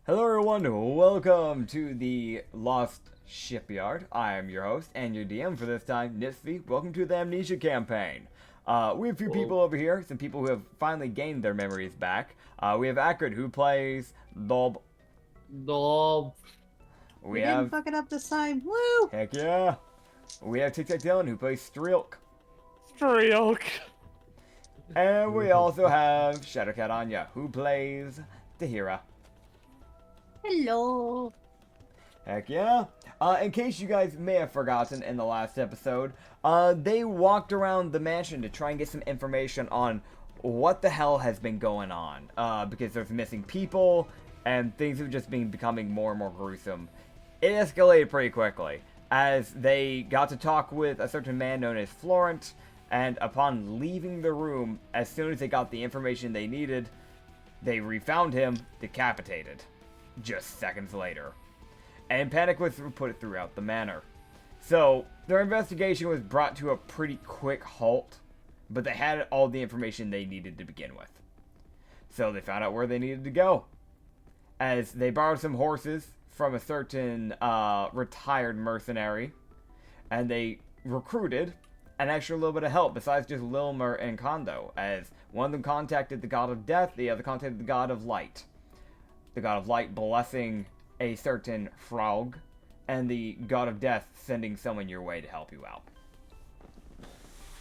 Hello everyone, welcome to the Lost Shipyard. I am your host and your DM for this time, Nitsify. Welcome to the Amnesia campaign. We have a few people over here, some people who have finally gained their memories back. We have Acrid, who plays Dob. No. We didn't have... fuck it up this time. Woo! Heck yeah! We have Tic Tac Dylan, who plays Streelk. Streelk. And we also have Shadowcat Anya, who plays Tahira. Hello. Heck yeah. In case you guys may have forgotten in the last episode, they walked around the mansion to try and get some information on what the hell has been going on. Because there's missing people, and things have just been becoming more and more gruesome. It escalated pretty quickly, as they got to talk with a certain man known as Florent, and upon leaving the room, as soon as they got the information they needed, they refound him decapitated. Just seconds later. And panic was put throughout the manor. So, their investigation was brought to a pretty quick halt, but they had all the information they needed to begin with. So they found out where they needed to go. As they borrowed some horses from a certain retired mercenary, and they recruited an extra little bit of help besides just Lilmer and Kondo, as one of them contacted the god of death, the other contacted the god of light. The god of light blessing a certain frog, and the god of death sending someone your way to help you out.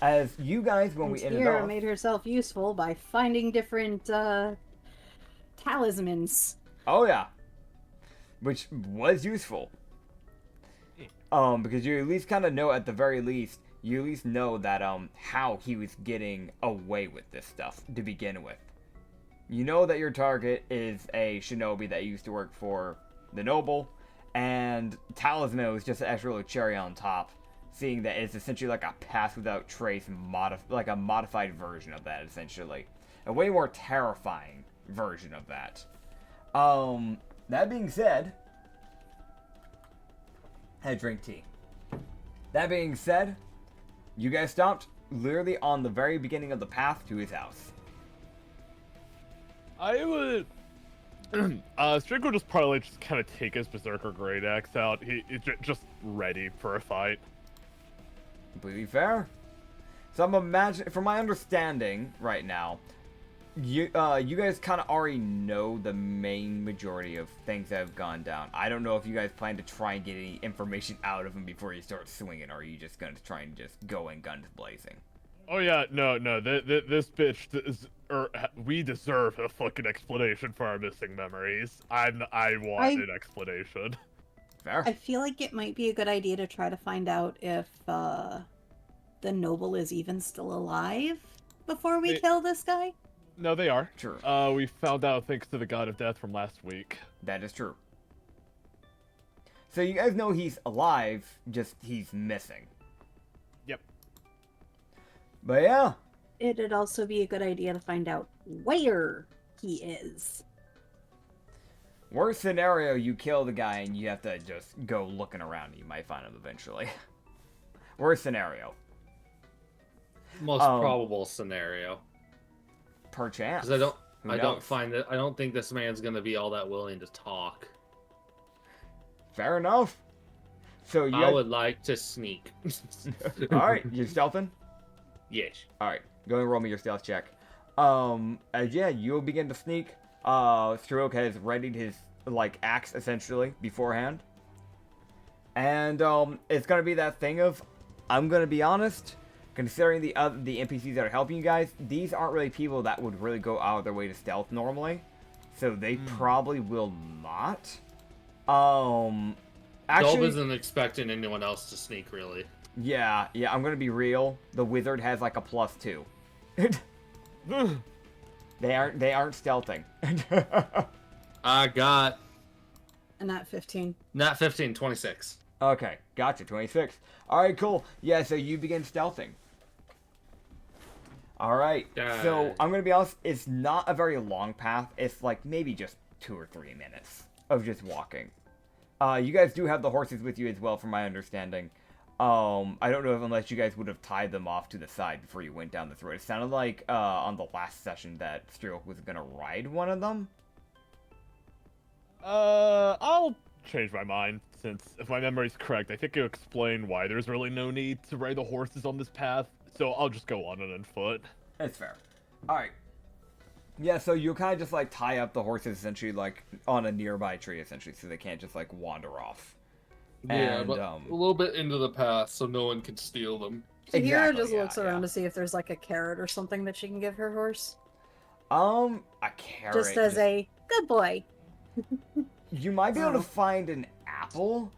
As you guys, when we ended Tahira off... made herself useful by finding different talismans. Oh yeah. Which was useful. Because you at least kind of know, at the very least, you at least know that, how he was getting away with this stuff to begin with. You know that your target is a shinobi that used to work for the noble, and Talisman was just an extra little cherry on top, seeing that it's essentially like a pass without trace, like a modified version of that, essentially. A way more terrifying version of that. That being said, I drink tea. That being said, you guys stopped literally on the very beginning of the path to his house. I would. Strick would just probably just kind of take his Berserker Great Axe out. He's just ready for a fight. Completely fair. So I'm imagining, from my understanding right now, you guys kind of already know the main majority of things that have gone down. I don't know if you guys plan to try and get any information out of him before you start swinging, or are you just going to try and just go in guns blazing? Oh yeah, no. This bitch we deserve a fucking explanation for our missing memories. I want an explanation. Fair. I feel like it might be a good idea to try to find out if the noble is even still alive before we kill this guy. No, they are. True. We found out thanks to the God of Death from last week. That is true. So you guys know he's alive, just he's missing. Yep. But yeah. It'd also be a good idea to find out where he is. Worst scenario, you kill the guy and you have to just go looking around. You might find him eventually. Worst scenario. Most probable scenario. Perchance. Because Who I knows? don't think this man's gonna be all that willing to talk. Fair enough. So you I would like to sneak. Alright, you stealthing? Yes. Alright, go and roll me your stealth check. Yeah, you'll begin to sneak. Stroke has readied his, axe, essentially, beforehand. And, it's gonna be that thing of, I'm gonna be honest, considering the NPCs that are helping you guys, these aren't really people that would really go out of their way to stealth normally. So they probably will not. Actually, Dolb isn't expecting anyone else to sneak, really. Yeah, I'm gonna be real. The wizard has like a +2. They aren't stealthing. I got And not 15. nat 15, 26. Okay, gotcha, 26. Alright, cool. Yeah, so you begin stealthing. Alright, so I'm gonna be honest, it's not a very long path. It's like maybe just 2 or 3 minutes of just walking. You guys do have the horses with you as well, from my understanding. I don't know if unless you guys would have tied them off to the side before you went down this road. It sounded like, on the last session that Stroke was gonna ride one of them. I'll change my mind, since if my memory's correct, I think you explained why there's really no need to ride the horses on this path, so I'll just go on it on foot. That's fair. Alright. Yeah, so you kind of just, like, tie up the horses, essentially, like, on a nearby tree, essentially, so they can't just, like, wander off. Yeah, And, but a little bit into the path so no one can steal them. Tahira Exactly, just yeah, looks around to see if there's like a carrot or something that she can give her horse. A carrot. Just as a good boy. You might be able to find an apple.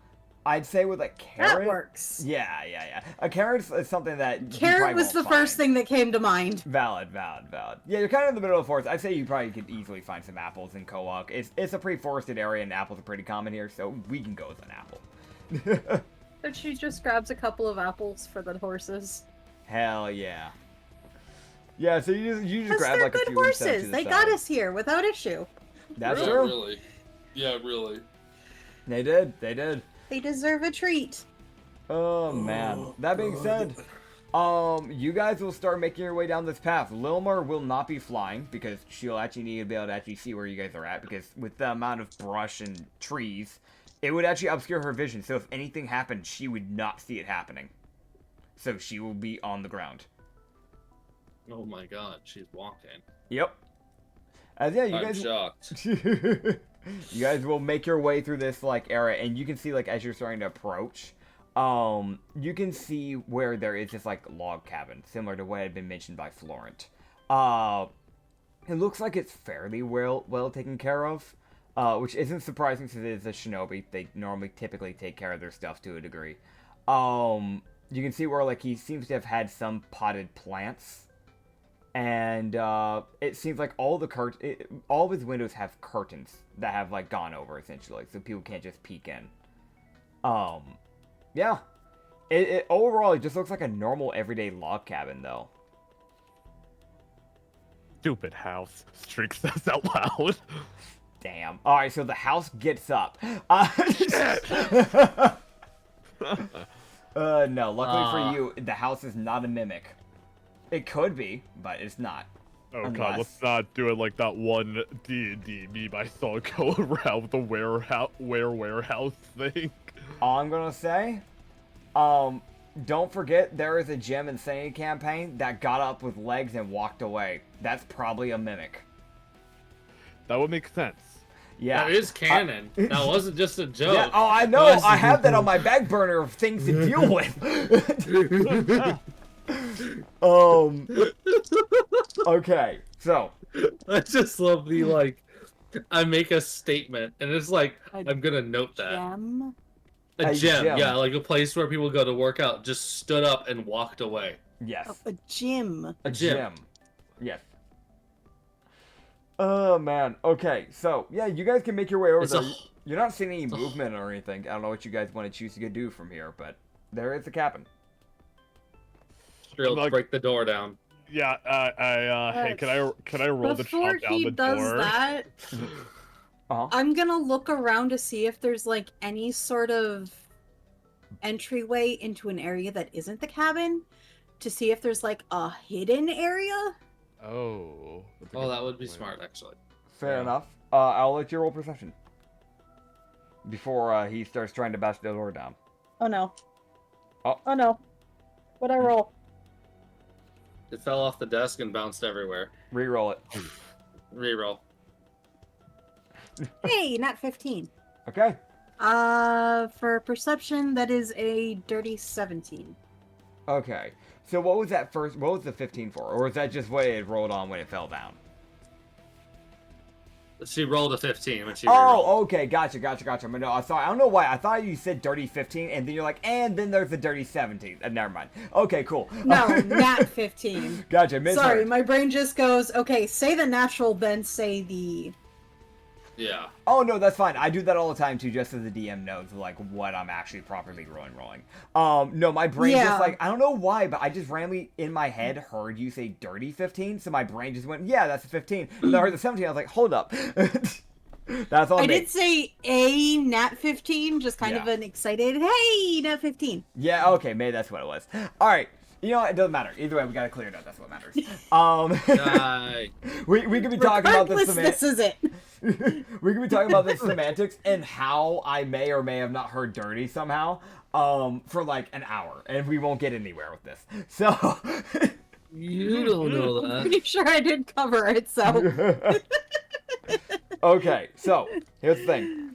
I'd say with a carrot. That works. Yeah. A carrot is something that. Carrot was the first thing that came to mind. Valid. Yeah, you're kind of in the middle of the forest. I'd say you probably could easily find some apples in Kowak. It's a pretty forested area, and apples are pretty common here, so we can go with an apple. But she just grabs a couple of apples for the horses. Hell yeah. Yeah, so you just grab they're like a good few and set to horses. the They side. got us here without issue. That's Not true. really. Yeah, really. They did. They deserve a treat. Oh man. That being said, you guys will start making your way down this path. Lilmar will not be flying because she'll actually need to be able to actually see where you guys are at, because with the amount of brush and trees, it would actually obscure her vision. So if anything happened, she would not see it happening. So she will be on the ground. Oh my god, she's walking. Yep. As yeah, you I'm guys shocked. you guys will make your way through this like area, and you can see like as you're starting to approach, you can see where there is this like log cabin, similar to what had been mentioned by Florent. It looks like it's fairly well taken care of, which isn't surprising since it is a shinobi. They normally typically take care of their stuff to a degree. You can see where like he seems to have had some potted plants. And it seems like all of his windows have curtains that have like gone over essentially, so people can't just peek in. Yeah. It overall it just looks like a normal everyday log cabin though. Stupid house. Streak says out loud. Damn. All right, so the house gets up. No. Luckily for you, the house is not a mimic. It could be, but it's not. Oh Unless... god, let's not do it like that one D&D meme I saw go around with the warehouse thing. All I'm gonna say, don't forget there is a Gem Insanity campaign that got up with legs and walked away. That's probably a mimic. That would make sense. Yeah. That is canon. That wasn't just a joke. Yeah, oh, I know. I have that on my back burner of things to deal with. Okay, so I just love the like. I make a statement, and it's like I'm gonna note that Gem? a A gym, gym. yeah, like a place where people go to work out, just stood up and walked away. yes, Oh, a gym. a gym. gym. Yes. Oh man. Okay, so yeah, you guys can make your way over It's there. a- You're not seeing any movement or anything. I don't know what you guys want to choose to do from here, but there is a cabin. Drill, Like- break the door down. Yeah, hey, can I roll the Before chop down he the does door? that, Uh-huh. I'm gonna look around to see if there's like any sort of entryway into an area that isn't the cabin, to see if there's like a hidden area. Oh. that's a Oh, good that would be point. smart, actually. Fair Yeah. enough. I'll let you roll perception before he starts trying to bash the door down. Oh no. Oh. Oh no. What'd I roll? It fell off the desk and bounced everywhere. Reroll it. Reroll. Hey, not 15. Okay. For perception, that is a dirty 17. Okay. So what was that first? What was the 15 for? Or was that just what it rolled on when it fell down? She rolled a 15 when she rerolled. Oh, okay. Gotcha. But no, I don't know why. I thought you said dirty 15, and then you're like, and then there's the dirty 17. Never mind. Okay, cool. No, nat 15. Gotcha. Sorry, Misheard. my brain just goes, okay, say the natural, then say the... Yeah. Oh no, that's fine. I do that all the time too, just so the DM knows like what I'm actually properly rolling. No, my brain Yeah. just like I don't know why, but I just randomly in my head heard you say dirty 15, so my brain just went, yeah, that's a 15. And then I heard the 17, I was like, hold up. That's all I me. did say a nat 15, just kind of Yeah. an excited, hey, nat 15. Yeah, okay, maybe that's what it was. All right. You know what? It doesn't matter. Either way, we got to clear it up. That's what matters. Die. we could be talking about this a Regardless, minute. this is it. We can be talking about the semantics and how I may or may have not heard dirty somehow for like an hour, and we won't get anywhere with this. So You don't know that. Pretty sure I did cover it, so. Okay, so here's the thing.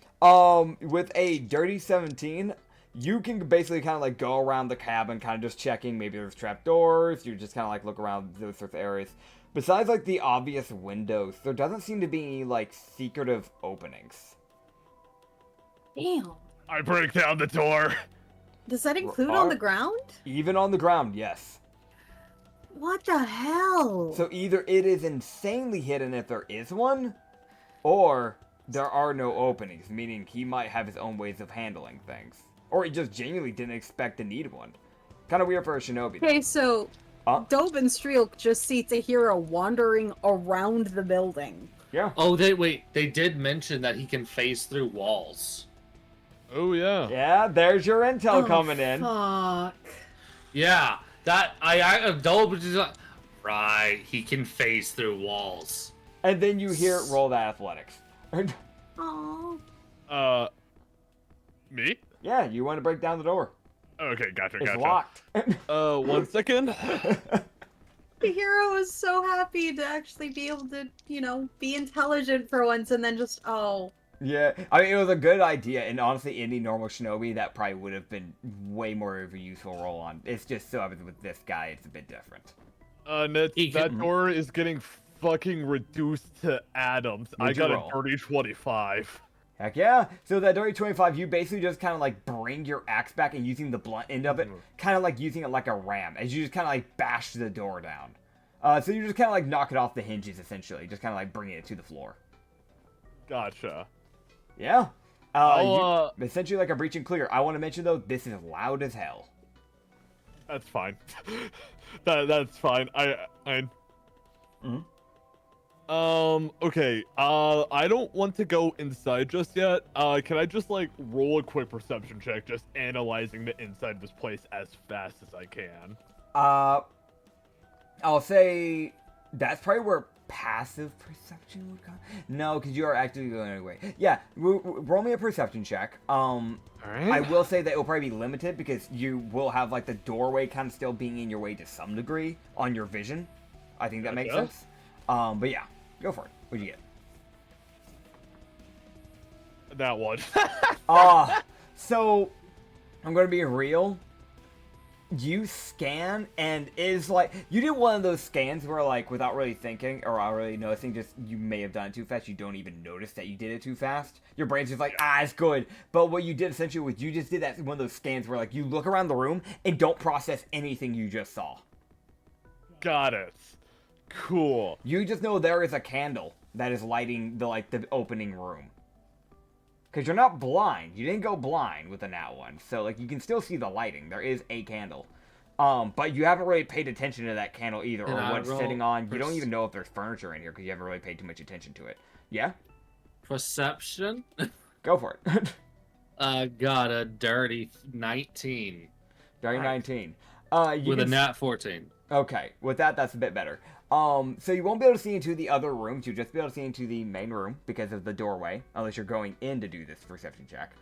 With a dirty 17, you can basically kind of like go around the cabin, kind of just checking. Maybe there's trapdoors. You just kind of like look around those sorts of areas. Besides like the obvious windows, there doesn't seem to be any like secretive openings. Damn. I break down the door. Does that include on the ground? Even on the ground, yes. What the hell? So either it is insanely hidden if there is one, or there are no openings, meaning he might have his own ways of handling things. Or he just genuinely didn't expect to need one. Kind of weird for a shinobi. Okay, so Dobe and Streelk just see Tahira wandering around the building. Yeah. Oh, they did mention that he can phase through walls. Oh yeah. Yeah, there's your intel coming in. Fuck. Yeah, that I Dole was just like, right, he can phase through walls. And then you hear it roll the athletics. Aww. Me? Yeah, you want to break down the door. Okay, gotcha, It's gotcha. locked. 1 second. Tahira was so happy to actually be able to, be intelligent for once, and then just, Yeah, I mean, it was a good idea, and honestly, any normal shinobi, that probably would have been way more of a useful roll on. It's just so happens with this guy, it's a bit different. That door is getting fucking reduced to atoms. What'd I you got roll? a dirty 25. Heck yeah! So that dirty 25, you basically just kind of like bring your axe back and using the blunt end of it, kind of like using it like a ram, as you just kind of like bash the door down. So you just kind of like knock it off the hinges, essentially, just kind of like bringing it to the floor. Gotcha. Yeah. Essentially like a breach and clear. I want to mention though, this is loud as hell. That's fine. That's fine. Okay. I don't want to go inside just yet. Can I just like roll a quick perception check, just analyzing the inside of this place as fast as I can? I'll say that's probably where passive perception would come. No, because you are actively going anyway. Yeah, roll me a perception check. Alright. I will say that it will probably be limited because you will have like the doorway kind of still being in your way to some degree on your vision. I think that makes sense. But yeah, go for it. What'd you get? That one. So I'm gonna be real. You scan, and is like you did one of those scans where like without really thinking or not really noticing, just you may have done it too fast. You don't even notice that you did it too fast. Your brain's just like, it's good. But what you did essentially was you just did that one of those scans where like you look around the room and don't process anything you just saw. Got it. Cool. You just know there is a candle that is lighting the opening room. Because you're not blind. You didn't go blind with the nat one. So, like, you can still see the lighting. There is a candle. But you haven't really paid attention to that candle either, or what it's sitting on. You don't even know if there's furniture in here, because you haven't really paid too much attention to it. Yeah? Perception? Go for it. Got a dirty 19. Dirty 19. With a nat 14. Okay. With that, that's a bit better. So you won't be able to see into the other rooms. You'll just be able to see into the main room because of the doorway, unless you're going in to do this perception check.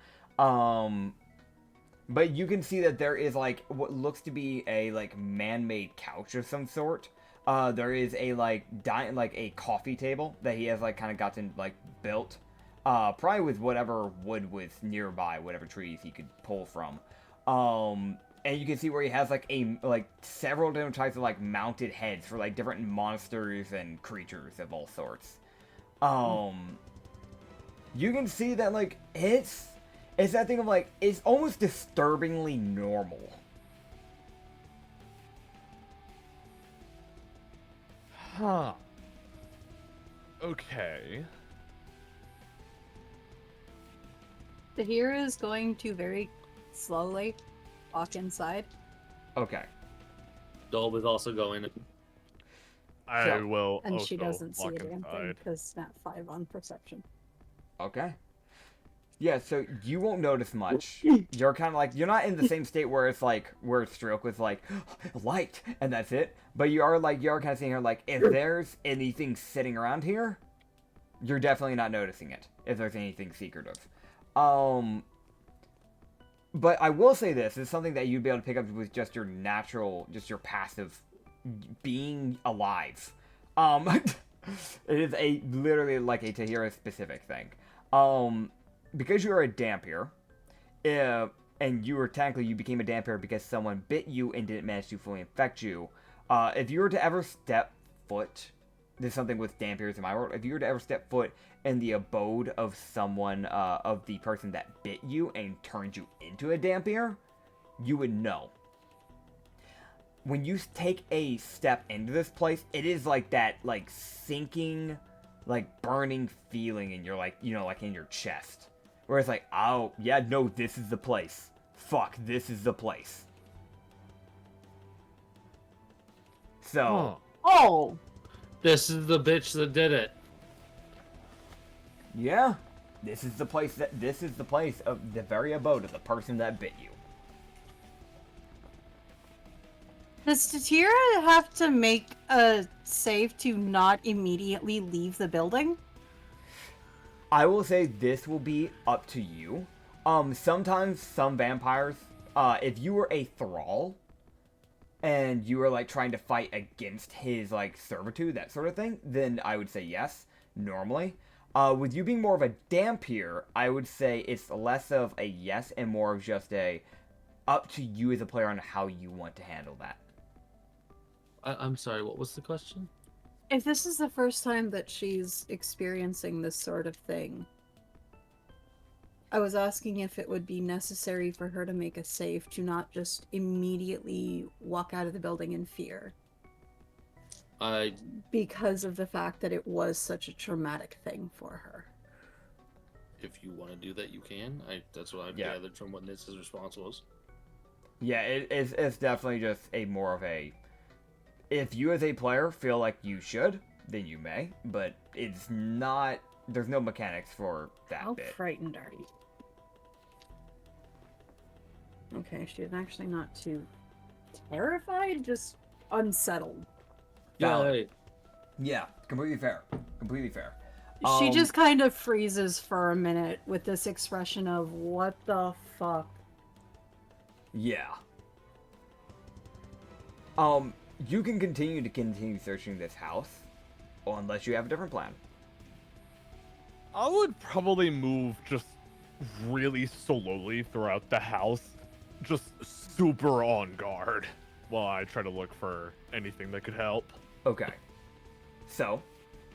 But you can see that there is like what looks to be a like man-made couch of some sort. There is a like a coffee table that he has like kind of gotten like built, probably with whatever wood was nearby, whatever trees he could pull from. And you can see where he has like several different types of like mounted heads for like different monsters and creatures of all sorts. You can see that like it's that thing of like it's almost disturbingly normal. Huh. Okay. Tahira is going to very slowly walk inside. Okay. Dolb is also going. I will. And she also doesn't see walk a damn thing inside. because nat 5 on perception. Okay. Yeah, so you won't notice much. You're kind of like, you're not in the same state where it's like, where Stroke was like, light, and that's it. But you are kind of seeing her like, if there's anything sitting around here, You're definitely not noticing it, if there's anything secretive. But I will say this is something that you'd be able to pick up with just your natural, just your passive being alive. It is literally like a Tahira specific thing. Because you're a Dampier, and you became a Dampier because someone bit you and didn't manage to fully infect you. If you were to ever step foot, there's something with Dampiers in my world, if you were to ever step foot in the abode of someone, of the person that bit you and turned you into a Dampier, you would know. When you take a step into this place, it is like that, like, sinking, like, burning feeling in your, like, you know, like, in your chest. Where it's like, oh, yeah, no, this is the place. Fuck, this is the place. So... Oh! This is the bitch that did it. Yeah, this is the place of the very abode of the person that bit you. Does Tatira have to make a save to not immediately leave the building? I will say this will be up to you. Sometimes some vampires, if you were a thrall, and you were like trying to fight against his like servitude, that sort of thing, then I would say yes, normally. With you being more of a Dampier, I would say it's less of a yes and more of just a up to you as a player on how you want to handle that. I'm sorry, what was the question? If this is the first time that she's experiencing this sort of thing, I was asking if it would be necessary for her to make a save to not just immediately walk out of the building in fear. Because of the fact that it was such a traumatic thing for her. If you want to do that, you can. That's what I've gathered from what Nitz's response was. Yeah, it's definitely just a more of a... If you as a player feel like you should, then you may, but it's not... There's no mechanics for that How bit. frightened are you? Okay, she's actually not too terrified, just unsettled. Valid. Yeah, completely fair. Completely fair. She just kind of freezes for a minute with this expression of, what the fuck? Yeah. You can continue searching this house, unless you have a different plan. I would probably move just really slowly throughout the house, just super on guard, while I try to look for anything that could help. Okay. So,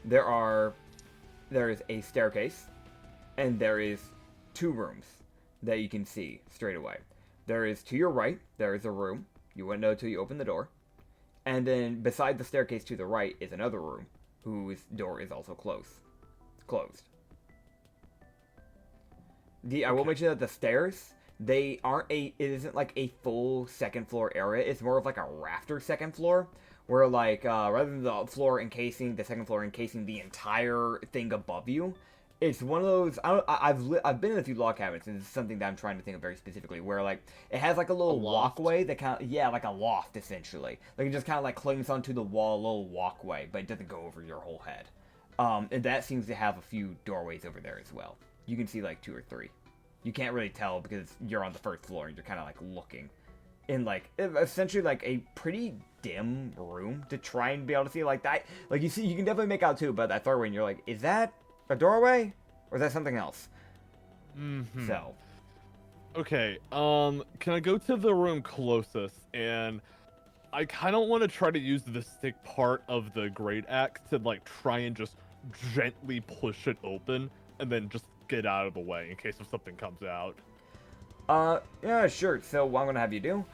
there is a staircase, and there is 2 rooms that you can see straight away. There is to your right, there is a room. You wouldn't know till you open the door. And then beside the staircase to the right is another room, whose door is also closed. I will mention that the stairs, it isn't like a full second floor area. It's more of like a rafter second floor, where like rather than the second floor encasing the entire thing above you, it's one of those. I've been in a few log cabins, and it's something that I'm trying to think of very specifically, where like it has like a little walkway that like a loft essentially. Like it just kind of like clings onto the wall, a little walkway, but it doesn't go over your whole head. And that seems to have a few doorways over there as well. You can see like 2 or 3. You can't really tell because you're on the first floor and you're kind of like looking in like essentially like a pretty dim room to try and be able to see like that. Like you can definitely make out too, but that third one you're like, is that a doorway or is that something else? Mm-hmm. So, okay, can I go to the room closest? And I kind of want to try to use the stick part of the great axe to like try and just gently push it open and then just get out of the way in case if something comes out. Yeah, sure. So what I'm gonna have you do,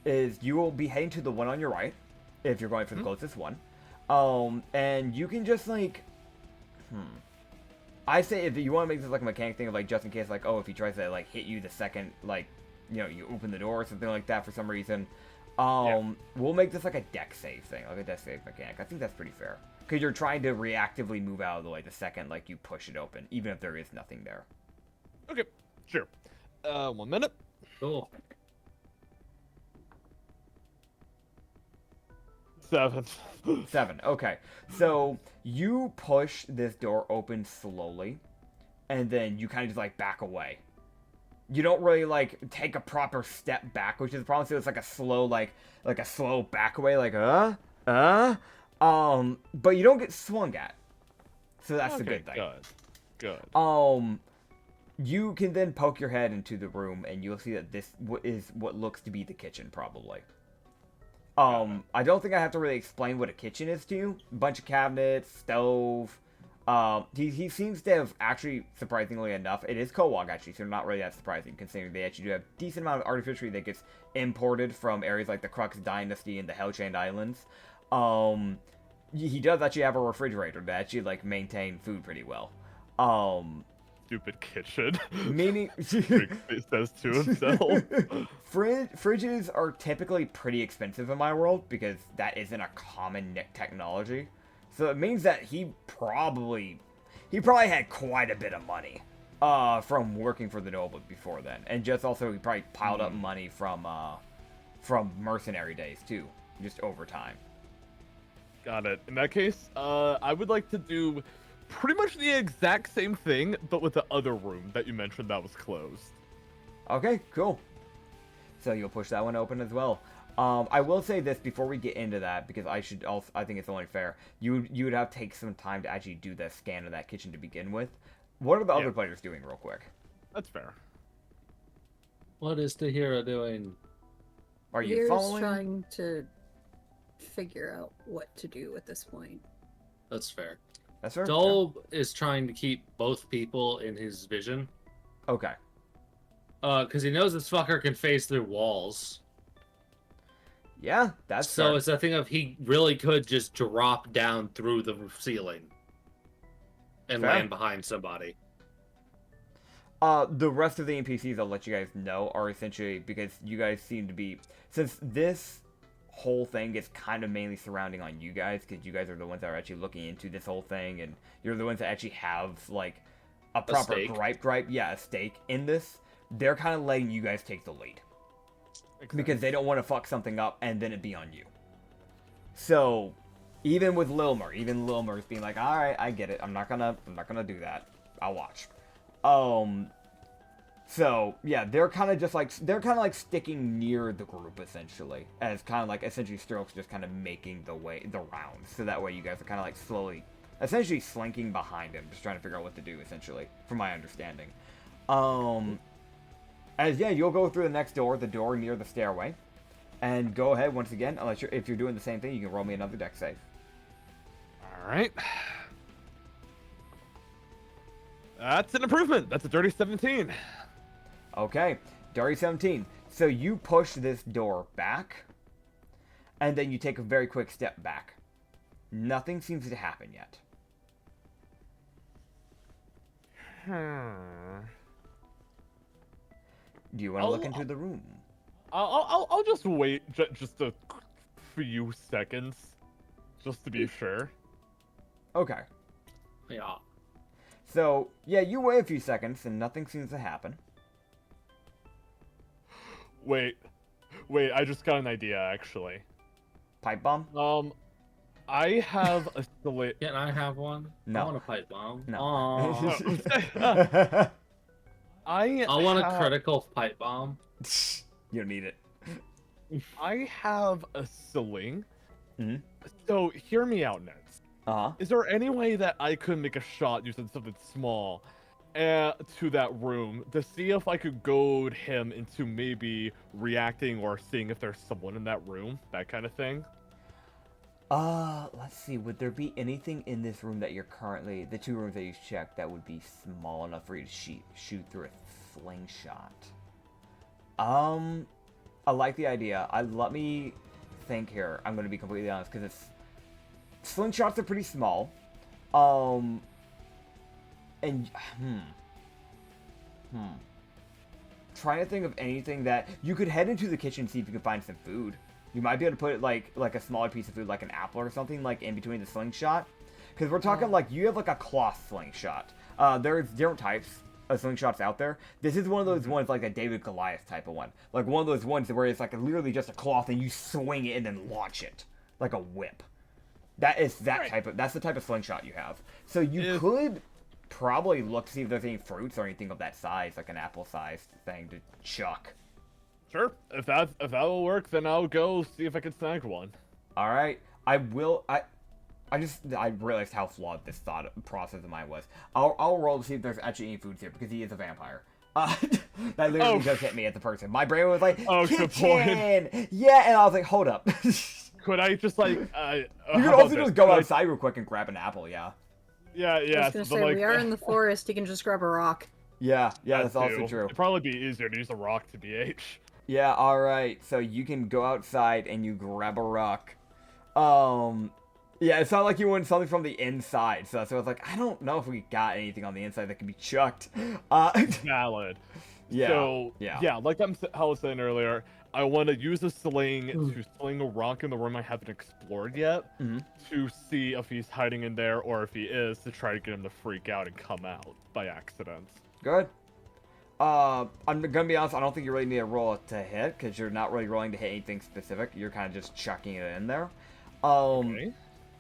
is you will be heading to the one on your right, if you're going for the closest one. And you can just like, I say if you want to make this like a mechanic thing of like just in case like, oh, if he tries to like hit you the second like, you know, you open the door or something like that for some reason, we'll make this like a deck save thing, like a deck save mechanic. I think that's pretty fair. Because you're trying to reactively move out of the way the second like you push it open, even if there is nothing there. Okay, sure. 1 minute. Cool. 7. 7. Okay. So you push this door open slowly, and then you kind of just like back away. You don't really like take a proper step back, which is the problem. So it's like a slow like a slow back away, like but you don't get swung at. So that's the good thing. Good. You can then poke your head into the room, and you'll see that this is what looks to be the kitchen, probably. I don't think I have to really explain what a kitchen is to you. A bunch of cabinets, stove. He seems to have actually, surprisingly enough, it is co-wog actually, so not really that surprising considering they actually do have a decent amount of artificery that gets imported from areas like the Crux Dynasty and the Hellchained Islands. He does actually have a refrigerator that actually like maintain food pretty well. Stupid kitchen. Meaning, It says to himself. Fridges are typically pretty expensive in my world because that isn't a common technology. So it means that he probably had quite a bit of money from working for the nobles before then, and just also he probably piled up money from mercenary days too, just over time. Got it. In that case, I would like to do pretty much the exact same thing, but with the other room that you mentioned that was closed. Okay, cool. So you'll push that one open as well. I will say this before we get into that, because I think it's only fair. You would have to take some time to actually do the scan of that kitchen to begin with. What are the other players doing real quick? That's fair. What is Tahira doing? Are you Tahira's following? trying to figure out what to do at this point. That's fair. That's fair. Dolb is trying to keep both people in his vision. Okay. Because he knows this fucker can phase through walls. Yeah, that's so fair. it's a thing of he really could just drop down through the ceiling and Fair. land behind somebody. The rest of the NPCs I'll let you guys know are essentially because you guys seem to be, since this whole thing is kind of mainly surrounding on you guys, because you guys are the ones that are actually looking into this whole thing, and you're the ones that actually have like a proper a stake in this. They're kind of letting you guys take the lead. Because they don't want to fuck something up and then it be on you. So, even with Lilmer's being like, all right, I get it. I'm not gonna do that. I'll watch. So yeah, they're kind of like sticking near the group essentially, as kind of like essentially Strokes just kind of making the rounds. So that way you guys are kind of like slowly, essentially slinking behind him, just trying to figure out what to do essentially, from my understanding. You'll go through the next door, the door near the stairway, and go ahead once again. If you're doing the same thing, you can roll me another dex save. All right. That's an improvement. That's a dirty 17. Okay, dirty 17. So you push this door back, and then you take a very quick step back. Nothing seems to happen yet. Do you want to look into the room? I'll just wait just a few seconds, just to be sure. Okay. Yeah. So, yeah, you wait a few seconds, and nothing seems to happen. Wait, I just got an idea, actually. Pipe bomb? I have a slit. Can I have one? No. I want a pipe bomb. No. Aw. I want a critical pipe bomb. You don't need it. I have a sling. Mm-hmm. So, hear me out, Neds. Uh-huh. Is there any way that I could make a shot using something small to that room to see if I could goad him into maybe reacting or seeing if there's someone in that room? That kind of thing? Let's see. Would there be anything in this room that you're currently... The two rooms that you checked that would be small enough for you to shoot through a slingshot? I like the idea. Let me think here. I'm going to be completely honest, because slingshots are pretty small. Trying to think of anything that... You could head into the kitchen and see if you can find some food. You might be able to put like a smaller piece of food, like an apple or something, like in between the slingshot. Because we're talking like you have like a cloth slingshot. There's different types of slingshots out there. This is one of those ones like a David Goliath type of one. Like one of those ones where it's like literally just a cloth and you swing it and then launch it. like a whip. That's the type of slingshot you have. So you could probably look to see if there's any fruits or anything of that size, like an apple-sized thing to chuck. Sure. If that will work, then I'll go see if I can snag one. All right. I will. I realized how flawed this thought process of mine was. I'll roll to see if there's actually any foods here because he is a vampire. That literally just hit me as a person. My brain was like, good point. Yeah, and I was like, hold up. Could I just like? You could also just go outside real quick and grab an apple. Yeah. Yeah. I was gonna say, we are in the forest. You can just grab a rock. Yeah, that's also true. It'd probably be easier to use a rock to BH. Yeah, alright. So you can go outside and you grab a rock. Yeah, it's not like you want something from the inside. So I was like, I don't know if we got anything on the inside that can be chucked. Valid. Yeah. So, like I was saying earlier, I want to use a sling to sling a rock in the room I haven't explored yet to see if he's hiding in there or if he is to try to get him to freak out and come out by accident. Good. I'm gonna be honest, I don't think you really need a roll to hit, because you're not really rolling to hit anything specific. You're kind of just chucking it in there. Okay.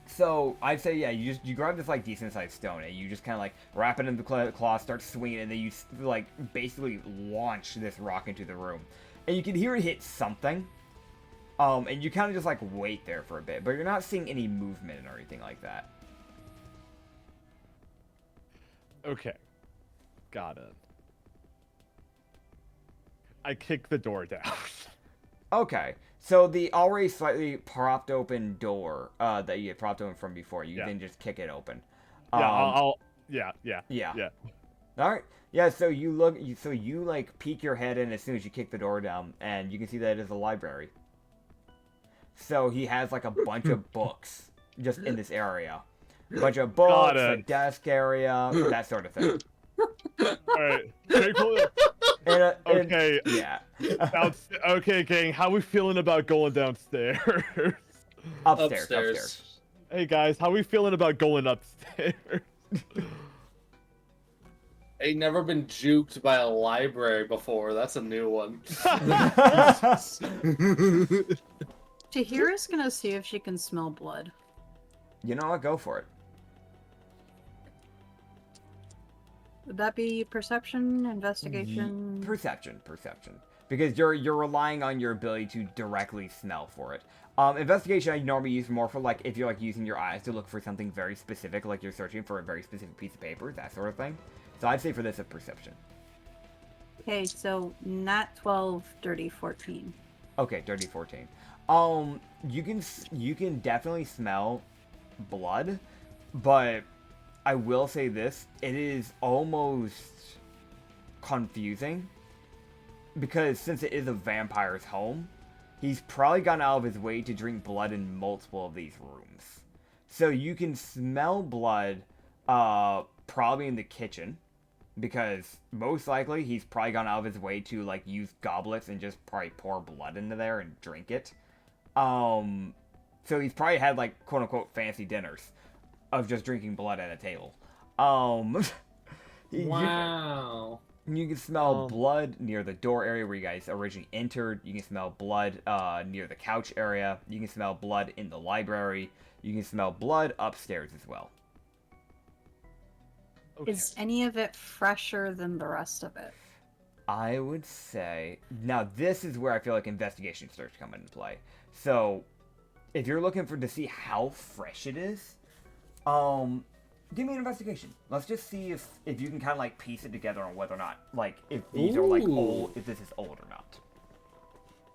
So I'd say, yeah, you grab this like decent sized stone and you just kind of like wrap it in the claw, start swinging it, and then you like basically launch this rock into the room. And you can hear it hit something. And you kind of just like wait there for a bit, but you're not seeing any movement or anything like that. Okay. Got it. I kick the door down. Okay. So the already slightly propped open door that you had propped open from before, you then just kick it open. Yeah. All right. Yeah, so you like peek your head in as soon as you kick the door down, and you can see that it is a library. So he has like a bunch of books just in this area. A bunch of books, a desk area, that sort of thing. Alright. Very cool. Okay. Yeah. Okay, gang, how we feeling about going downstairs? Upstairs. Hey guys, how we feeling about going upstairs? Ain't never been juked by a library before. That's a new one. Tahira's gonna see if she can smell blood. You know what? Go for it. Would that be perception, investigation? Perception. Because you're relying on your ability to directly smell for it. Investigation I normally use more for like if you're like using your eyes to look for something very specific, like you're searching for a very specific piece of paper, that sort of thing. So I'd say for this, a perception. Okay, so nat 12, dirty 14. Okay, dirty 14. You can definitely smell blood, but I will say this, it is almost confusing because since it is a vampire's home, he's probably gone out of his way to drink blood in multiple of these rooms. So you can smell blood probably in the kitchen, because most likely he's probably gone out of his way to like use goblets and just probably pour blood into there and drink it. So he's probably had like quote unquote fancy dinners of just drinking blood at a table. Wow. You can smell blood near the door area where you guys originally entered. You can smell blood near the couch area. You can smell blood in the library. You can smell blood upstairs as well. Okay. Is any of it fresher than the rest of it? I would say... Now, this is where I feel like investigation starts to come into play. So, if you're looking to see how fresh it is, give me an investigation. Let's just see if you can kind of like piece it together on whether or not, like, if these are like old, if this is old or not.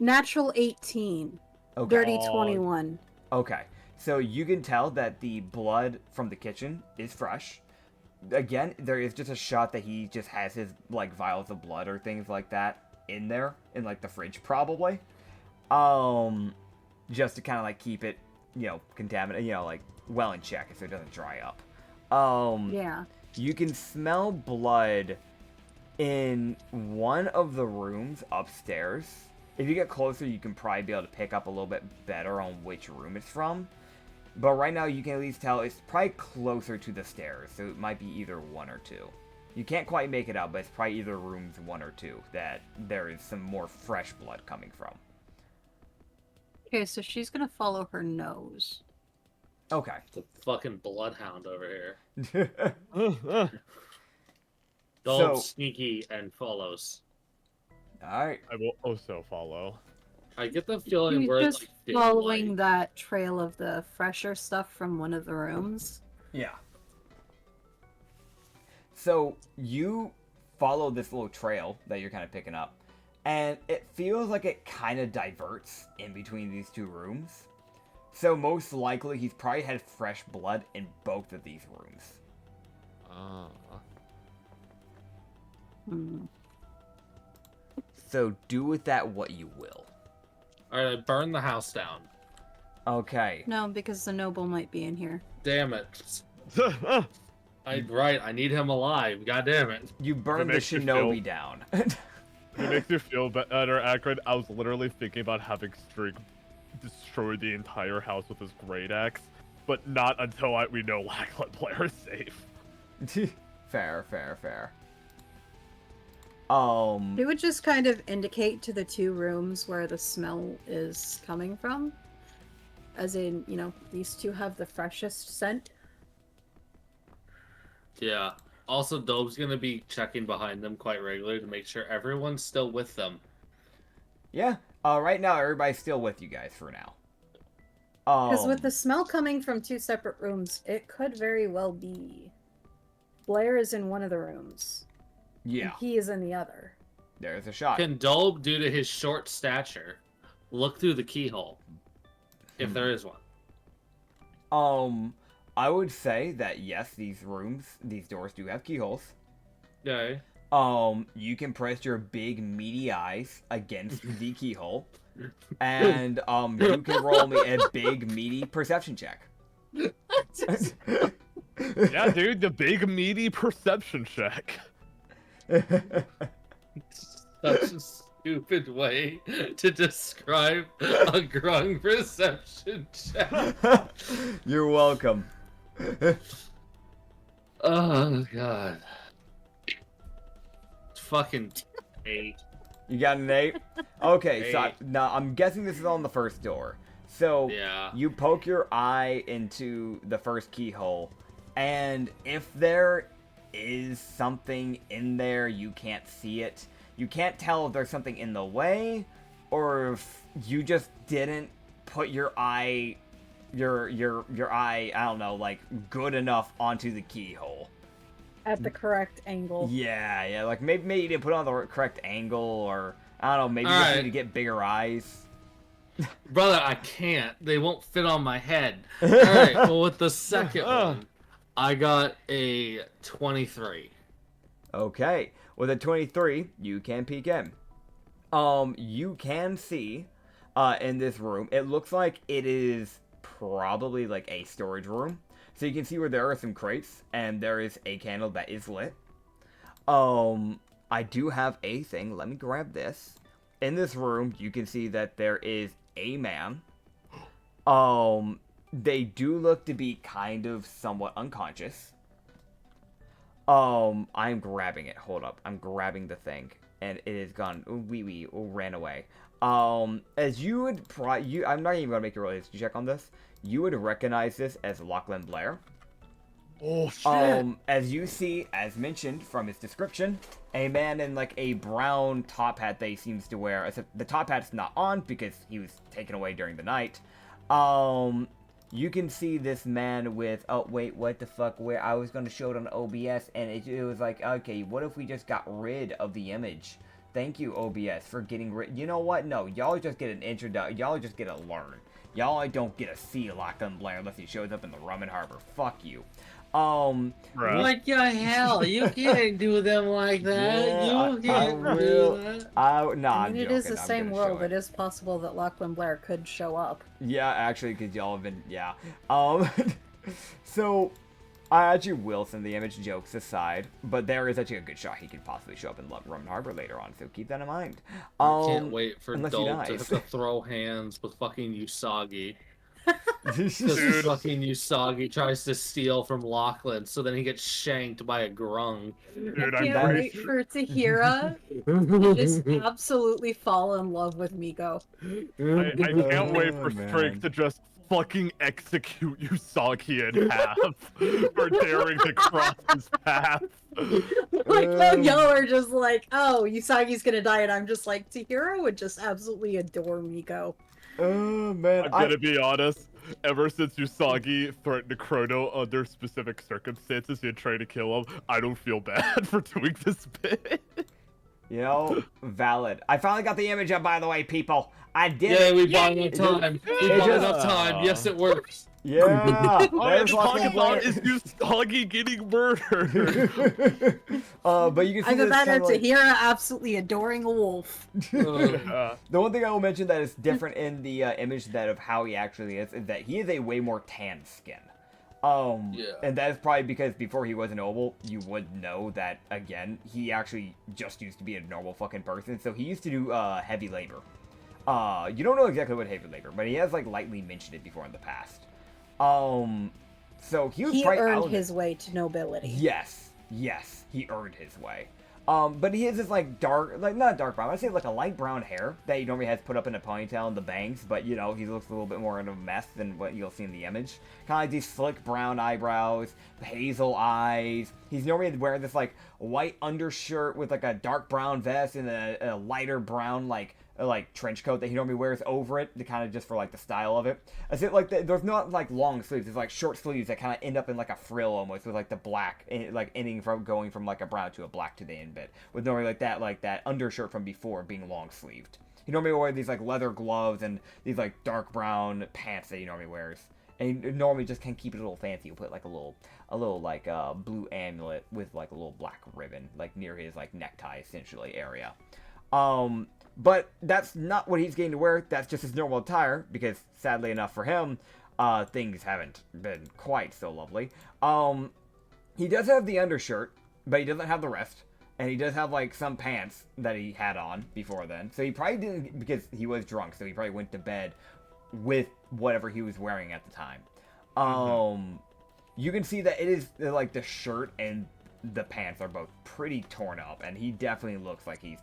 Natural 18. Okay. Dirty 21. Okay. So you can tell that the blood from the kitchen is fresh. Again, there is just a shot that he just has his, like, vials of blood or things like that in there, in, like, the fridge, probably. Just to kind of, like, keep it, you know, contaminated, you know, like, well in check so it doesn't dry up. Yeah. You can smell blood in one of the rooms upstairs. If you get closer, you can probably be able to pick up a little bit better on which room it's from. But right now, you can at least tell it's probably closer to the stairs, so it might be either 1 or 2. You can't quite make it out, but it's probably either rooms 1 or 2 that there is some more fresh blood coming from. Okay, so she's gonna follow her nose. Okay. The fucking bloodhound over here. Uh, Don't So- sneaky and follows. Alright. I will also follow. I get the feeling She's we're just like dim following light. that trail of the fresher stuff from one of the rooms. Yeah. So you follow this little trail that you're kind of picking up, and it feels like it kind of diverts in between these two rooms. So most likely he's probably had fresh blood in both of these rooms. Hmm. So do with that what you will. Alright, I burn the house down. Okay. No, because the noble might be in here. Damn it. I need him alive. God damn it. You burn the makes you shinobi feel- down. If it makes you feel better, Acrid, I was literally thinking about having Streak destroy the entire house with his great axe, but not until we know Lackland player is safe. Fair, fair, fair. It would just kind of indicate to the two rooms where the smell is coming from. As in, you know, these two have the freshest scent. Yeah. Also, Dobe's gonna be checking behind them quite regularly to make sure everyone's still with them. Yeah. Right now everybody's still with you guys for now. Because with the smell coming from two separate rooms, it could very well be Blair is in one of the rooms. Yeah, And he is in the other. there's a shot. Can Dobe, due to his short stature, look through the keyhole? If there is one. I would say that yes, these doors do have keyholes. Yeah. You can press your big meaty eyes against the keyhole, and you can roll me a big meaty perception check. Yeah, dude, the big meaty perception check. Such a stupid way to describe a grung perception check. You're welcome. Oh god. Fucking 8. You got an 8? Okay, so now I'm guessing this is on the first door. So Yeah. you poke your eye into the first keyhole, and if there is something in there, you can't see it. You can't tell if there's something in the way, or if you just didn't put your eye, I don't know, like good enough onto the keyhole. At the correct angle. Yeah, like maybe you didn't put it on the correct angle, or I don't know, maybe you just need to get bigger eyes. Brother, I can't. They won't fit on my head. Alright, well with the second one, I got a 23. Okay, with a 23, you can peek in. You can see, in this room, it looks like it is probably like a storage room. So you can see where there are some crates, and there is a candle that is lit. I do have a thing. Let me grab this. In this room, you can see that there is a man. They do look to be kind of somewhat unconscious. I'm grabbing it. Hold up. I'm grabbing the thing. And it is gone. Ran away. As you would I'm not even going to make a realistic check on this. You would recognize this as Lachlan Blair. Oh, shit. As you see, as mentioned from his description, a man in like a brown top hat that he seems to wear. The top hat's not on because he was taken away during the night. You can see this man with, oh wait, what the fuck, where I was going to show it on OBS, and it was like, okay, what if we just got rid of the image? Thank you, OBS, for getting rid. You know what? No, y'all just get an introduction. Y'all just get a learn. Y'all don't get to see Lachlan Blair unless he shows up in the Rum and Harbor. Fuck you. Bruh. What the hell? You can't do them like that. Yeah, You can't I do will. that. I mean, it is the I'm same gonna show world. It is possible that Lachlan Blair could show up. Yeah, actually, because y'all have been, yeah. So, I actually will send the image, jokes aside, but there is actually a good shot he could possibly show up in Rum Harbor later on, so keep that in mind. I can't wait for unless he Dope dies. to throw hands with fucking Usagi. Because Dude. fucking Usagi tries to steal from Lachlan, so then he gets shanked by a grung. Dude, I I'm can't pretty wait sure. for Tahira to just absolutely fall in love with Miko. I can't wait Oh, for man. Strake to just fucking execute Usagi in half for daring to cross his path. Like, no, y'all are just like, oh, Usagi's gonna die, and I'm just like, Tahira would just absolutely adore Miko. Oh man, I'm gonna be honest. Ever since Usagi threatened Chrono under specific circumstances and tried to kill him, I don't feel bad for doing this bit. you know, valid. I finally got the image up, by the way, people. I did Yeah, it. we bought enough time. We bought just- enough time. Yes, it works. Yeah. All I there's have to lots talk of about plan- is Usagi getting murdered. But you can see Either this that or kinda like- Tahira absolutely adoring a wolf. The one thing I will mention that is different in the image that of how he actually is that he is a way more tan skin. Yeah. And that is probably because before he was a noble, you would know that, again, he actually just used to be a normal fucking person, so he used to do heavy labor. You don't know exactly what heavy labor, but he has, like, lightly mentioned it before in the past. So he was He probably out earned of his way to nobility. Yes, he earned his way. But he has this like dark, like not dark brown, I'd say like a light brown hair that he normally has put up in a ponytail and the bangs, but you know, he looks a little bit more in a mess than what you'll see in the image. Kind of like these slick brown eyebrows, hazel eyes. He's normally wearing this like white undershirt with like a dark brown vest and a lighter brown like trench coat that he normally wears over it, to kind of just for like the style of it. I said like there's not like long sleeves, there's like short sleeves that kind of end up in like a frill almost with like the black, like ending from going from like a brown to a black to the end bit, with normally like that undershirt from before being long sleeved. He normally wears these like leather gloves and these like dark brown pants that he normally wears. And he normally just can keep it a little fancy. He'll put like a little like blue amulet with like a little black ribbon like near his like necktie essentially area. But that's not what he's getting to wear. That's just his normal attire, because sadly enough for him, things haven't been quite so lovely. He does have the undershirt, but he doesn't have the rest. And he does have, like, some pants that he had on before then. So he probably didn't, because he was drunk, so he probably went to bed with whatever he was wearing at the time. You can see that it is, like, the shirt and the pants are both pretty torn up. And he definitely looks like he's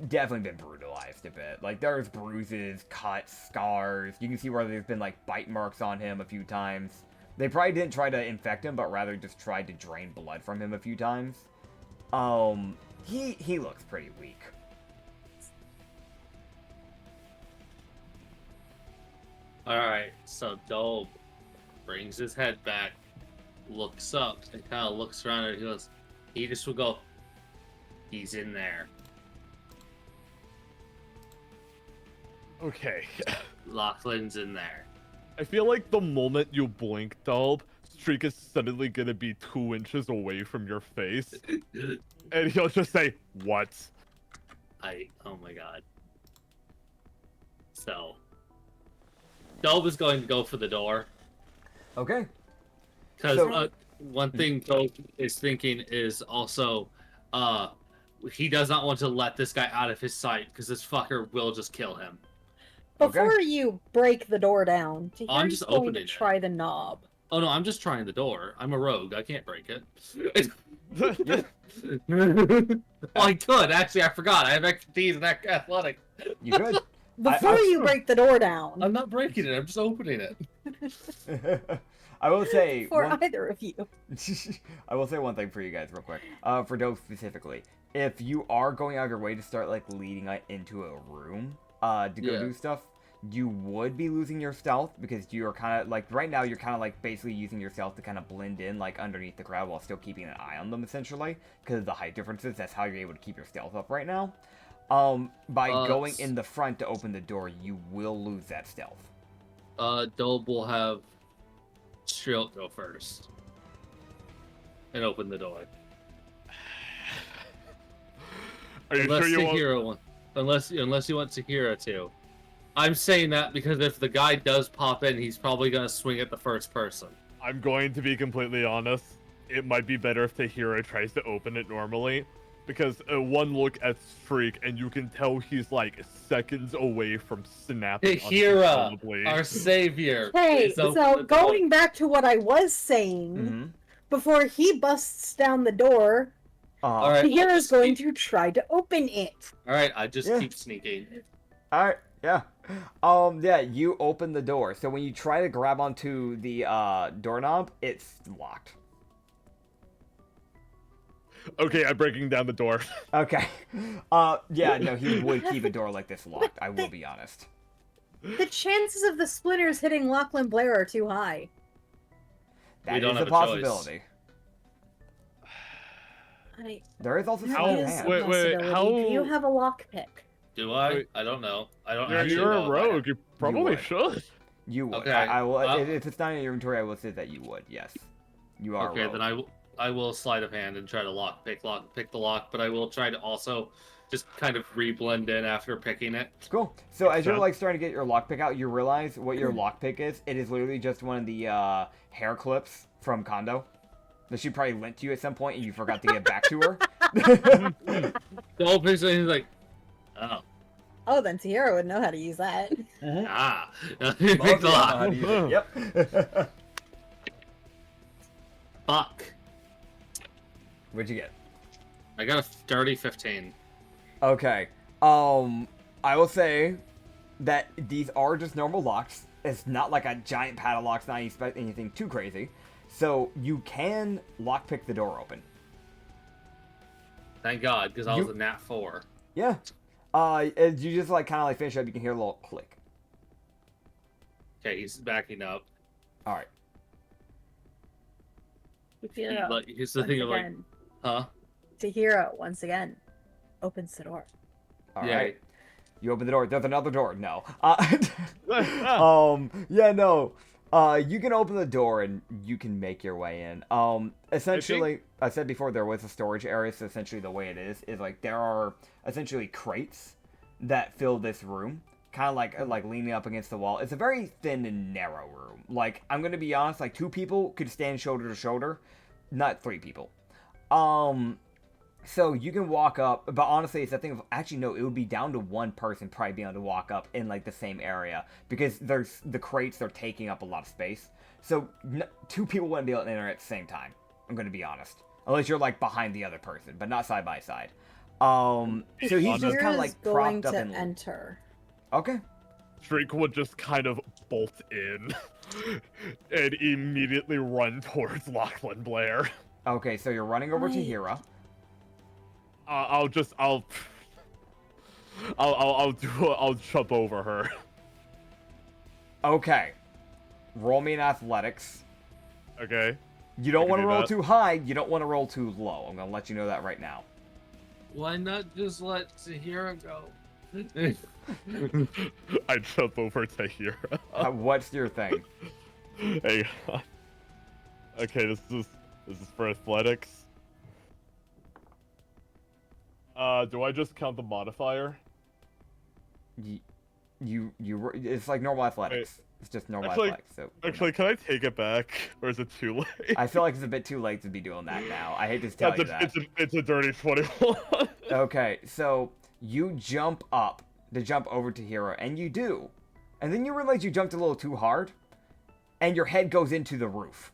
definitely been brutalized a bit. Like, there's bruises, cuts, scars. You can see where there's been, like, bite marks on him a few times. They probably didn't try to infect him, but rather just tried to drain blood from him a few times. He looks pretty weak. Alright, so Dobe brings his head back, looks up, and kind of looks around and he goes, he just will go, he's in there. Okay. Lachlan's in there. I feel like the moment you blink, Dalb, Streak is suddenly gonna be 2 inches away from your face. And he'll just say, what? Oh my god. So, Dobe is going to go for the door. Okay. Because So- one thing Dobe is thinking is also, he does not want to let this guy out of his sight, because this fucker will just kill him. Before you break the door down, I'm Tahira's just going opening to it. try the knob. Oh no, I'm just trying the door. I'm a rogue. I can't break it. Well, I could. Actually, I forgot. I have expertise in athletics. You could. Before you break the door down, I'm not breaking it. I'm just opening it. I will say for one- either of you. I will say one thing for you guys real quick. For Dope specifically, if you are going out of your way to start like leading into a room to go Yeah. do stuff, you would be losing your stealth, because you're kind of like right now you're kind of like basically using your stealth to kind of blend in like underneath the crowd while still keeping an eye on them essentially, because of the height differences. That's how you're able to keep your stealth up right now. By going in the front to open the door, you will lose that stealth. Dobe will have Strilt go first and open the door. Are you Unless sure you won't? Tahira want, unless you want Tahira to. I'm saying that because if the guy does pop in, he's probably gonna swing at the first person. I'm going to be completely honest. It might be better if Tahira tries to open it normally. Because one look at Streak, and you can tell he's like seconds away from snapping. Hira, uncontrollably. our savior. Hey, is open so the going back to what I was saying, Mm-hmm. before he busts down the door, All right, Tahira's going to try to open it. All right, I just Yeah. keep sneaking. All right, yeah. Yeah, you open the door. So when you try to grab onto the doorknob, it's locked. Okay, I'm breaking down the door. Okay. Yeah, no, he would keep a door like this locked. I will be honest. The chances of the splinters hitting Lachlan Blair are too high. That don't is have a a choice. possibility. There is also That sleight of is hand. a Wait, possibility. how- Do you have a lockpick? Do I? Wait. I don't know. I don't You're, actually you're know a if I have- rogue. You probably would. should. You would. Okay, I will. well- If it's not in your inventory, I will say that you would. Yes, you are. Okay, a rogue. then I will sleight of hand and try to pick the lock, but I will try to also just kind of re-blend in after picking it. Cool. So as you're sense. like starting to get your lockpick out, you realize what your lockpick is. It is literally just one of the hair clips from Kondo that she probably lent to you at some point, and you forgot to get back to her. The whole picture is like, oh, Oh, then Tahira would know how to use that. ah, Both pick of the you know lock. how to use it. Yep. Fuck. What'd you get? I got a dirty 15. Okay. I will say that these are just normal locks. It's not like a giant padlock. It's not anything too crazy. So you can lockpick the door open. Thank God, because I was You- a nat 4. Yeah. As you just like kind of like finish up, you can hear a little click. Okay, he's backing up. All right. Tahira, Like, here's the once thing of like, again, huh? Tahira, once again, opens the door. All Yeah. right. You open the door. There's another door. No. Yeah, no. You can open the door and you can make your way in. Essentially, I said before there was a storage area, so essentially the way it is like there are essentially crates that fill this room, kind of like leaning up against the wall. It's a very thin and narrow room. Like, I'm gonna be honest, like 2 people could stand shoulder to shoulder, not 3 people. So you can walk up, but honestly, it's a thing of, actually, no, it would be down to 1 person probably being able to walk up in, like, the same area, because there's, the crates are taking up a lot of space, so 2 people wouldn't be able to enter at the same time, I'm gonna be honest, unless you're, like, behind the other person, but not side by side. So he's just kind of, like, going propped up to and... enter. Okay. Streak would just kind of bolt in and immediately run towards Lachlan Blair. Okay, so you're running over to Right. Hira. I'll jump over her. Okay. Roll me in athletics. Okay. You don't can want to do roll that. too high, you don't want to roll too low. I'm gonna let you know that right now. Why not just let Tahira go? I jump over to here. What's your thing? Hang on. Okay, this is for athletics. Do I just count the modifier? It's like normal athletics. It's just normal Actually- athletics. So Actually, can I take it back, or is it too late? I feel like it's a bit too late to be doing that now. I hate to tell you that. It's a dirty 21. Okay, so you jump up to jump over to Hero, and you do. And then you realize you jumped a little too hard, and your head goes into the roof.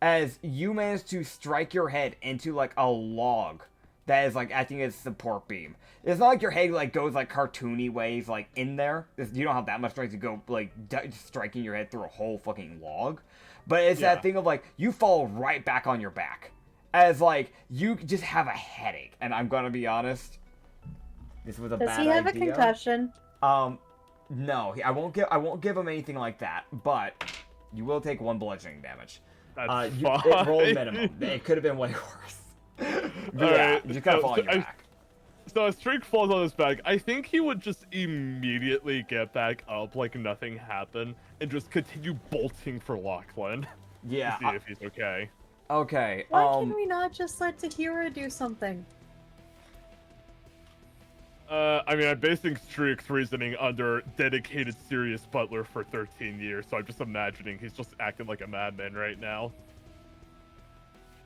As you manage to strike your head into like a log that is like acting as a support beam. It's not like your head like goes like cartoony ways like in there. You don't have that much strength to go like striking your head through a whole fucking log. But it's Yeah. that thing of like you fall right back on your back. As like you just have a headache. And I'm gonna be honest, this was a Does bad he have idea. a concussion? No, I won't give him anything like that. But you will take 1 bludgeoning damage. That's It fine. rolled minimum. It could have been way worse. But yeah, Alright, you just gotta so- fall on so your I- back. So as Streak falls on his back, I think he would just immediately get back up like nothing happened and just continue bolting for Lachlan Yeah. to see if he's okay. Okay. Why can we not just let Tahira do something? I mean, I'm basing Streak's reasoning under dedicated serious butler for 13 years, so I'm just imagining he's just acting like a madman right now.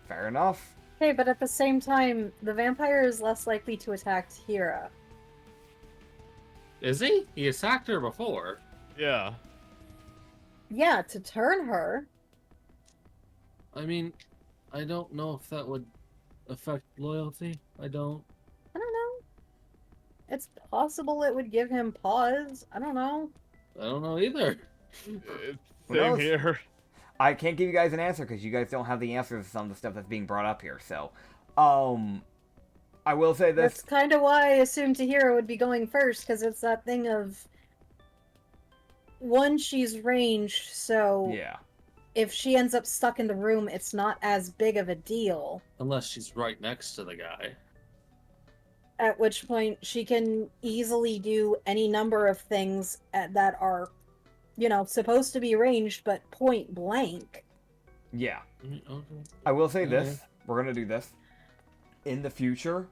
Fair enough. Okay, but at the same time, the vampire is less likely to attack Hira. Is he? He attacked her before. Yeah. Yeah, to turn her. I mean, I don't know if that would affect loyalty. I don't. I don't know. It's possible it would give him pause. I don't know. I don't know either. It's Who same knows? here. I can't give you guys an answer because you guys don't have the answers to some of the stuff that's being brought up here. So, I will say this. That's kind of why I assumed Tahira would be going first, because it's that thing of... One, she's ranged, so Yeah. if she ends up stuck in the room, it's not as big of a deal. Unless she's right next to the guy. At which point, she can easily do any number of things that are, you know, supposed to be ranged, but point blank. Yeah. Okay. I will say this. We're gonna do this in the future.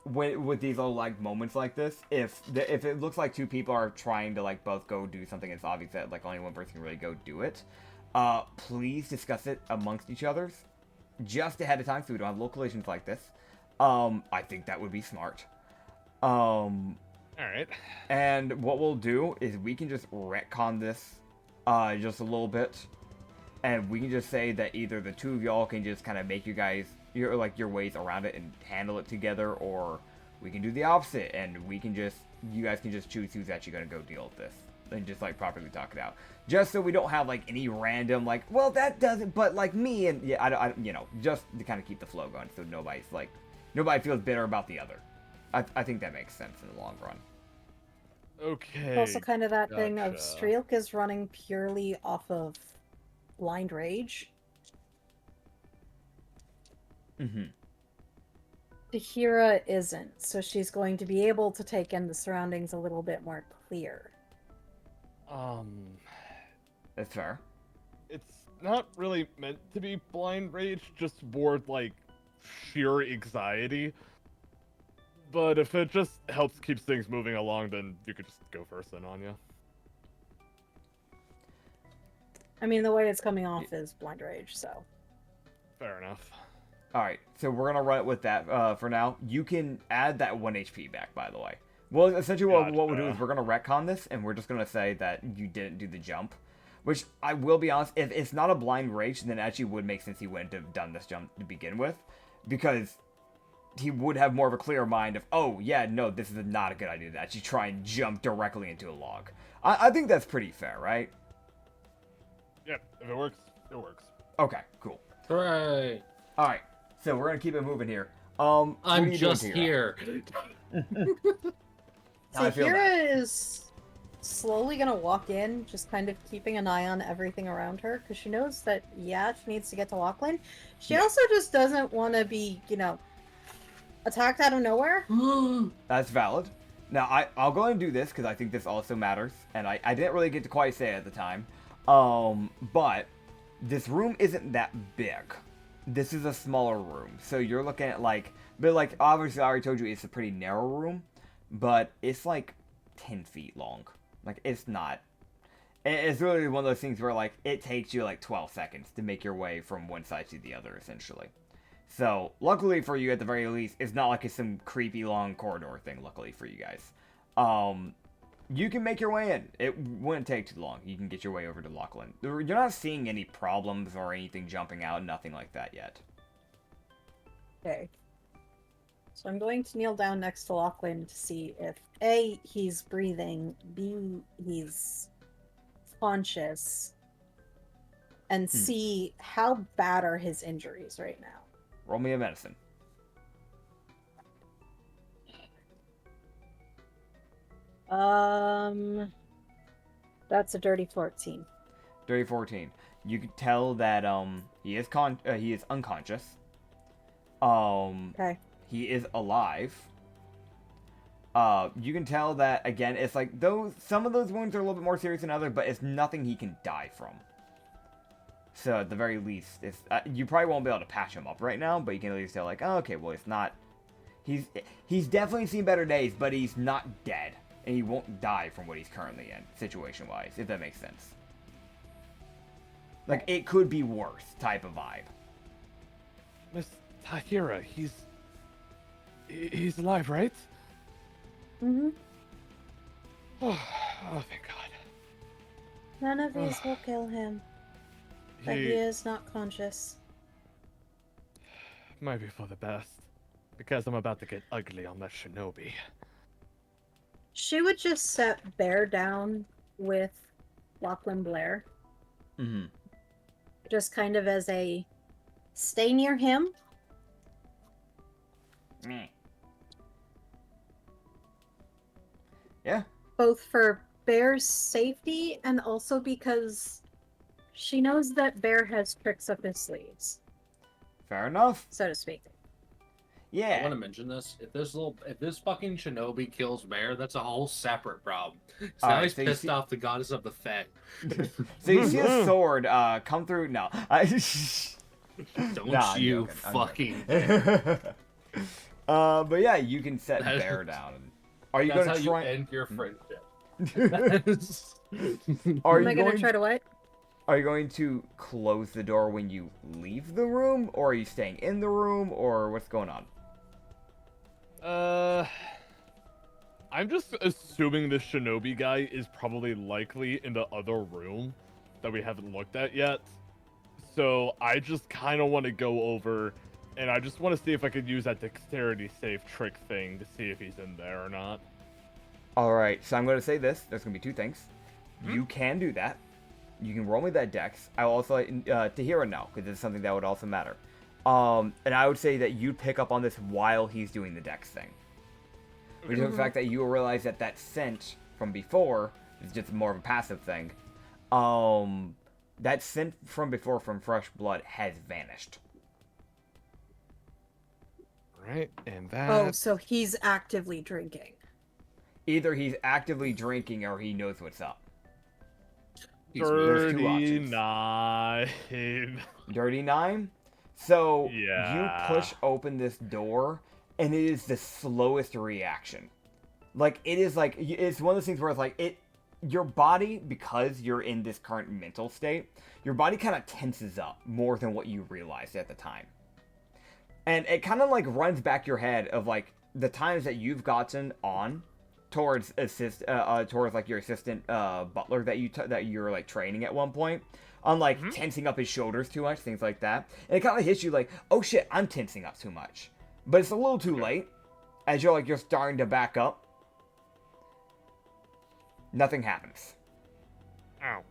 With these little like moments like this, if it looks like two people are trying to like both go do something, it's obvious that like only one person can really go do it. Please discuss it amongst each others just ahead of time so we don't have localizations like this. I think that would be smart. All right. And what we'll do is we can just retcon this just a little bit, and we can just say that either the two of y'all can just kind of make your ways around it and handle it together, or we can do the opposite and you guys can just choose who's actually gonna go deal with this and just like properly talk it out, just so we don't have like any random like, well that doesn't, but like me, and yeah, I you know, just to kind of keep the flow going so nobody feels bitter about the other. I think that makes sense in the long run. Okay. Also kind of that thing of gotcha. Streelk is running purely off of blind rage. Mm-hmm. Tahira isn't, so she's going to be able to take in the surroundings a little bit more clear. That's fair. It's not really meant to be blind rage, just more like sheer anxiety. But if it just helps keeps things moving along, then you could just go first then, Anya. I mean, the way it's coming off is blind rage, so. Fair enough. Alright, so we're gonna run it with that for now. You can add that 1 HP back, by the way. Well, essentially what we'll do is we're gonna retcon this, and we're just gonna say that you didn't do the jump. Which, I will be honest, if it's not a blind rage, then it actually would make sense he wouldn't have done this jump to begin with. Because he would have more of a clear mind of, oh, yeah, no, this is not a good idea to actually try and jump directly into a log. I think that's pretty fair, right? Yep, if it works, it works. Okay, cool. Hooray! Alright, so we're gonna keep it moving here. What are I'm you just doing, Tahira? here. How I feel about Tahira is slowly gonna walk in, just kind of keeping an eye on everything around her, because she knows that, yeah, she needs to get to Lachlan. She Yeah. also just doesn't want to be, you know, attacked out of nowhere. That's valid. Now, I'll go and do this, because I think this also matters, and I didn't really get to quite say it at the time. But this room isn't that big. This is a smaller room, so you're looking at obviously I already told you it's a pretty narrow room, but it's like 10 feet long. Like, it's not. It's really one of those things where, like, it takes you like 12 seconds to make your way from one side to the other, essentially. So, luckily for you, at the very least, it's not like it's some creepy long corridor thing, luckily for you guys. You can make your way in. It wouldn't take too long. You can get your way over to Lachlan. You're not seeing any problems or anything jumping out, nothing like that yet. Okay. So I'm going to kneel down next to Lachlan to see if A, he's breathing, B, he's conscious, and C, how bad are his injuries right now? Roll me a medicine. That's a dirty 14. Dirty 14. You can tell that he is unconscious. Okay. He is alive. You can tell that again. It's like some of those wounds are a little bit more serious than others, but it's nothing he can die from. So at the very least, it's you probably won't be able to patch him up right now, but you can at least tell like, oh, okay, well, it's not. He's definitely seen better days, but he's not dead, and he won't die from what he's currently in, situation-wise, if that makes sense. Like, it could be worse type of vibe. Miss Tahira, he's alive, right? Mm-hmm. Oh, thank God. None of these will kill him, but he He is not conscious. might be for the best, because I'm about to get ugly on that shinobi. She would just set Bear down with Lachlan Blair, Mm-hmm. just kind of as a stay near him. Yeah. Both for Bear's safety and also because she knows that Bear has tricks up his sleeves, Fair enough. so to speak. I Yeah. want to mention this. If this fucking shinobi kills Bear, that's a whole separate problem. So now Alright, he's so you pissed see- off the goddess of the Fae. So you see a sword come through. No. Don't Nah, I'm you joking, I'm fucking. But yeah, you can set That- Bear down. Are you That's going how to you try? end your friendship. Are Am you I going? gonna try to what? Are you going to close the door when you leave the room, or are you staying in the room, or what's going on? I'm just assuming the shinobi guy is probably likely in the other room that we haven't looked at yet. So I just kind of want to go over, and I just want to see if I could use that dexterity save trick thing to see if he's in there or not. All right, so I'm going to say this. There's going to be two things. You can do that. You can roll me that dex. I will also like Tahira know, because it's something that would also matter. And I would say that you pick up on this while he's doing the dex thing. Which is the fact that you will realize that that scent from before is just more of a passive thing. That scent from before from fresh blood has vanished. Right, and that. Oh, so he's actively drinking. Either he's actively drinking or he knows what's up. There's two options. 39. Dirty 9? So, Yeah. you push open this door, and it is the slowest reaction. Like, it is like, it's one of those things where it's like, your body, because you're in this current mental state, your body kind of tenses up more than what you realized at the time. And it kind of like runs back your head of like, the times that you've gotten on towards towards like your assistant butler that you're like training at one point, on like tensing up his shoulders too much, things like that. And it kind of hits you like, oh shit, I'm tensing up too much. But it's a little too late, as you're starting to back up. Nothing happens. Ow.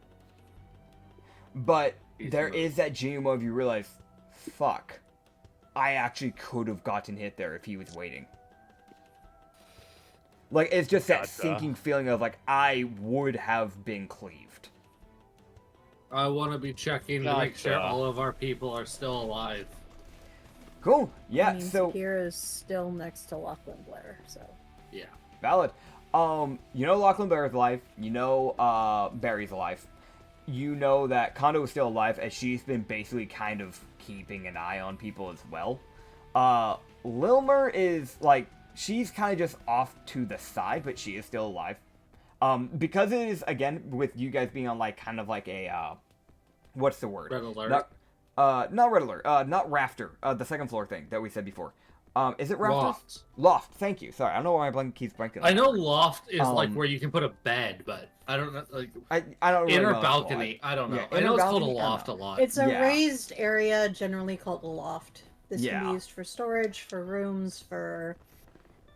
But He's there not. is that genuine moment you realize, fuck, I actually could have gotten hit there if he was waiting. Like, it's just that Gotcha. sinking feeling of, like, I would have been cleaved. I want to be checking to make sure Gotcha. all of our people are still alive. Cool. Yeah, I mean, so, Sakira is still next to Lachlan Blair, so. Yeah. valid. You know Lachlan Bear is alive. You know, Barry's alive. You know that Kondo is still alive, as she's been basically kind of keeping an eye on people as well. Lilmer is, like, she's kind of just off to the side, but she is still alive. Because it is, again, with you guys being on, like, kind of like a, what's the word? Red alert. Not Red Alert, not Rafter, the second floor thing that we said before. Is it Rafter? Loft. Loft, thank you. Sorry, I don't know why my blank keeps blanking. I know loft is like Um, where you can put a bed, but I don't know, like I don't really inner know. that's why. balcony. I don't know. Yeah, I inner know it's called a balcony, I don't loft a know. lot. It's a Yeah. raised area, generally called a loft. This can Yeah. be used for storage, for rooms, for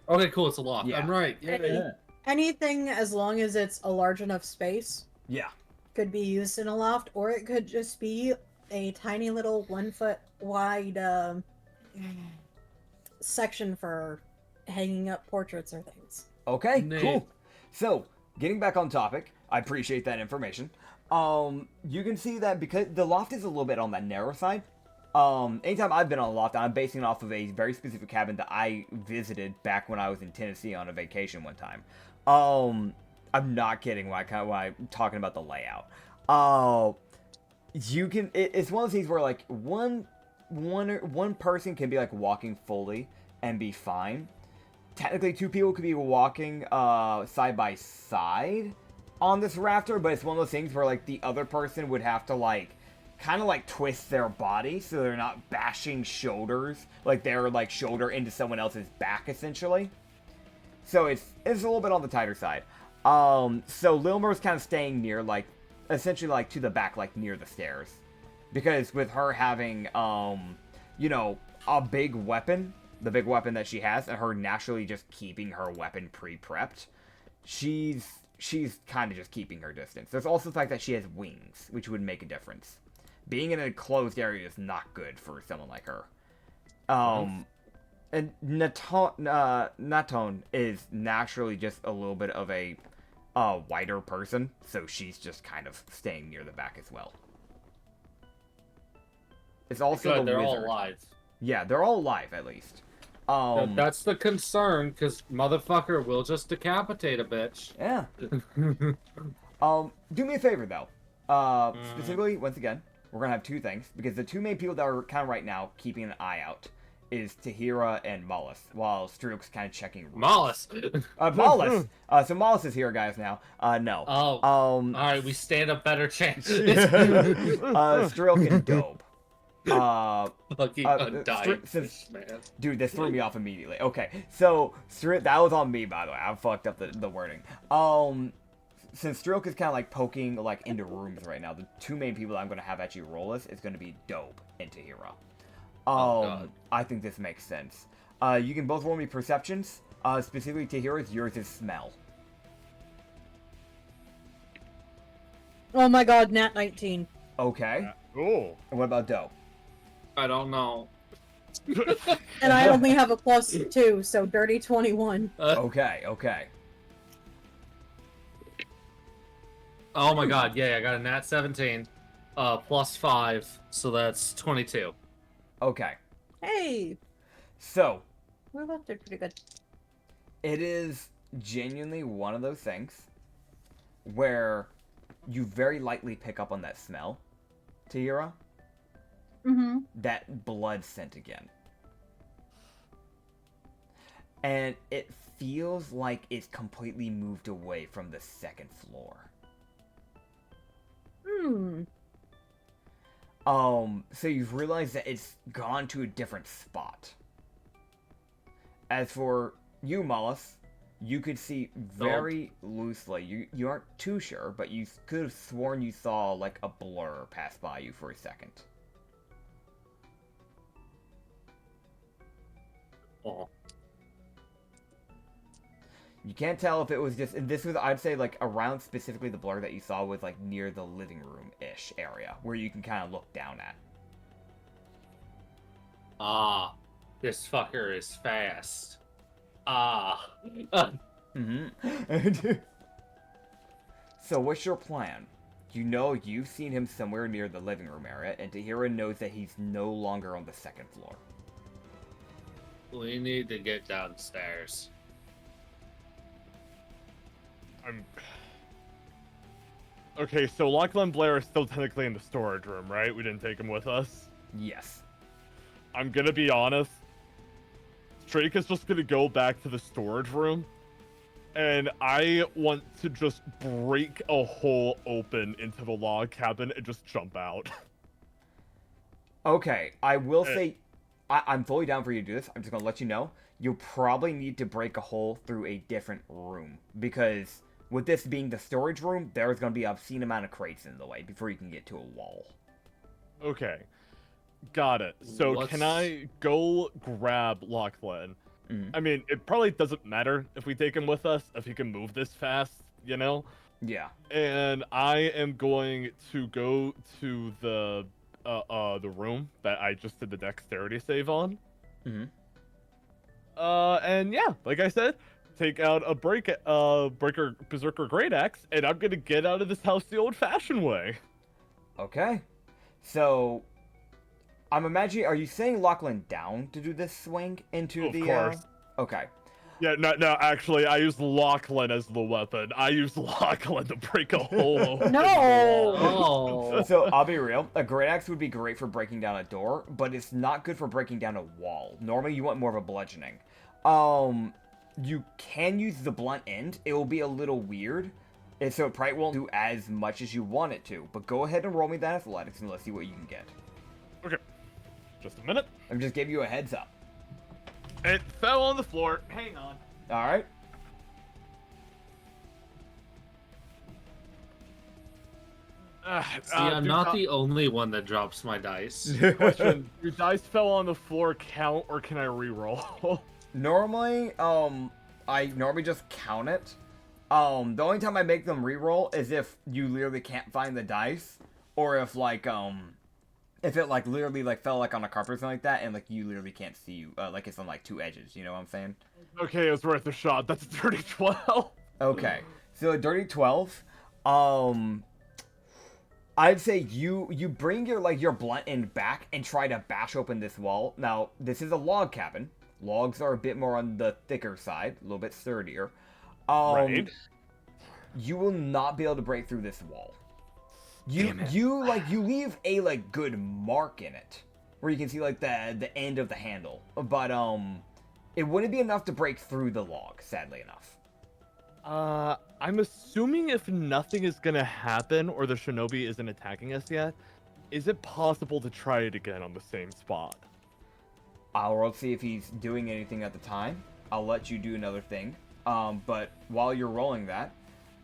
Okay, cool. It's a loft. Yeah. I'm right. Yeah, yeah. anything as long as it's a large enough space Yeah. could be used in a loft, or it could just be a tiny little 1 foot wide section for hanging up portraits or things. Okay, Neat. cool. So, getting back on topic, I appreciate that information. You can see that because the loft is a little bit on that narrow side. Anytime I've been on a loft, I'm basing it off of a very specific cabin that I visited back when I was in Tennessee on a vacation one time. I'm not kidding when I'm talking about the layout. You can, it's one of those things where like one person can be like walking fully and be fine. Technically, two people could be walking side by side on this rafter, but it's one of those things where like the other person would have to like kind of like twist their body so they're not bashing shoulders, like their like shoulder into someone else's back essentially. So it's a little bit on the tighter side. So Lilmer's kind of staying near, like, essentially like to the back, like near the stairs, because with her having you know, a big weapon, the big weapon that she has, and her naturally just keeping her weapon pre-prepped, she's kind of just keeping her distance. There's also the fact that she has wings, which would make a difference. Being in a closed area is not good for someone like her. And Natone is naturally just a little bit of a wider person, so she's just kind of staying near the back as well. It's also Good, the they're wizard. all alive. Yeah, they're all alive at least. That's the concern, because motherfucker will just decapitate a bitch. Yeah. Do me a favor though. Specifically, once again, we're gonna have two things, because the two main people that are kind of right now keeping an eye out is Tahira and Mollis, while Strook's kind of checking. Mollis. Mollis. So Mollis is here, guys. Now, no. Oh. All right, we stand a better chance. Strook and Dobe. Fucking undying since, man. Dude, this threw me off immediately. Okay, so that was on me, by the way. I fucked up the wording. Since Stroke is kind of like poking like into rooms right now, the two main people that I'm gonna have actually roll this is gonna be Dope and Tahira. I think this makes sense. You can both roll me perceptions. Specifically Tahira's, yours is smell. Oh my god, nat 19. Okay. Oh. And what about Dope? I don't know. And I only have a +2, so dirty 21. Okay. Oh my god, yeah, I got a nat 17. +5, so that's 22. Okay. Hey! So, We both did pretty good. it is genuinely one of those things where you very lightly pick up on that smell, Tahira. Mm-hmm. That blood scent again. And it feels like it's completely moved away from the second floor. So you've realized that it's gone to a different spot. As for you, Mollis, you could see very loosely. You aren't too sure, but you could have sworn you saw like a blur pass by you for a second. Oh. You can't tell if it was just, and this was, I'd say, like, around specifically the blur that you saw was, like, near the living room-ish area, where you can kind of look down at. Ah, this fucker is fast. Ah. Mm-hmm. So, what's your plan? You know you've seen him somewhere near the living room area, and Tahira knows that he's no longer on the second floor. We need to get downstairs. Okay, so Lachlan Blair is still technically in the storage room, right? We didn't take him with us. Yes. I'm gonna be honest. Drake is just gonna go back to the storage room, and I want to just break a hole open into the log cabin and just jump out. Okay, I will say, I'm fully down for you to do this. I'm just gonna let you know. You'll probably need to break a hole through a different room, because with this being the storage room, there's going to be an obscene amount of crates in the way before you can get to a wall. Okay. Got it. So can I go grab Lachlan? Mm. I mean, it probably doesn't matter if we take him with us, if he can move this fast, you know? Yeah. And I am going to go to the room that I just did the dexterity save on. Mm-hmm. And yeah, like I said, take out a berserker great axe, and I'm gonna get out of this house the old-fashioned way. Okay. So, I'm imagining, are you saying Lachlan down to do this swing into Of the... course. Okay. Yeah, no, actually, I used Lachlan as the weapon. I used Lachlan to break a hole open. No! Oh. So, I'll be real. A great axe would be great for breaking down a door, but it's not good for breaking down a wall. Normally, you want more of a bludgeoning. You can use the blunt end. It will be a little weird, So it probably won't do as much as you want it to. But go ahead and roll me that athletics and let's see what you can get. Okay. Just a minute. I'm just giving you a heads up. It fell on the floor. Hang on. All right. See, I'm not the only one that drops my dice. Question: your dice fell on the floor. Count, or can I re-roll? Normally, I normally just count it. The only time I make them re-roll is if you literally can't find the dice, or if if it like literally like fell like on a carpet or something like that, and like you literally can't see like it's on like two edges. You know what I'm saying? Okay, it was worth a shot. That's a dirty 12. Okay, so a dirty 12. I'd say you bring your blunt end back and try to bash open this wall. Now this is a log cabin. Logs are a bit more on the thicker side, a little bit sturdier. Right. You will not be able to break through this wall. You leave a like good mark in it where you can see like the end of the handle, but it wouldn't be enough to break through the log, sadly enough. I'm assuming if nothing is gonna happen or the shinobi isn't attacking us yet, is it possible to try it again on the same spot? I'll roll to see if he's doing anything at the time. I'll let you do another thing. But while you're rolling that,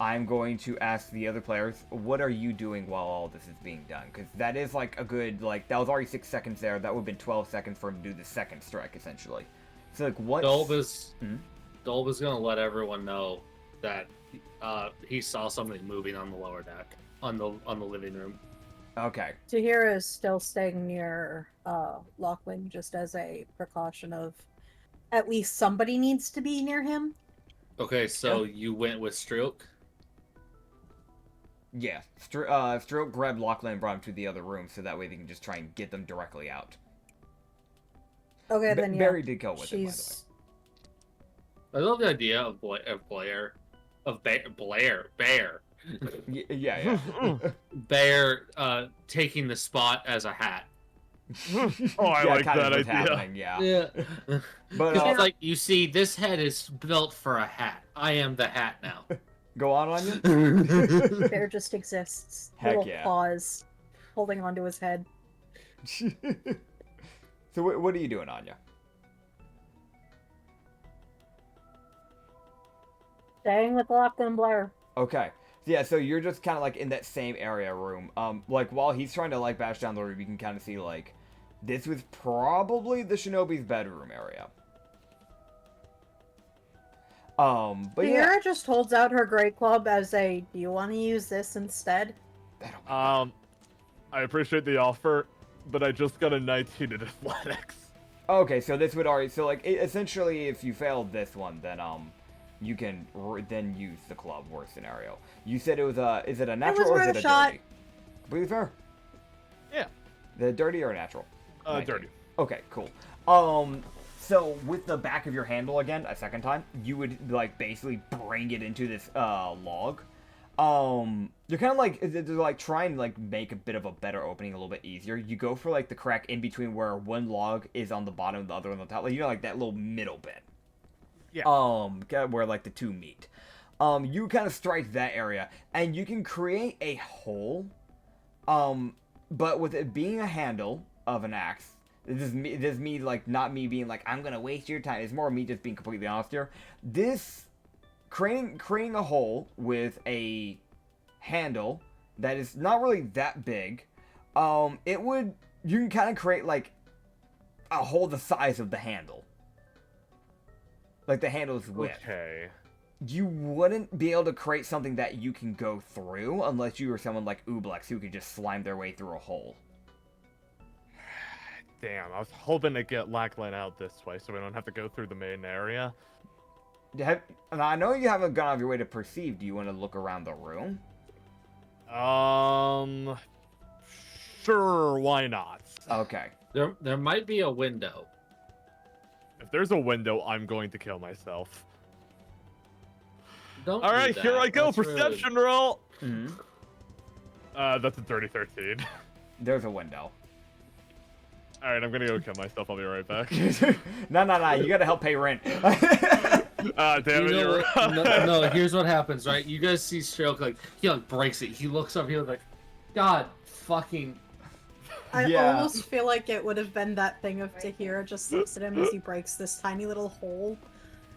I'm going to ask the other players, what are you doing while all this is being done? Because that is like a good, like, that was already 6 seconds there. That would have been 12 seconds for him to do the second strike, essentially. So, like, what? Dolb is gonna let everyone know that he saw something moving on the lower deck, on the living room. Okay. Tahira is still staying near Lachlan just as a precaution of at least somebody needs to be near him. Okay, so you went with Stroke? Yeah. Stroke grabbed Lachlan and brought him to the other room so that way they can just try and get them directly out. Okay, then yeah. Barry did go with him, by the way. I love the idea of Blair. Yeah. Bear taking the spot as a hat. Oh, I like that idea. Happening, yeah. Yeah. But it's like, you see, this head is built for a hat. I am the hat now. go on, Anya. Bear just exists. Heck Little yeah. paws holding onto his head. So what are you doing, Anya? Staying with Lachlan and Blair. Okay. Yeah, so you're just kind of like in that same area room. Like while he's trying to like bash down the room, you can kind of see like this was probably the shinobi's bedroom area. But yeah. Tahira just holds out her great club as a, do you want to use this instead? I appreciate the offer, but I just got a 19 in athletics. Okay, so this would already essentially if you failed this one, then you can then use the club. Worst scenario. You said it was is it a natural or is it a dirty? Completely fair. Yeah. The dirty or natural? Dirty. Okay, cool. So with the back of your handle again, a second time, you would like basically bring it into this log. You're kind of like trying to like make a bit of a better opening a little bit easier. You go for like the crack in between where one log is on the bottom and the other on the top, like like that little middle bit. Yeah. Where like the two meet. You kind of strike that area, and you can create a hole. But with it being a handle of an axe, this is me like not me being like I'm gonna waste your time. It's more me just being completely honest here. This creating a hole with a handle that is not really that big. You can kind of create like a hole the size of the handle. Like the handle's width. Okay. You wouldn't be able to create something that you can go through unless you were someone like Ublex who could just slime their way through a hole. Damn, I was hoping to get Lachlan out this way so we don't have to go through the main area. And I know you haven't gone out of your way to perceive. Do you want to look around the room? Sure, why not? Okay. There might be a window. If there's a window, I'm going to kill myself. Don't All do right, that. here I go. That's Perception rude. roll. Mm-hmm. That's a dirty 13. There's a window. All right, I'm gonna go kill myself. I'll be right back. No. You gotta help pay rent. Damn You it, know you're what? No, here's what happens, right? You guys see Stroke like he like breaks it. He looks up, he was like, God fucking. I Yeah. almost feel like it would have been that thing of Tahira just looks at him as he breaks this tiny little hole.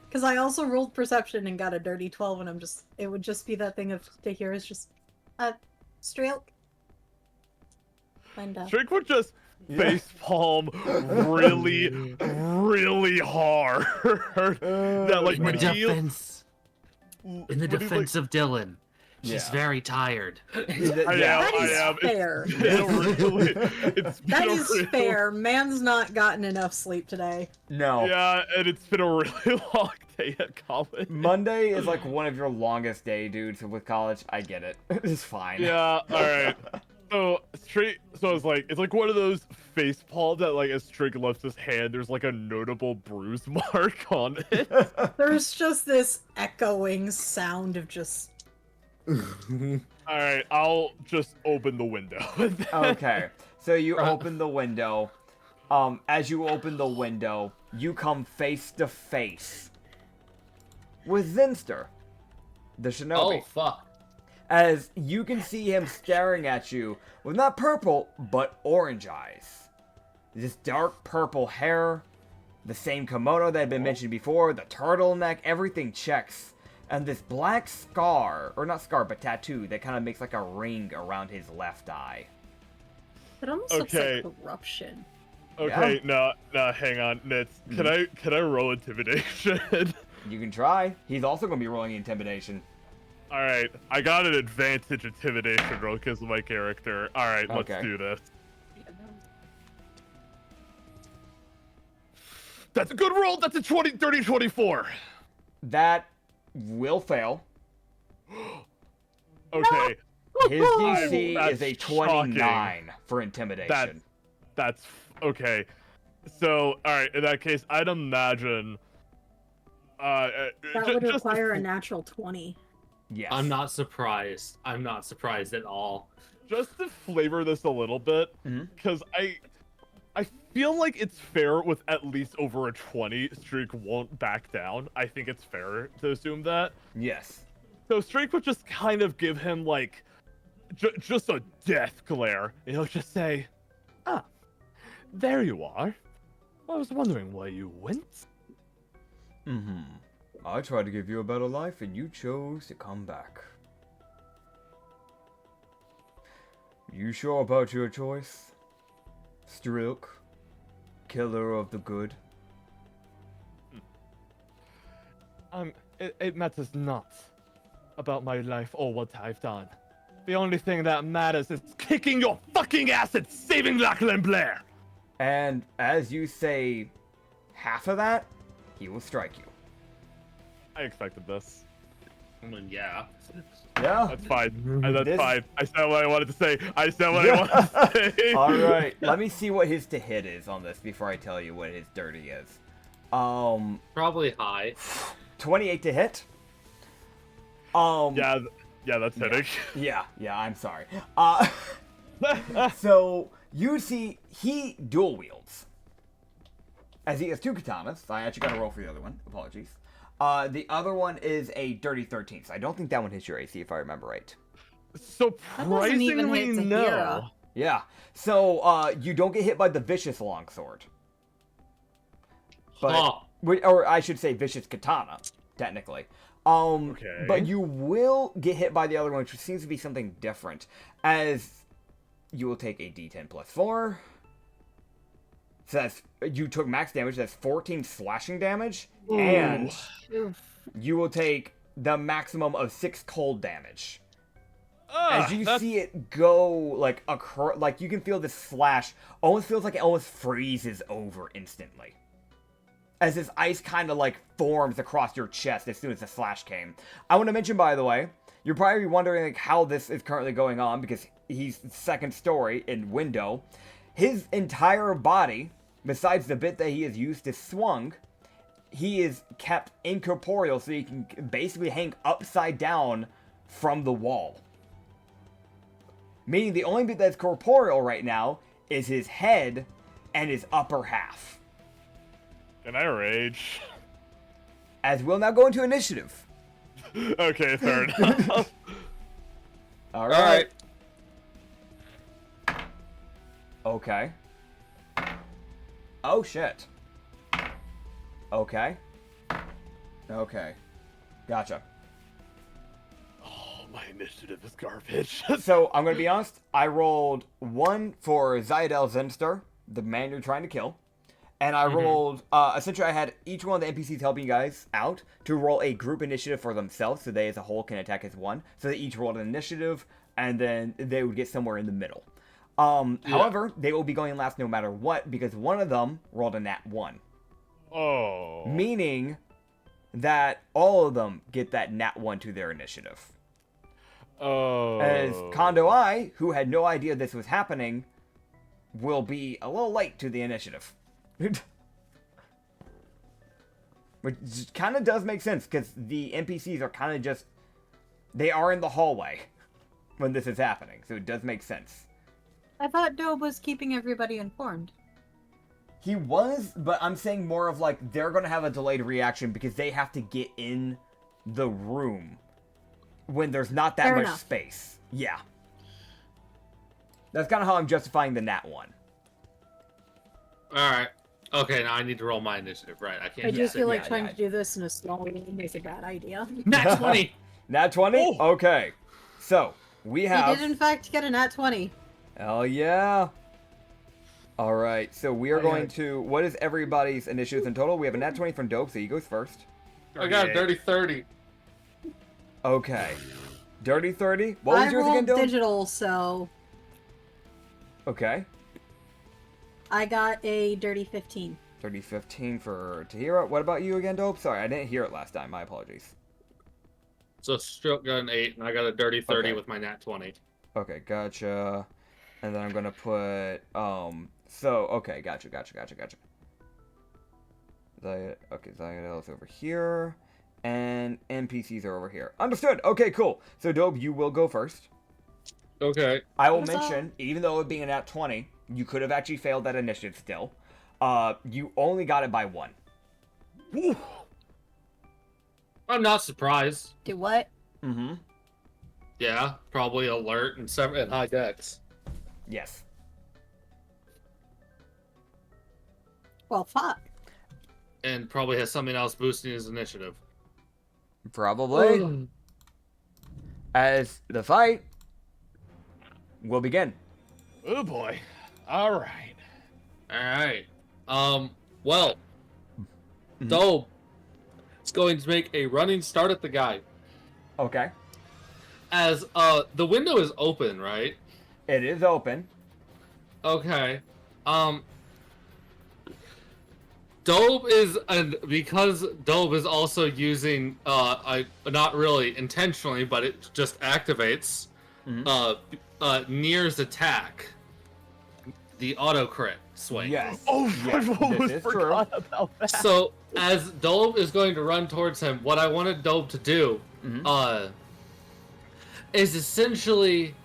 Because I also rolled perception and got a dirty 12, and it would just be that thing of Tahira's just, Strelk. And, Drake would just Yeah. face palm really, really hard. That like In when the he defense, of Dylan, he's Yeah. very tired. I that is am. fair. It's been a really, it's been That a is really, fair. Man's not gotten enough sleep today. No. Yeah, and it's been a really long day at college. Monday is like one of your longest day, dude. So with college, I get it. It's fine. Yeah, alright. So it's like one of those face palms that like as Drake lifts his hand, there's like a notable bruise mark on it. There's just this echoing sound of just. Alright, I'll just open the window. Okay. So you open the window. As you open the window, you come face to face with Zinster, the shinobi. Oh fuck. As you can see him staring at you with not purple, but orange eyes. This dark purple hair, the same kimono that had been mentioned before, the turtleneck, everything checks. And this black scar, or not scar, but tattoo, that kind of makes like a ring around his left eye. It almost Okay. looks like corruption. Okay, no, hang on, Nits. Can I roll intimidation? You can try. He's also going to be rolling intimidation. Alright, I got an advantage intimidation roll because of my character. Alright, let's Okay. do this. That's a good roll! That's a 30, 24! That will fail. Okay, His DC That's is a shocking. 29 for intimidation. that's okay. So, alright, in that case, I'd imagine... That would require a natural 20. Yes. I'm not surprised. I'm not surprised at all. Just to flavor this a little bit, Mhm. because I feel like it's fair with at least over a 20, Streak won't back down. I think it's fair to assume that. Yes. So Streak would just kind of give him, like, just a death glare. And he'll just say, "Ah, there you are. I was wondering why you went." Mm-hmm. I tried to give you a better life, and you chose to come back. You sure about your choice? Strilk, killer of the good. It matters not about my life or what I've done. The only thing that matters is kicking your fucking ass and saving Lachlan Blair! And as you say half of that, he will strike you. I expected this. I mean, yeah. Yeah. That's fine. That's This- fine. I said what I wanted to say. I said what I wanted to say. Alright, let me see what his to hit is on this before I tell you what his dirty is. Probably high. 28 to hit. Yeah, that's hitting. Yeah, I'm sorry. So, you see, he dual wields. As he has two katanas. I actually got to roll for the other one. Apologies. The other one is a dirty 13, so I don't think that one hits your AC if I remember right. doesn't even hit Surprisingly, no. Tahira. Yeah. So, you don't get hit by the vicious longsword. But, Oh. or I should say vicious katana, technically. Okay. But you will get hit by the other one, which seems to be something different. As you will take a d10 plus 4. So that's, you took max damage, that's 14 slashing damage. Ooh. And Oof. you will take the maximum of 6 cold damage. As you That's- see it go, like, like, you can feel this slash, almost feels like it almost freezes over instantly. As this ice kind of, like, forms across your chest as soon as the slash came. I want to mention, by the way, you're probably wondering, like, how this is currently going on, because he's second story in window. His entire body, besides the bit that he has used to swung, he is kept incorporeal, so he can basically hang upside down from the wall. Meaning the only bit that's corporeal right now is his head and his upper half. Can I rage? as we'll now go into initiative. Okay, fair enough. All right. Okay. Oh shit. Okay. Okay. Gotcha. Oh, my initiative is garbage. So, I'm gonna be honest, I rolled 1 for Zayadel Zinster, the man you're trying to kill. And I rolled, essentially I had each one of the NPCs helping you guys out to roll a group initiative for themselves, so they as a whole can attack as one. So they each rolled an initiative, and then they would get somewhere in the middle. However, they will be going last no matter what, because one of them rolled a nat 1. Oh. Meaning that all of them get that nat 1 to their initiative. Oh. As Kondo I, who had no idea this was happening, will be a little late to the initiative. Which kind of does make sense, because the NPCs are kind of just... They are in the hallway when this is happening, so it does make sense. I thought Dobe was keeping everybody informed. He was, but I'm saying more of like, they're going to have a delayed reaction because they have to get in the room when there's not that Fair much enough. space. Yeah. That's kind of how I'm justifying the nat 1. All right. Okay, now I need to roll my initiative. Right, I can't. I do feel like yeah, trying yeah. to do this in a slow room is a bad idea. Nat 20. Nat 20? Oh. Okay. So, we He have... did in fact get a nat 20. Hell yeah. Alright, so we are Okay. going to... What is everybody's initiatives in total? We have a nat 20 from Dope, so he goes first. I got a dirty 30. Okay. Dirty 30? What was I yours rolled again, Dope? digital, so Okay. I got a dirty 15. 30 15 for Tahira. What about you again, Dope? Sorry, I didn't hear it last time. My apologies. So stroke got an 8, and I got a dirty 30 Okay. with my nat 20. Okay, gotcha. And then I'm gonna put, okay, gotcha. Zayadell's over here, and NPCs are over here. Understood! Okay, cool. So, Dope, you will go first. Okay. I will What's up? mention, even though it being a nat 20, you could have actually failed that initiative still. You only got it by 1. I'm not surprised. Do what? Mm-hmm. Yeah, probably alert and high dex. Yes. Well, fuck. And probably has something else boosting his initiative. Probably. As the fight will begin. Oh boy. All right. Alright. Well, Mhm. Dope is going to make a running start at the guy. Okay. As, the window is open, right? It is open. Okay. Dope is, and because Dope is also using, not really intentionally, but it just activates, Nier's attack. The auto crit swing. Yes. Oh, yes, I almost this is forgot about that. So, as Dope is going to run towards him, what I wanted Dope to do, is essentially,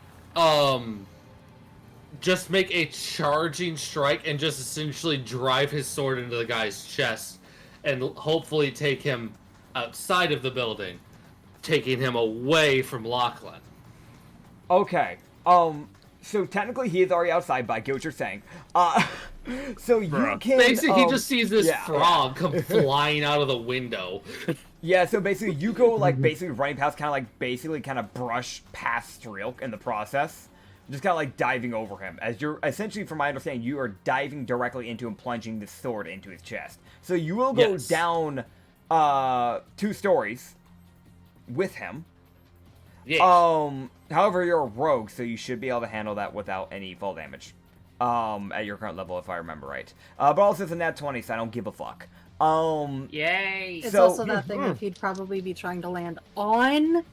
just make a charging strike and just essentially drive his sword into the guy's chest and hopefully take him outside of the building, taking him away from Lachlan. Okay. So technically he is already outside, but I get what you're saying. So you Bruh. can... Basically, he just sees this yeah. frog come flying out of the window. Yeah, so basically you go, like, basically running past, kind of brush past Strilk in the process. Just kind of, like, diving over him. As you're, essentially, from my understanding, you are diving directly into him, plunging the sword into his chest. So you will go Yes. down 2 stories with him. Yeah. However, you're a rogue, so you should be able to handle that without any fall damage. At your current level, if I remember right. But also it's a nat 20, so I don't give a fuck. Yay! It's So- also that thing of he'd probably be trying to land on.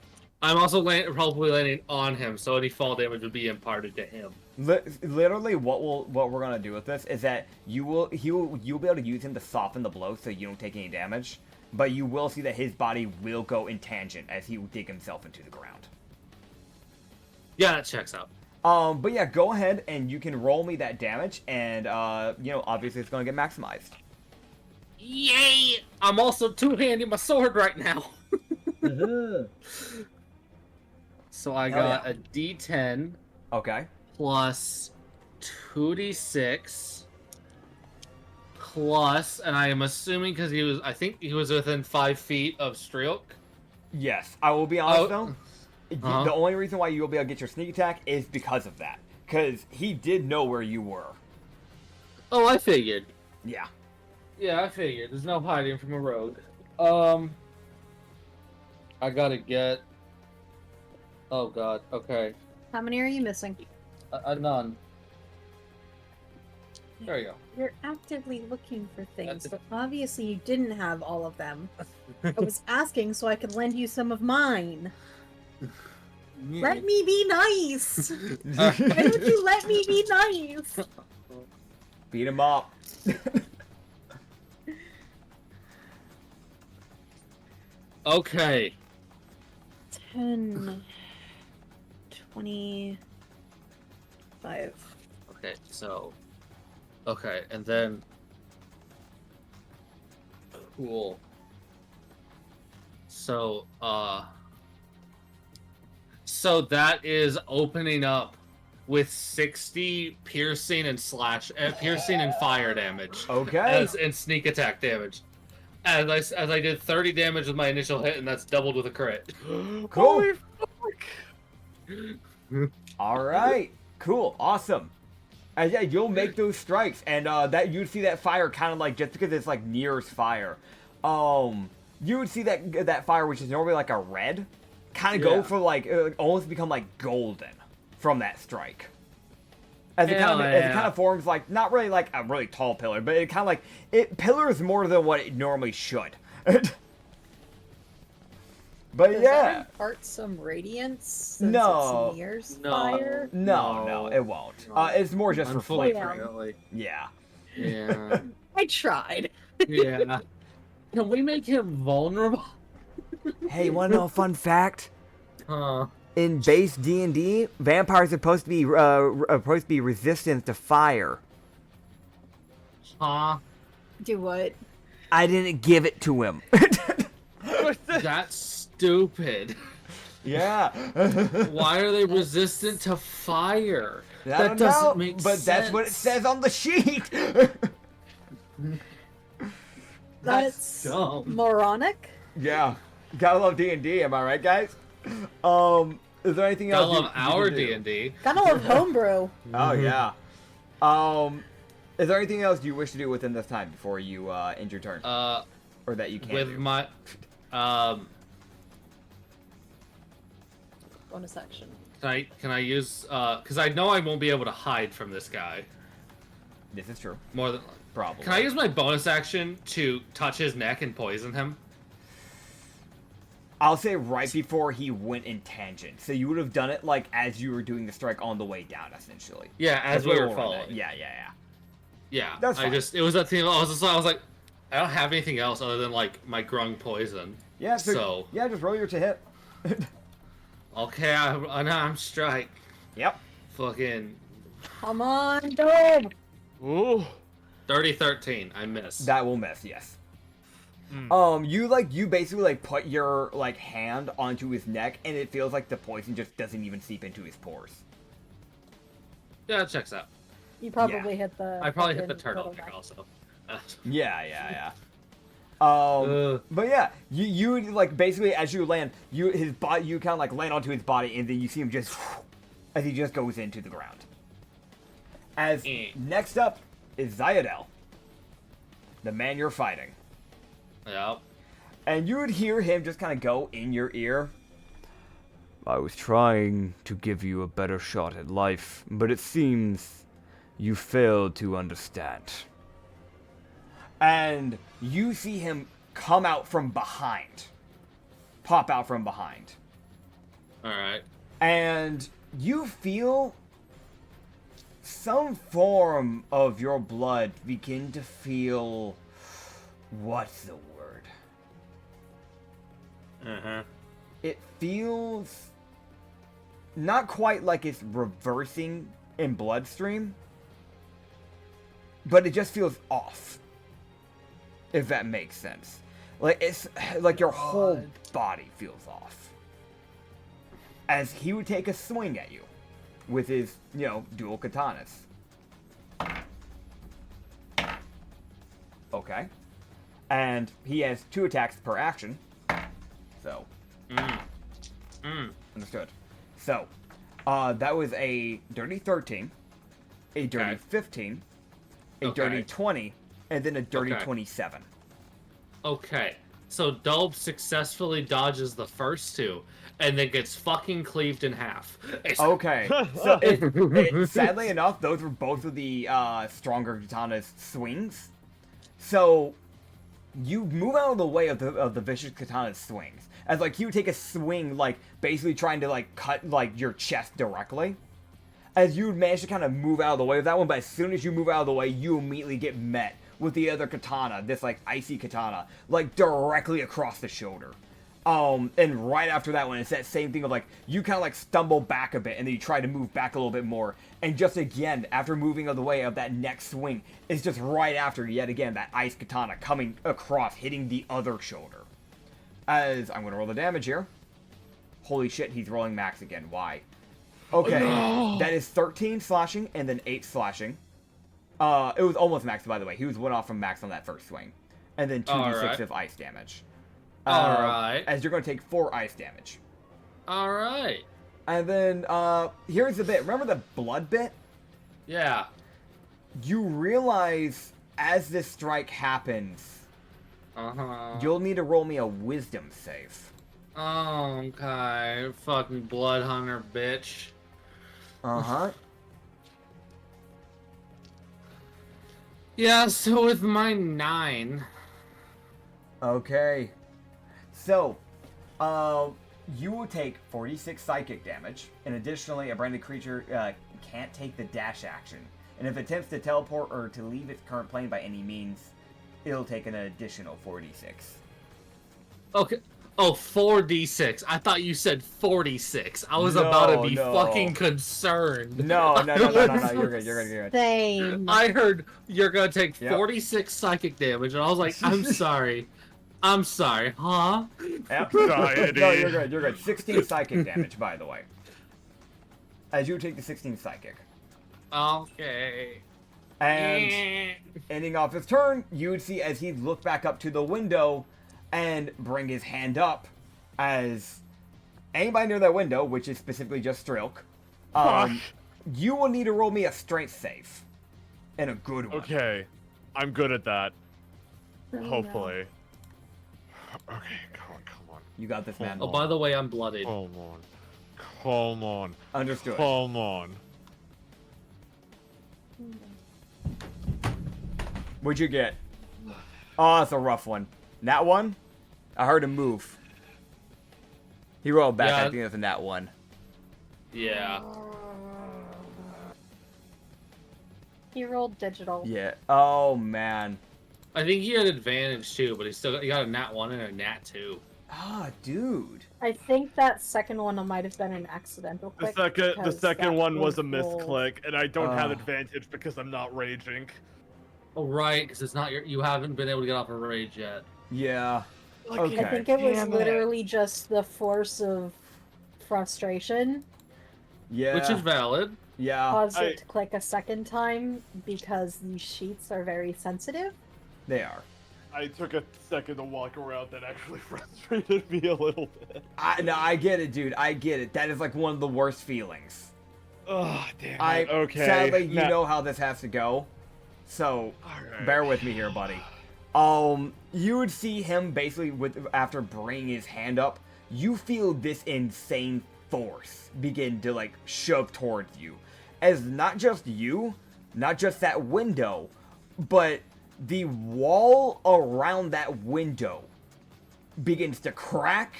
I'm also probably landing on him, so any fall damage would be imparted to him. Literally, what we're gonna do with this is that you'll be able to use him to soften the blow, so you don't take any damage. But you will see that his body will go in tangent as he will dig himself into the ground. Yeah, that checks out. But yeah, go ahead and you can roll me that damage, and obviously it's gonna get maximized. Yay! I'm also two-handing my sword right now. So I Hell got yeah. a D10 Okay. plus 2d6 plus, and I am assuming because I think he was within 5 feet of Striok. Yes, I will be honest Oh. though. Uh-huh. The only reason why you'll be able to get your sneak attack is because of that. Because he did know where you were. Oh, I figured. Yeah. Yeah, I figured. There's no hiding from a rogue. I gotta get. Oh God. Okay. How many are you missing? None. There you go. You're actively looking for things, That's- but obviously you didn't have all of them. I was asking so I could lend you some of mine. Let me be nice. Why don't you let me be nice? Beat him up. Okay. 10, 25. Okay. So. Okay, and then. Cool. So. So that is opening up with 60 piercing and piercing and fire damage. Okay. And sneak attack damage. As I did 30 damage with my initial hit, and that's doubled with a crit. Cool. All right. Cool. Awesome. And yeah, you'll make those strikes, and that you'd see that fire kind of like just because it's like nearest fire. You would see that fire, which is normally like a red, kind of go Yeah. for like almost become like golden from that strike. As it Hell kind of as it yeah. kind of forms like not really like a really tall pillar, but it kind of like it pillars more than what it normally should. But Does yeah. that impart some radiance since No. it's near's No. fire? No, it won't. It's more just for flavor. Unfortunately. Yeah. Yeah. I tried. Yeah. Can we make him vulnerable? Hey, you wanna know a fun fact? Huh. In base D&D, vampires are supposed to be resistant to fire. Huh? Do what? I didn't give it to him. That's stupid. Yeah. Why are they resistant to fire? I That don't doesn't know, make but sense. that's what it says on the sheet. That's dumb. Moronic? Yeah. Gotta love D&D, am I right, guys? Is there anything I else? love you our can do? D&D. Gotta love homebrew. Oh yeah. Is there anything else you wish to do within this time before you end your turn, or that you can With do? my Bonus action. can I use because I know I won't be able to hide from this guy This is true. more than. Probably. Can I use my bonus action to touch his neck and poison him? I'll say right before he went in tangent, so you would have done it like as you were doing the strike on the way down, essentially. Yeah, as That's we what were we'll run following. it. Yeah. Yeah, That's fine. it was that thing. I was like, I don't have anything else other than like my grung poison. Yeah. So- yeah, just roll your to hit. Okay, I'm strike. Yep. Fucking Come on, Dome! Ooh. 30-13. I missed. That will miss. Yes. You basically like put your like hand onto his neck, and it feels like the poison just doesn't even seep into his pores. Yeah, it checks out. You probably hit the. I probably hit the fucking turtleneck also. Yeah. Ugh. But yeah, you like basically as you land, you kind of like land onto his body, and then you see him just as he just goes into the ground. As next up is Zayadel, the man you're fighting, Yep. and you would hear him just kind of go in your ear. I was trying to give you a better shot at life, but it seems you failed to understand. And you see him come out from behind. Pop out from behind. Alright. And you feel some form of your blood begin to feel... What's the word? Uh-huh. It feels not quite like it's reversing in bloodstream, but it just feels off. if that makes sense. Like, it's like your whole body feels off. As he would take a swing at you with his, dual katanas. Okay. And he has 2 attacks per action. So. Understood. So, that was a dirty 13, a dirty 15, a dirty 20, and then a dirty 27. Okay. So Dolb successfully dodges the first 2, and then gets fucking cleaved in half. Okay. So, sadly enough, those were both of the stronger katana's swings. So, you move out of the way of the vicious katana's swings. As, like, he would take a swing, like, basically trying to, like, cut, like, your chest directly. As you would manage to kind of move out of the way of that one, but as soon as you move out of the way, you immediately get met with the other katana, this, like, icy katana, like, directly across the shoulder. And right after that one, it's that same thing of, like, you kind of, like, stumble back a bit, and then you try to move back a little bit more. And just again, after moving out of the way of that next swing, it's just right after, yet again, that ice katana coming across, hitting the other shoulder. As I'm going to roll the damage here. Holy shit, he's rolling max again. Why? Okay, that is 13 slashing and then 8 slashing. It was almost max, by the way. He was 1 off from max on that first swing. And then 2d6 of ice damage. Alright. As you're going to take 4 ice damage. Alright. And then, here's the bit. Remember the blood bit? Yeah. You realize, as this strike happens, you'll need to roll me a wisdom save. Okay. Fucking blood hunter, bitch. Yeah, so with my 9. Okay. So, you will take 46 psychic damage, and additionally, a branded creature can't take the dash action. And if it attempts to teleport or to leave its current plane by any means, it'll take an additional 46. Okay. Oh, 4d6. I thought you said 46. I was about to be fucking concerned. No, you're good. Same. I heard you're gonna take 46 psychic damage, and I was like, I'm sorry. I'm sorry, huh? Anxiety. No, you're good. 16 psychic damage, by the way. As you take the 16 psychic. Okay. And ending off his turn, you would see as he looked back up to the window and bring his hand up, as anybody near that window, which is specifically just Strilk, you will need to roll me a strength save. And a good one. Okay. I'm good at that. Hopefully. Okay, come on. You got this, man. Oh, by the way, I'm bloodied. Come on. Understood. Come on. What'd you get? Oh, that's a rough one. Nat 1? I heard him move. He rolled back. Yeah. I think that's a nat 1. Yeah. He rolled digital. Yeah. Oh, man. I think he had advantage too, but he got a nat 1 and a nat 2. Ah, dude. I think that second one might have been an accidental click. The second one was a roll. misclick, and I don't have advantage because I'm not raging. Oh, right, because it's not you haven't been able to get off a rage yet. Yeah. Okay. I think it was literally just the force of frustration Yeah. Which is valid. Yeah. caused it to click a second time because these sheets are very sensitive. They are. I took a second to walk around. That actually frustrated me a little bit. I get it, dude. I get it. That is like one of the worst feelings. Oh, damn. Okay. Sadly, you know how this has to go. So, bear with me here, buddy. You would see him basically after bringing his hand up, you feel this insane force begin to like shove towards you. As not just you, not just that window, but the wall around that window begins to crack,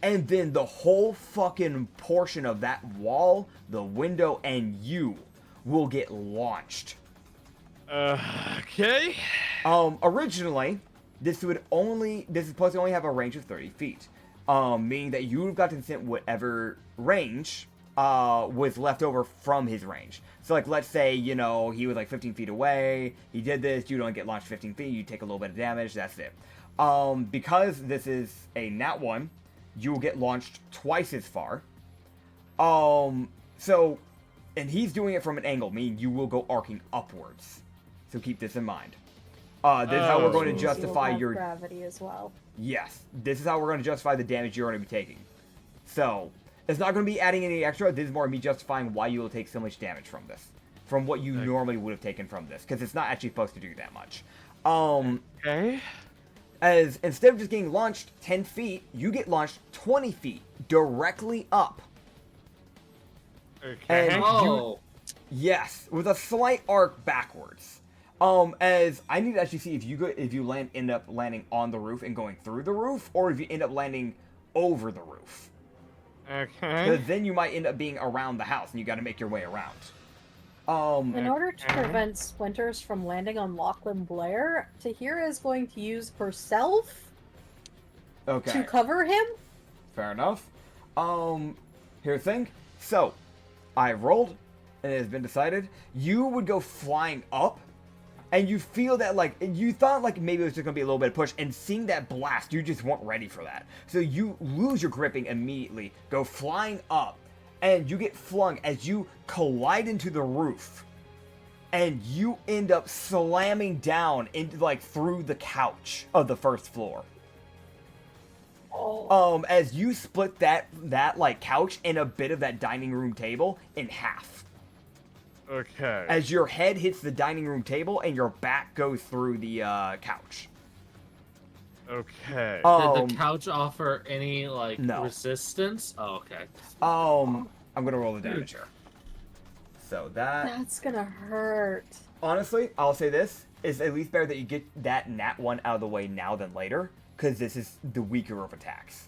and then the whole fucking portion of that wall, the window, and you will get launched. Okay. Originally, this is supposed to only have a range of 30 feet. Meaning that you've got to send whatever range was left over from his range. So, like, let's say, you know, he was like 15 feet away, he did this, you don't get launched 15 feet, you take a little bit of damage, that's it. Because this is a nat 1, you will get launched twice as far. So, and he's doing it from an angle, meaning you will go arcing upwards. So keep this in mind. This is how we're going to justify You'll have your... gravity as well. Yes, this is how we're going to justify the damage you're going to be taking. So, it's not going to be adding any extra, this is more me justifying why you will take so much damage from this. From what you normally would have taken from this, because it's not actually supposed to do that much. Okay. As instead of just getting launched 10 feet, you get launched 20 feet directly up. Okay. And Oh. Yes, with a slight arc backwards. As I need to actually see if you end up landing on the roof and going through the roof, or if you end up landing over the roof. Okay. Because then you might end up being around the house, and you got to make your way around. In order to prevent splinters from landing on Lachlan Blair, Tahira is going to use herself Okay. to cover him. Fair enough. Here's the thing. So, I rolled, and it has been decided. You would go flying up, and you feel that, like, you thought, like, maybe it was just gonna be a little bit of push, and seeing that blast, you just weren't ready for that. So you lose your gripping immediately, go flying up, and you get flung as you collide into the roof, and you end up slamming down into, like, through the couch of the first floor. As you split that like couch and a bit of that dining room table in half. Okay. As your head hits the dining room table and your back goes through the couch. Okay. Did the couch offer any like No. resistance? Oh, okay. I'm gonna roll the damage here. So That's gonna hurt. honestly, I'll say this is at least better that you get that nat 1 out of the way now than later, because this is the weaker of attacks.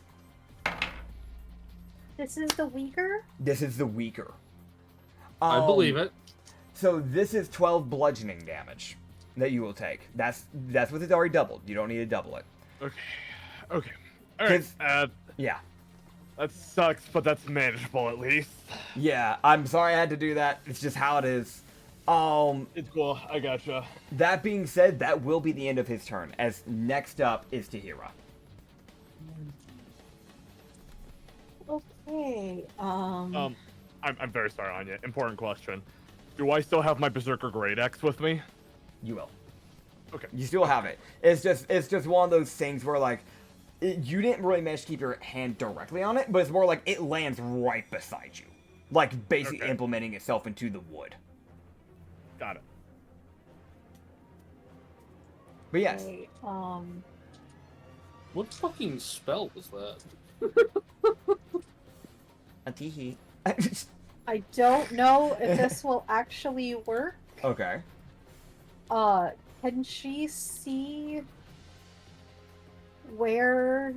This is the weaker? This is the weaker. I believe it. So this is 12 bludgeoning damage that you will take. That's what it's already doubled. You don't need to double it. Okay. Okay. All right. 'Cause- Yeah. That sucks, but that's manageable at least. Yeah, I'm sorry I had to do that. It's just how it is. It's cool. I gotcha. That being said, that will be the end of his turn, as next up is Tahira. Okay. I'm very sorry, Anya. Important question. Do I still have my Berserker Great Axe with me? You will. Okay. You still have it. It's just one of those things where, like, you didn't really manage to keep your hand directly on it, but it's more like it lands right beside you. Like, basically Okay. implementing itself into the wood. Got it. But yes. Okay, What fucking spell was that? A teehee. I don't know if this will actually work. Okay. Can she see where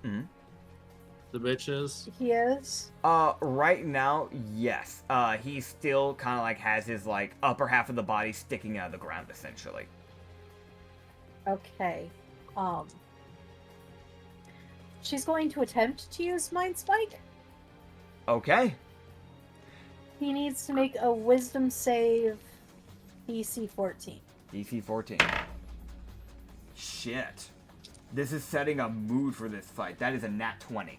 The bitches. he is? Right now, yes. He still kind of like has his like upper half of the body sticking out of the ground, essentially. Okay. She's going to attempt to use Mind Spike. Okay. He needs to make a Wisdom save, DC 14. DC 14. Shit. This is setting a mood for this fight. That is a nat 20.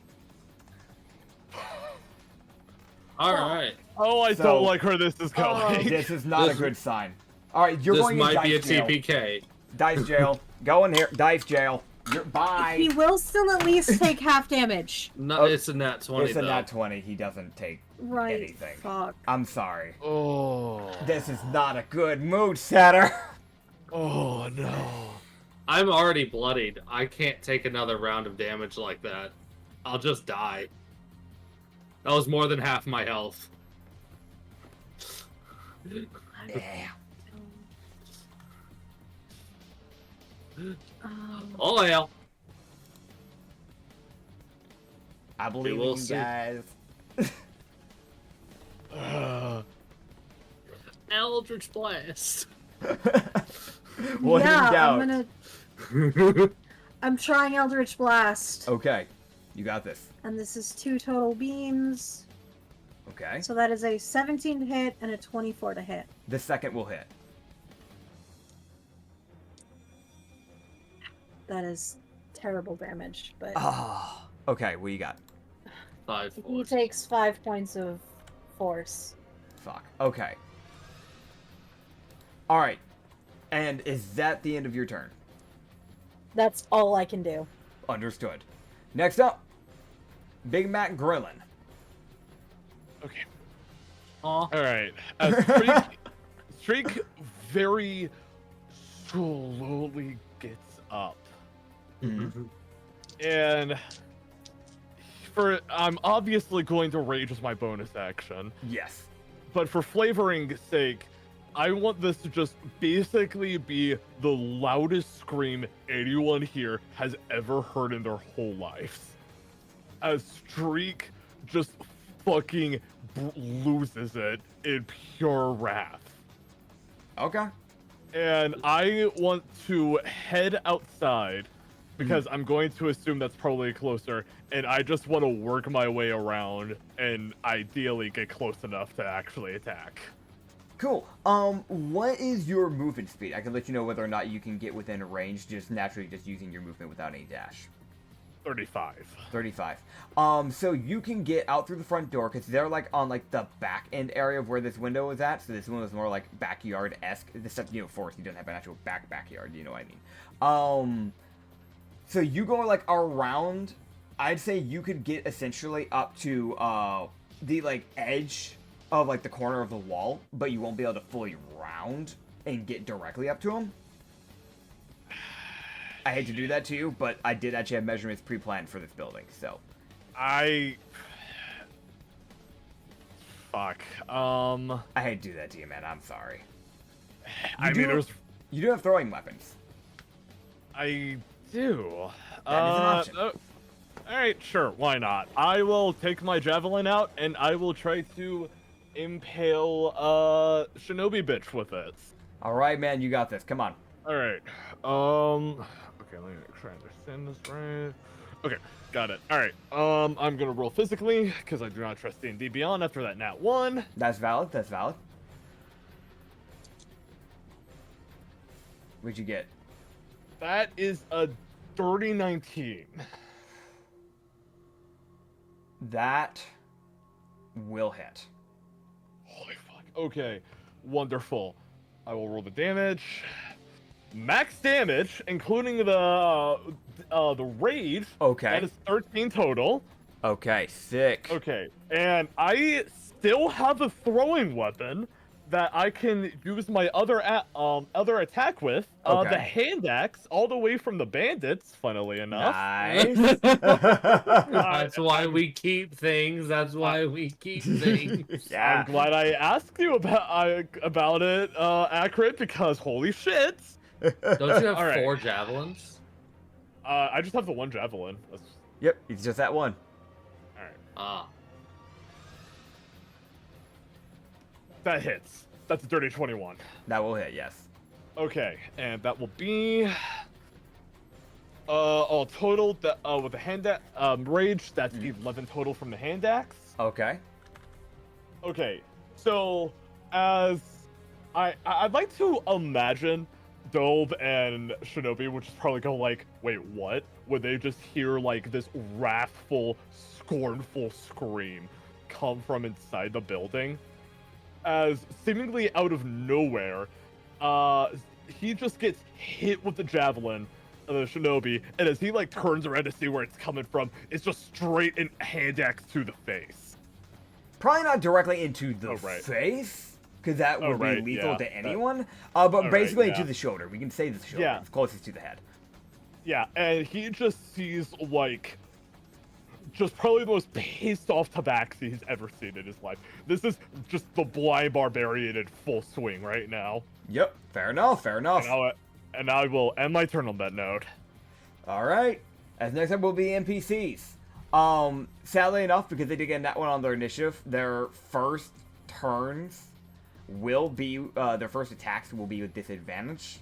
All right. Oh, I So- don't like where this is going. This is not a This- good sign. Alright, you're This going in might be a dice jail. TPK. Dice jail. Go in here. Dice jail. Bye. He will still at least take half damage. No, Oh, it's a nat 20 It's a though. nat 20. He doesn't take Right. anything. Fuck. I'm sorry. Oh. This is not a good mood setter. Oh no. I'm already bloodied. I can't take another round of damage like that. I'll just die. That was more than half my health. Yeah. Oh hell. I believe in will you see. guys. Eldritch Blast. What yeah, in doubt? I'm trying Eldritch Blast. Okay, you got this. And this is 2 total beams. Okay. So that is a 17 to hit and a 24 to hit. The second will hit. That is terrible damage, but Ah. Okay, what you got? 5 he force. takes 5 points of force. Fuck. Okay. Alright. And is that the end of your turn? That's all I can do. Understood. Next up, Big Mac Grillin. Okay. Aw. All right. Streak very slowly gets up, and I'm obviously going to rage as my bonus action, Yes. but for flavoring's sake, I want this to just basically be the loudest scream anyone here has ever heard in their whole lives. As Streak just fucking loses it in pure wrath. Okay. And I want to head outside because I'm going to assume that's probably closer, and I just want to work my way around and ideally get close enough to actually attack. Cool. What is your movement speed? I can let you know whether or not you can get within range just naturally just using your movement without any dash. 35. 35. So you can get out through the front door because they're like on like the back end area of where this window is at. So this window is more like backyard-esque. This stuff, you know, forest, you don't have an actual backyard. You know what I mean? So you go like around. I'd say you could get essentially up to the like edge of like the corner of the wall, but you won't be able to fully round and get directly up to him. I hate to do that to you, but I did actually have measurements pre-planned for this building, so. Fuck. I hate to do that to you, man. I'm sorry. I mean, there's. You do have throwing weapons. I do. That is an option. All right, sure. Why not? I will take my javelin out and I will try to impale Shinobi bitch with it. All right, man. You got this. Come on. All right. Okay, let me make sure I understand this right. Okay, got it. All right. I'm gonna roll physically because I do not trust D&D Beyond after that nat 1. That's valid. That's valid. What'd you get? That is a dirty 19. That will hit. Holy fuck. Okay, wonderful. I will roll the damage. Max damage, including the rage. Okay. That is 13 total. Okay, sick. Okay, and I still have a throwing weapon that I can use my other attack with. Okay. The hand axe, all the way from the bandits. Funnily enough. Nice. That's why we keep things. That's why we keep things. Yeah. I'm glad I asked you about it, Acrid, because holy shit. Don't you have All right. 4 javelins? I just have the one javelin. Yep, it's just that one. All right. Ah. That hits. That's a dirty 21. That will hit, yes. Okay, and that will be all total that with the hand rage. That's 11 total from the hand axe. Okay. Okay, so as I'd like to imagine Dolb and Shinobi would just probably go like, wait, what? Would they just hear like this wrathful, scornful scream come from inside the building? As seemingly out of nowhere, he just gets hit with the javelin of the Shinobi, and as he like turns around to see where it's coming from, it's just straight and hand axe to the face. Probably not directly into the right. face, because that would right, be lethal yeah, to anyone. But right, basically yeah. into the shoulder. We can say the shoulder. Yeah. It's closest to the head. Yeah, and he just sees like just probably the most pissed off tabaxi he's ever seen in his life. This is just the blind barbarian in full swing right now. Yep. Fair enough. Fair enough. And I will end my turn on that note. All right. As next up will be NPCs. Sadly enough, because they did get that one on their initiative, their first turns will be their first attacks will be with disadvantage.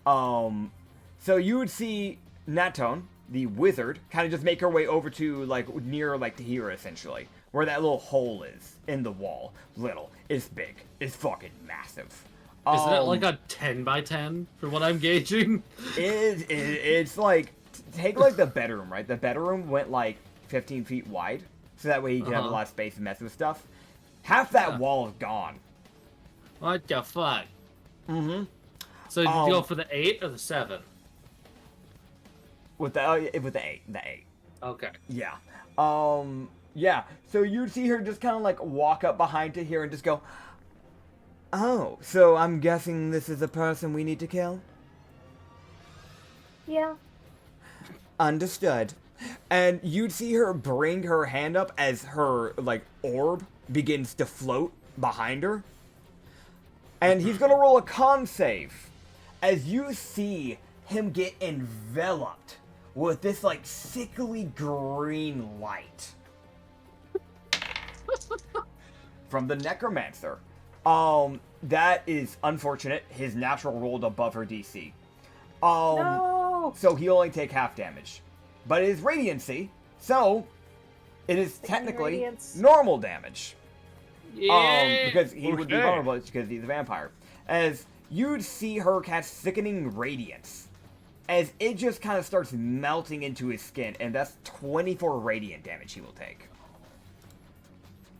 So you would see Natone, the wizard, kind of just make her way over to, like, near, like, to here, essentially. Where that little hole is in the wall. Little. It's big. It's fucking massive. Isn't it like a 10 by 10 for what I'm gauging? It's like, take, like, the bedroom, right? The bedroom went, like, 15 feet wide. So that way you can have a lot of space to mess with stuff. Half that wall is gone. What the fuck? Mm-hmm. So did you go for the 8 or the 7? With the 8. The 8. Okay. Yeah. Yeah. So you'd see her just kind of like walk up behind to here and just go, "Oh, so I'm guessing this is a person we need to kill?" Yeah. Understood. And you'd see her bring her hand up as her, like, orb begins to float behind her. And he's gonna roll a con save. As you see him get enveloped with this, like, sickly green light. From the Necromancer. That is unfortunate. His natural rolled above her DC. No! So he'll only take half damage. But it is Radiancy, so it is technically Radiance. normal damage. Yeah. Because he would be Okay. vulnerable because he's a vampire. As you'd see her cast Sickening Radiance. As it just kind of starts melting into his skin, and that's 24 radiant damage he will take.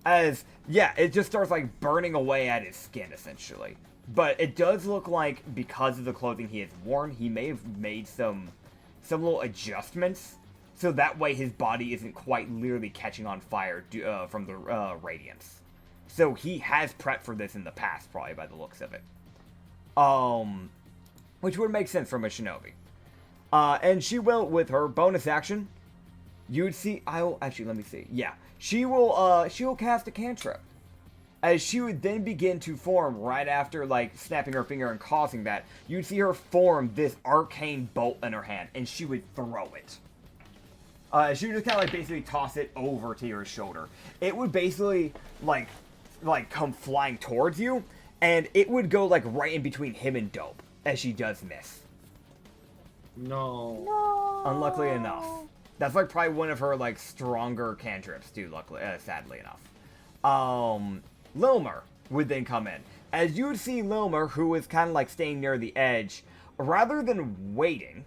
As, yeah, it just starts, like, burning away at his skin, essentially. But it does look like, because of the clothing he has worn, he may have made some little adjustments, so that way his body isn't quite literally catching on fire from the radiance. So he has prepped for this in the past, probably, by the looks of it. Which would make sense from a shinobi. And she will, with her bonus action, you'd see, actually, let me see. Yeah, she will cast a cantrip. As she would then begin to form right after, like, snapping her finger and causing that, you'd see her form this arcane bolt in her hand, and she would throw it. She would just kind of, like, basically toss it over to your shoulder. It would basically, like come flying towards you, and it would go, like, right in between him and Dope, as she does miss. No. No. Unluckily enough. That's, like, probably one of her, like, stronger cantrips, too, luckily, sadly enough. Lilmer would then come in. As you would see Lilmer, who is kind of, like, staying near the edge, rather than waiting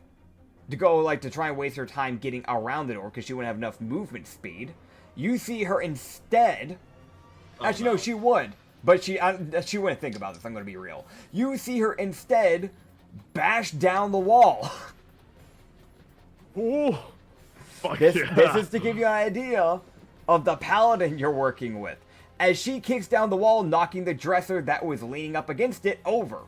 to go, like, to try and waste her time getting around the door because she wouldn't have enough movement speed, you see her instead... Actually, no, she would. But she wouldn't think about this, I'm going to be real. You see her instead bash down the wall. Ooh. Fuck This yeah. is to give you an idea of the paladin you're working with. As she kicks down the wall, knocking the dresser that was leaning up against it over.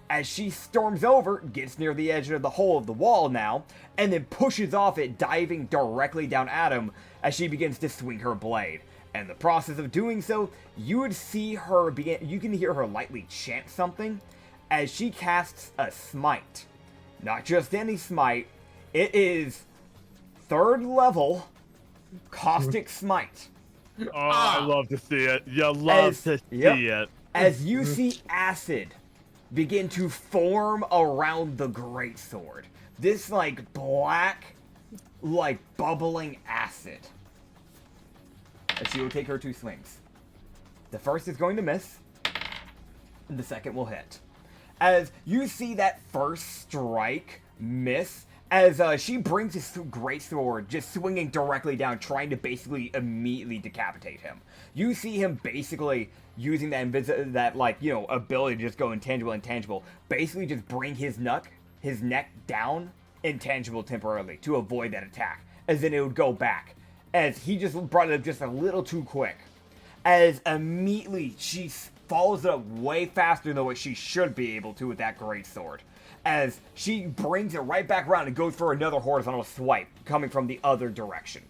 As she storms over, gets near the edge of the hole of the wall now, and then pushes off it, diving directly down at him as she begins to swing her blade. And in the process of doing so, you would see her you can hear her lightly chant something as she casts a smite. Not just any smite, it is 3rd level Caustic Smite. Oh, I love to see it. You love to see it. As you see acid begin to form around the greatsword. This, like, black, like, bubbling acid. And she will take her 2 swings. The first is going to miss, and the second will hit. As you see that first strike miss, as she brings his greatsword just swinging directly down, trying to basically immediately decapitate him. You see him basically using that like, you know, ability to just go intangible, basically just bring his neck down intangible temporarily to avoid that attack, as then it would go back. As he just brought it up just a little too quick. As immediately she follows it up way faster than what she should be able to with that greatsword. As she brings it right back around and goes for another horizontal swipe coming from the other direction.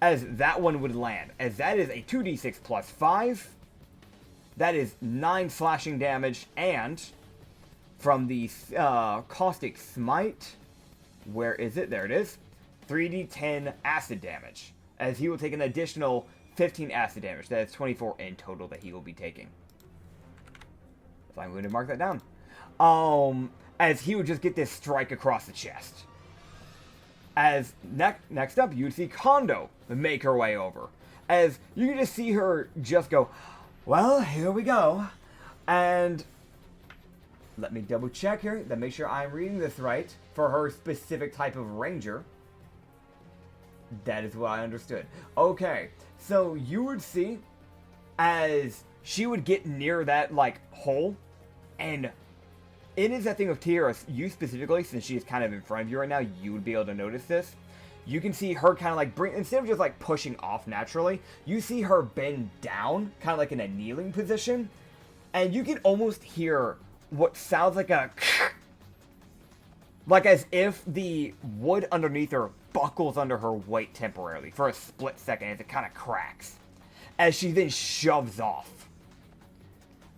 As that one would land. As that is a 2d6 plus 5. That is 9 slashing damage. And from the Caustic Smite, where is it? There it is. 3d10 acid damage. As he will take an additional 15 acid damage. That is 24 in total that he will be taking. So I'm going to mark that down. As he would just get this strike across the chest. As next up, you see Kondo make her way over. As you can just see her just go, well, here we go. And let me double check here to make sure I'm reading this right. For her specific type of ranger. That is what I understood. Okay, so you would see as she would get near that, like, hole, and it is that thing of Tiara, you specifically, since she is kind of in front of you right now, you would be able to notice this. You can see her kind of like instead of just like pushing off naturally, you see her bend down, kind of like in a kneeling position, and you can almost hear what sounds like a like as if the wood underneath her buckles under her weight temporarily for a split second as it kind of cracks, as she then shoves off.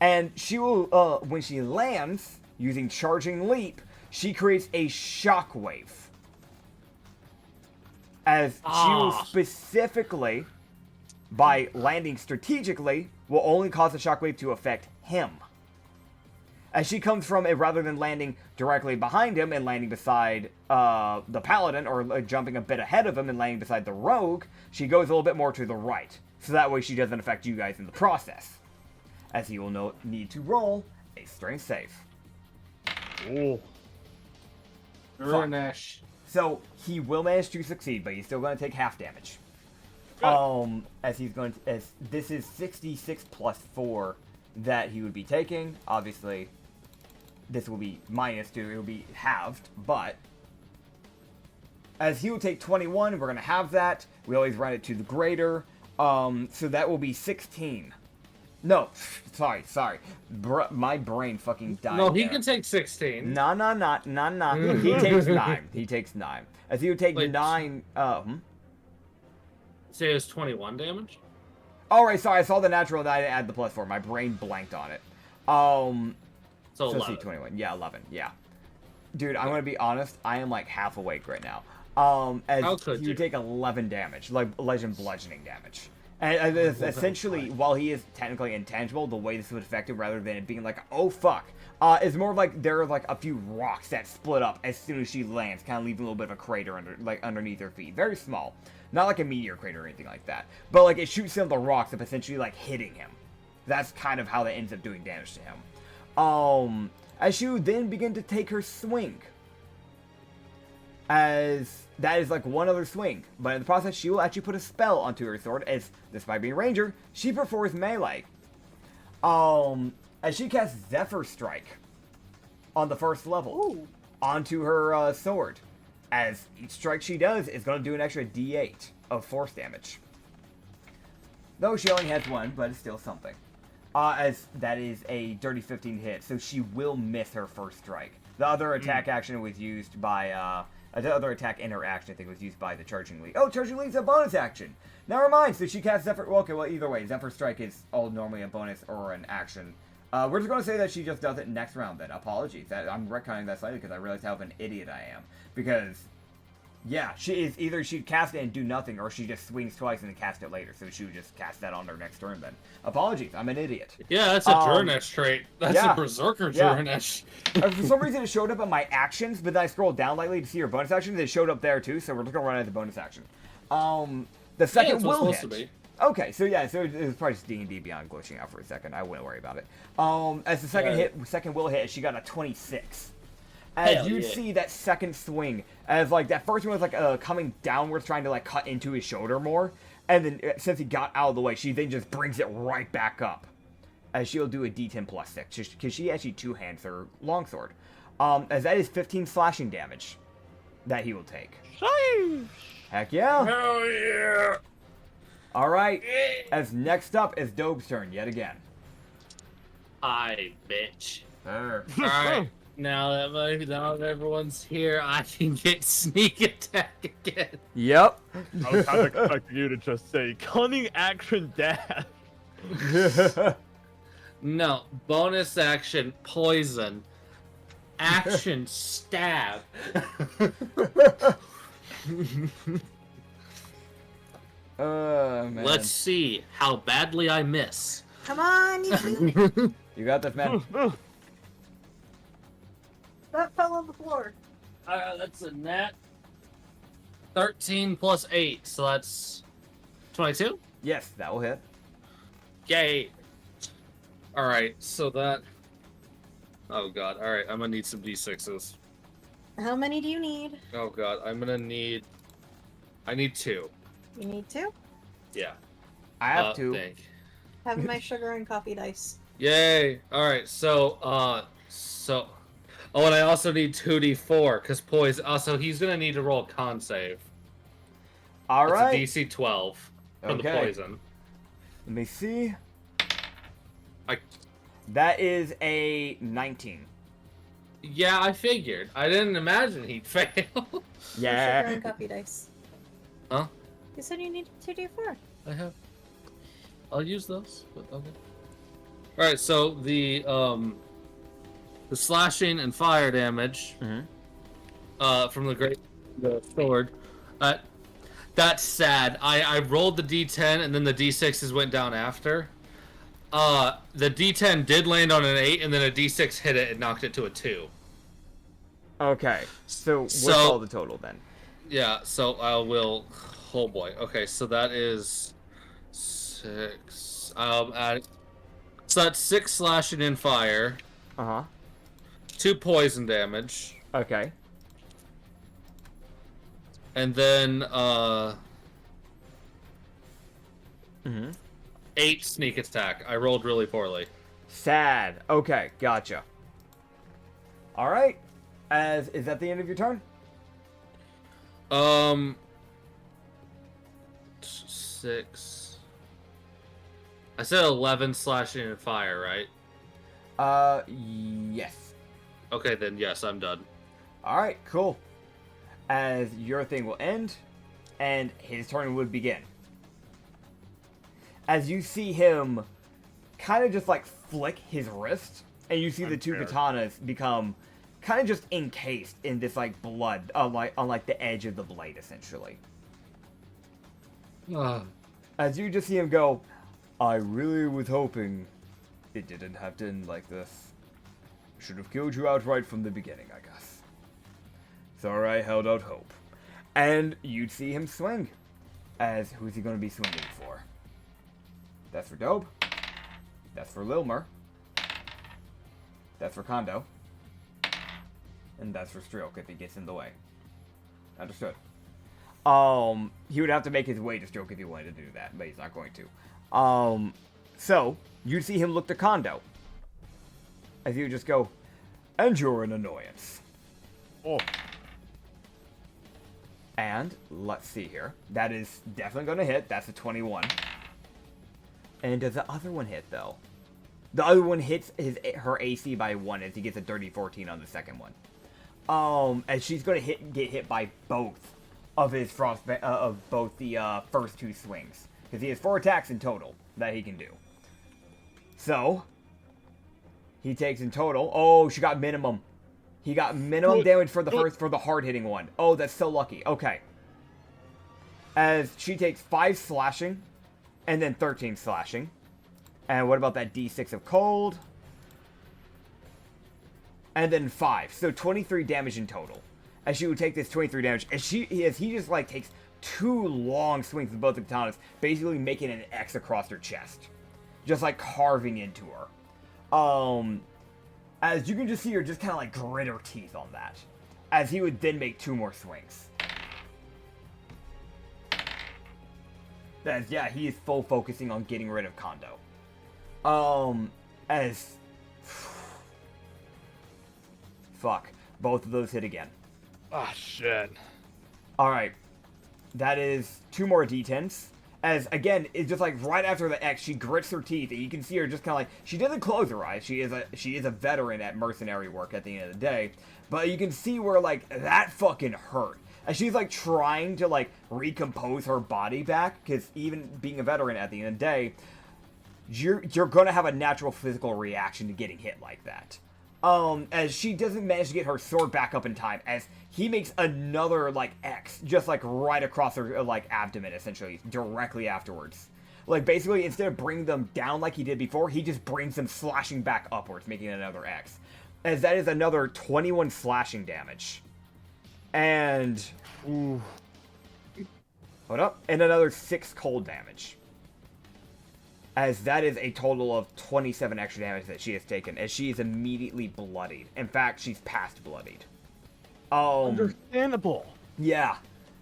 And she will, when she lands, using Charging Leap, she creates a shockwave. As she will specifically, by landing strategically, will only cause the shockwave to affect him. As she comes from it, rather than landing directly behind him and landing beside the paladin, or jumping a bit ahead of him and landing beside the rogue, she goes a little bit more to the right. So that way she doesn't affect you guys in the process. As he will need to roll a strength save. Oh. Runesh. So he will manage to succeed, but he's still going to take half damage. As he's going to, as this is 66 plus 4 that he would be taking. Obviously, this will be minus 2. It will be halved, but as he will take 21, we're going to have that. We always run it to the greater. So that will be 16. No, sorry. My brain fucking died. No, he there. can take 16. Nah. He takes 9. He takes 9. As he would take Wait. 9. Say it's 21 damage? Alright, sorry, I saw the natural and I didn't add the plus 4. My brain blanked on it. So So 11. see 21. Yeah, 11. Yeah. Dude, I'm gonna be honest, I am like half awake right now. As How could you you? take 11 damage, like legend bludgeoning damage. And essentially, while he is technically intangible, the way this would affect him, rather than it being like, oh fuck, is more like there are like a few rocks that split up as soon as she lands, kind of leaving a little bit of a crater underneath her feet. Very small. Not like a meteor crater or anything like that. But like it shoots some of the rocks up, essentially like hitting him. That's kind of how that ends up doing damage to him. As she would then begin to take her swing. As that is like one other swing. But in the process, she will actually put a spell onto her sword, as despite being a ranger, she prefers melee. As she casts Zephyr Strike on the first level onto her sword. As each strike she does is going to do an extra D8 of force damage. Though she only has 1, but it's still something. As that is a dirty 15 hit, so she will miss her first strike. The other attack action was used by, the other attack interaction, I think, was used by the Charging Leap. Oh, Charging Leap's a bonus action! Never mind, so she casts Zephyr... Well, okay, well, either way, Zephyr Strike is all normally a bonus or an action. We're just going to say that she just does it next round, then. Apologies. I'm retconning that slightly because I realized how of an idiot I am. Because, yeah, she is either she'd cast it and do nothing, or she just swings twice and then cast it later. So she would just cast that on her next turn, then. Apologies, I'm an idiot. Yeah, that's a Drunesh trait. That's yeah, a Berserker yeah. Drunesh. For some reason, it showed up in my actions, but then I scrolled down lightly to see her bonus actions. It showed up there, too, so we're just going to run it as a bonus action. The second will hit. To be. Okay, so yeah, so it was probably just D&D Beyond glitching out for a second. I wouldn't worry about it. As the second will hit, she got a 26. As you'd see that second swing, as like that first one was like coming downwards, trying to like cut into his shoulder more, and then since he got out of the way, she then just brings it right back up. As she'll do a D10 plus 6, because she actually two-hands her longsword. As that is 15 slashing damage that he will take. Heck yeah! Hell yeah! Alright, as next up is Dobe's turn yet again. I bitch. Sure. Alright, now that everyone's here, I can get sneak attack again. Yep. I was kind of expecting you to just say cunning action dash. No, bonus action poison. Action stab. Man. Let's see how badly I miss. Come on, you You got this, man. that fell on the floor. That's a net. 13 plus 8, so that's 22? Yes, that will hit. Yay! Alright, so that... Oh god, alright, I'm gonna need some d6s. How many do you need? Oh god, I'm gonna need... I need 2. You need 2? Yeah. I have two. Thank. Have my sugar and coffee dice. Yay! Alright, so... Oh, and I also need 2d4, because poison... Also, he's gonna need to roll a con save. All right. It's a DC 12 from the Okay. poison. Let me see. I... That is a 19. Yeah, I figured. I didn't imagine he'd fail. Sugar Yeah. and coffee dice. Huh? You said you needed 2d4. I have. I'll use those. But okay. All right. So the slashing and fire damage from the sword. That's sad. I rolled the d10 and then the d6s went down after. The d10 did land on an 8 and then a d6 hit it and knocked it to a 2. Okay. So what's So- all the total then? Yeah. So I will. Oh boy. Okay. So that is 6. So that's 6 slashing and fire. Uh huh. 2 poison damage, Okay. and then Mm-hmm. 8 sneak attack. I rolled really poorly. Sad. Okay, gotcha. All right. Is that the end of your turn? 6. I said 11 slashing and fire, right? Yes. Okay, then yes, I'm done. All right, cool. As your thing will end, and his turn would begin. As you see him kind of just like flick his wrist, and you see the two katanas become kind of just encased in this like blood on like the edge of the blade, essentially. As you just see him go, I really was hoping it didn't have to end like this. Should have killed you outright from the beginning, I guess. Sorry I held out hope. And you'd see him swing. As who's he going to be swinging for? That's for Dobe. That's for Lilmer. That's for Kondo. And that's for Stroke if he gets in the way. Understood. He would have to make his way to Stroke if he wanted to do that, but he's not going to. So, you'd see him look to Kondo. As he would just go, and you're an annoyance. Oh. And, let's see here. That is definitely going to hit. That's a 21. And does the other one hit, though? The other one hits her AC by 1 as he gets a dirty 14 on the second one. And she's going to get hit by both of his of both the first 2 swings. Because he has 4 attacks in total that he can do. So, he takes in total. Oh, she got minimum. He got minimum damage for the hard hitting one. Oh, that's so lucky. Okay. As she takes 5 slashing, and then 13 slashing. And what about that D6 of cold? And then 5. So 23 damage in total. As she would take this 23 damage. As he just like takes 2 long swings with both the katanas, basically making an X across her chest. Just like carving into her. As you can just see her just kind of like grit her teeth on that. As he would then make 2 more swings. As, yeah, he is full focusing on getting rid of Kondo. Fuck. Both of those hit again. Ah, shit. Alright. That is 2 more D10s. As, again, it's just like right after the X, she grits her teeth, and you can see her just kind of like, she doesn't close her eyes. She is a veteran at mercenary work at the end of the day. But you can see where, like, that fucking hurt. And she's, like, trying to, like, recompose her body back, because even being a veteran at the end of the day, you're gonna have a natural physical reaction to getting hit like that. As she doesn't manage to get her sword back up in time, as he makes another, like, X, just, like, right across her, like, abdomen, essentially, directly afterwards. Like, basically, instead of bringing them down like he did before, he just brings them slashing back upwards, making another X. As that is another 21 slashing damage. And... Ooh, Hold up. And another 6 cold damage. As that is a total of 27 extra damage that she has taken, as she is immediately bloodied. In fact, she's past bloodied. Understandable. Yeah.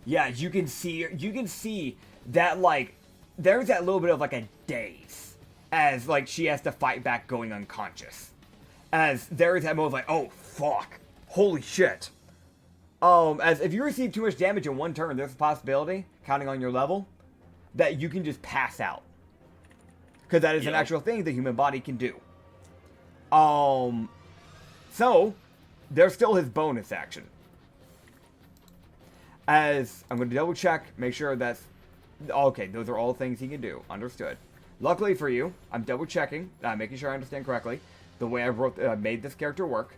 Yeah, you can see that, like, there's that little bit of, like, a daze. As, like, she has to fight back going unconscious. As there is that moment like, oh, fuck. Holy shit. As if you receive too much damage in one turn, there's a possibility, counting on your level, that you can just pass out. Because that is an actual thing the human body can do. So, there's still his bonus action. As, I'm going to double check, make sure that's... Okay, those are all things he can do. Understood. Luckily for you, I'm double checking, making sure I understand correctly, the way I made this character work.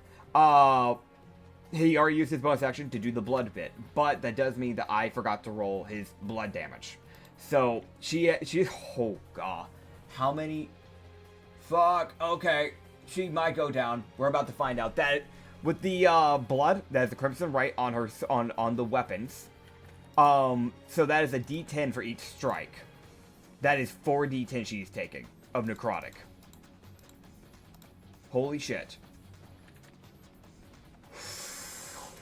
He already used his bonus action to do the blood bit, but that does mean that I forgot to roll his blood damage. So, oh god. How many? Fuck. Okay. She might go down. We're about to find out that with the blood, that is the crimson right on her on the weapons. So that is a D10 for each strike. That is 4 D10 she's taking of necrotic. Holy shit.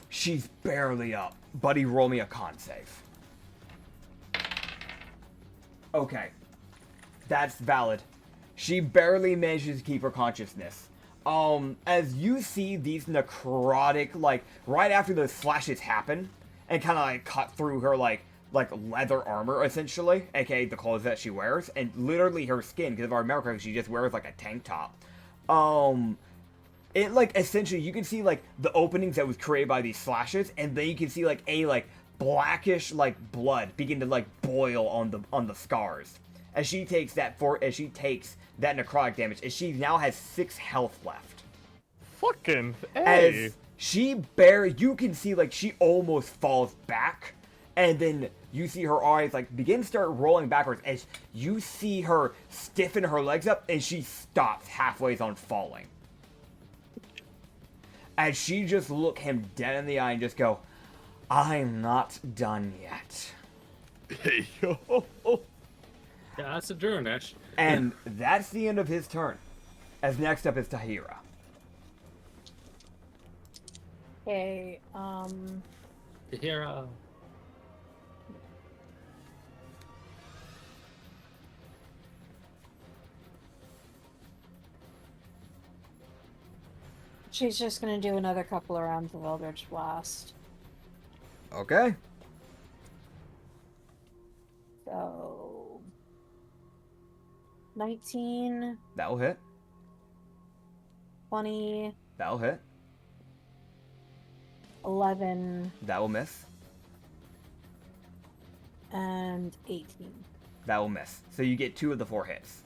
She's barely up. Buddy, roll me a con save. Okay. That's valid. She barely manages to keep her consciousness. As you see these necrotic, like, right after the slashes happen, and kind of, like, cut through her, like leather armor, essentially, aka the clothes that she wears, and literally her skin, because if I remember correctly, she just wears, like, a tank top. It, like, essentially, you can see, like, the openings that was created by these slashes, and then you can see, like, a, like, blackish, like, blood begin to, like, boil on the scars. As she takes that necrotic damage, as she now has 6 health left. Fucking A. As you can see, like, she almost falls back, and then you see her eyes, like, start rolling backwards, as you see her stiffen her legs up, and she stops halfway on falling. As she just look him dead in the eye and just go, I'm not done yet. Hey, yo. Yeah, that's a Durnesh. And that's the end of his turn. As next up is Tahira. Okay, Hero. she's just gonna do another couple of rounds of Eldritch Blast. Okay. So 19, That'll hit. 20, That'll hit. 11, That will miss. and 18. That will miss. So you get 2 of the 4 hits.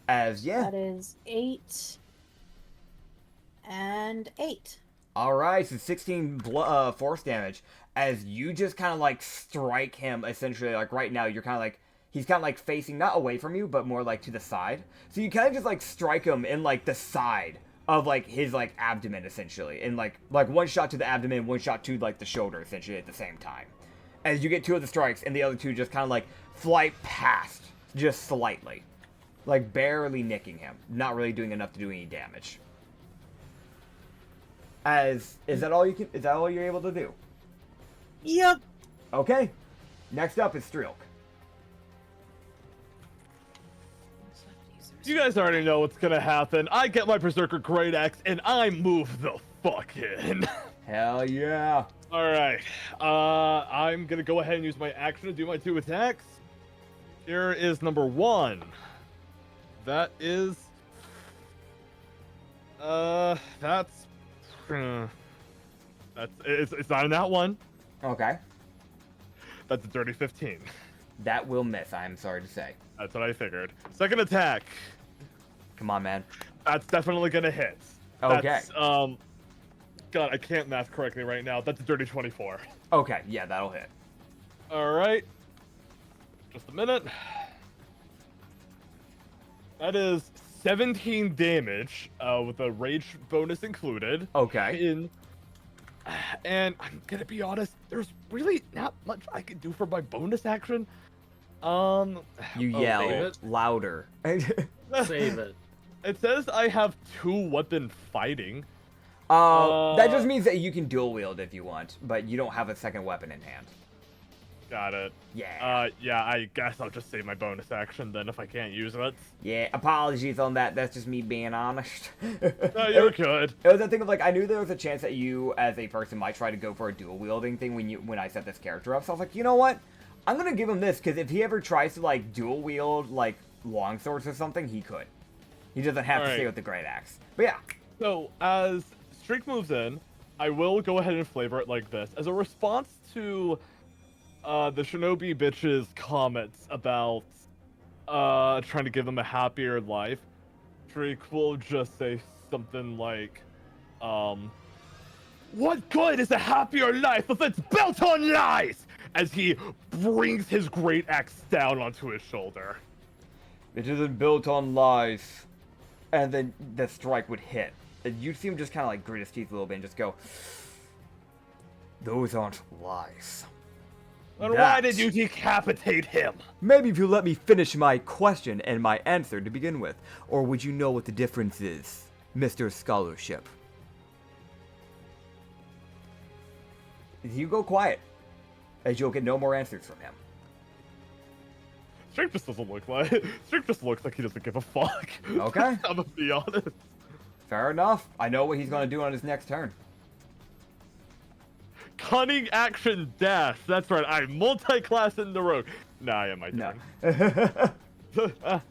That is 8 and 8. Alright, so 16 force damage. As you just kind of, like, strike him, essentially, like, right now, you're kind of, like, he's kind of, like, facing, not away from you, but more, like, to the side. So you kind of just, like, strike him in, like, the side of, like, his, like, abdomen, essentially. And, like, one shot to the abdomen, one shot to, like, the shoulder, essentially, at the same time. As you get 2 of the strikes, and the other 2 just kind of, like, fly past, just slightly. Like, barely nicking him. Not really doing enough to do any damage. Is that all you're able to do? Yep. Okay. Next up is Streelk. You guys already know what's gonna happen. I get my Berserker Great Axe and I move the fuck in. Hell yeah. Alright. I'm gonna go ahead and use my action to do my 2 attacks. Here is number 1. That is... It's not in that one. Okay. That's a dirty 15. That will miss, I'm sorry to say. That's what I figured. Second attack. Come on, man. That's definitely gonna hit. Okay. That's, God, I can't math correctly right now. That's a dirty 24. Okay, yeah, that'll hit. Alright. Just a minute. That is 17 damage, with a rage bonus included. Okay. And I'm gonna be honest, there's really not much I can do for my bonus action. You yell save it? louder. Save it. It says I have 2 weapon fighting. That just means that you can dual wield if you want, but you don't have a second weapon in hand. Got it. Yeah. Yeah, I guess I'll just save my bonus action then if I can't use it. Yeah, apologies on that. That's just me being honest. No, you're good. It was that thing of like, I knew there was a chance that you, as a person, might try to go for a dual wielding thing when I set this character up. So I was like, you know what? I'm gonna give him this because if he ever tries to like dual wield like long swords or something, he could. He doesn't have to stay with the great axe. But yeah. So as Streak moves in, I will go ahead and flavor it like this. As a response to the Shinobi bitch's comments about trying to give them a happier life, Streak will just say something like, what good is a happier life if it's built on lies? As he brings his great axe down onto his shoulder. It isn't built on lies. And then the strike would hit. And you'd see him just kind of like grit his teeth a little bit and just go, those aren't lies. Then why did you decapitate him? Maybe if you let me finish my question and my answer to begin with. Or would you know what the difference is, Mr. Scholarship? You go quiet, as you'll get no more answers from him. Streak just doesn't look like Streak just looks like he doesn't give a fuck. Okay. I'm gonna be honest. Fair enough. I know what he's going to do on his next turn. Cunning action dash. That's right. I'm multi-class in the road. Nah, I am my turn. No.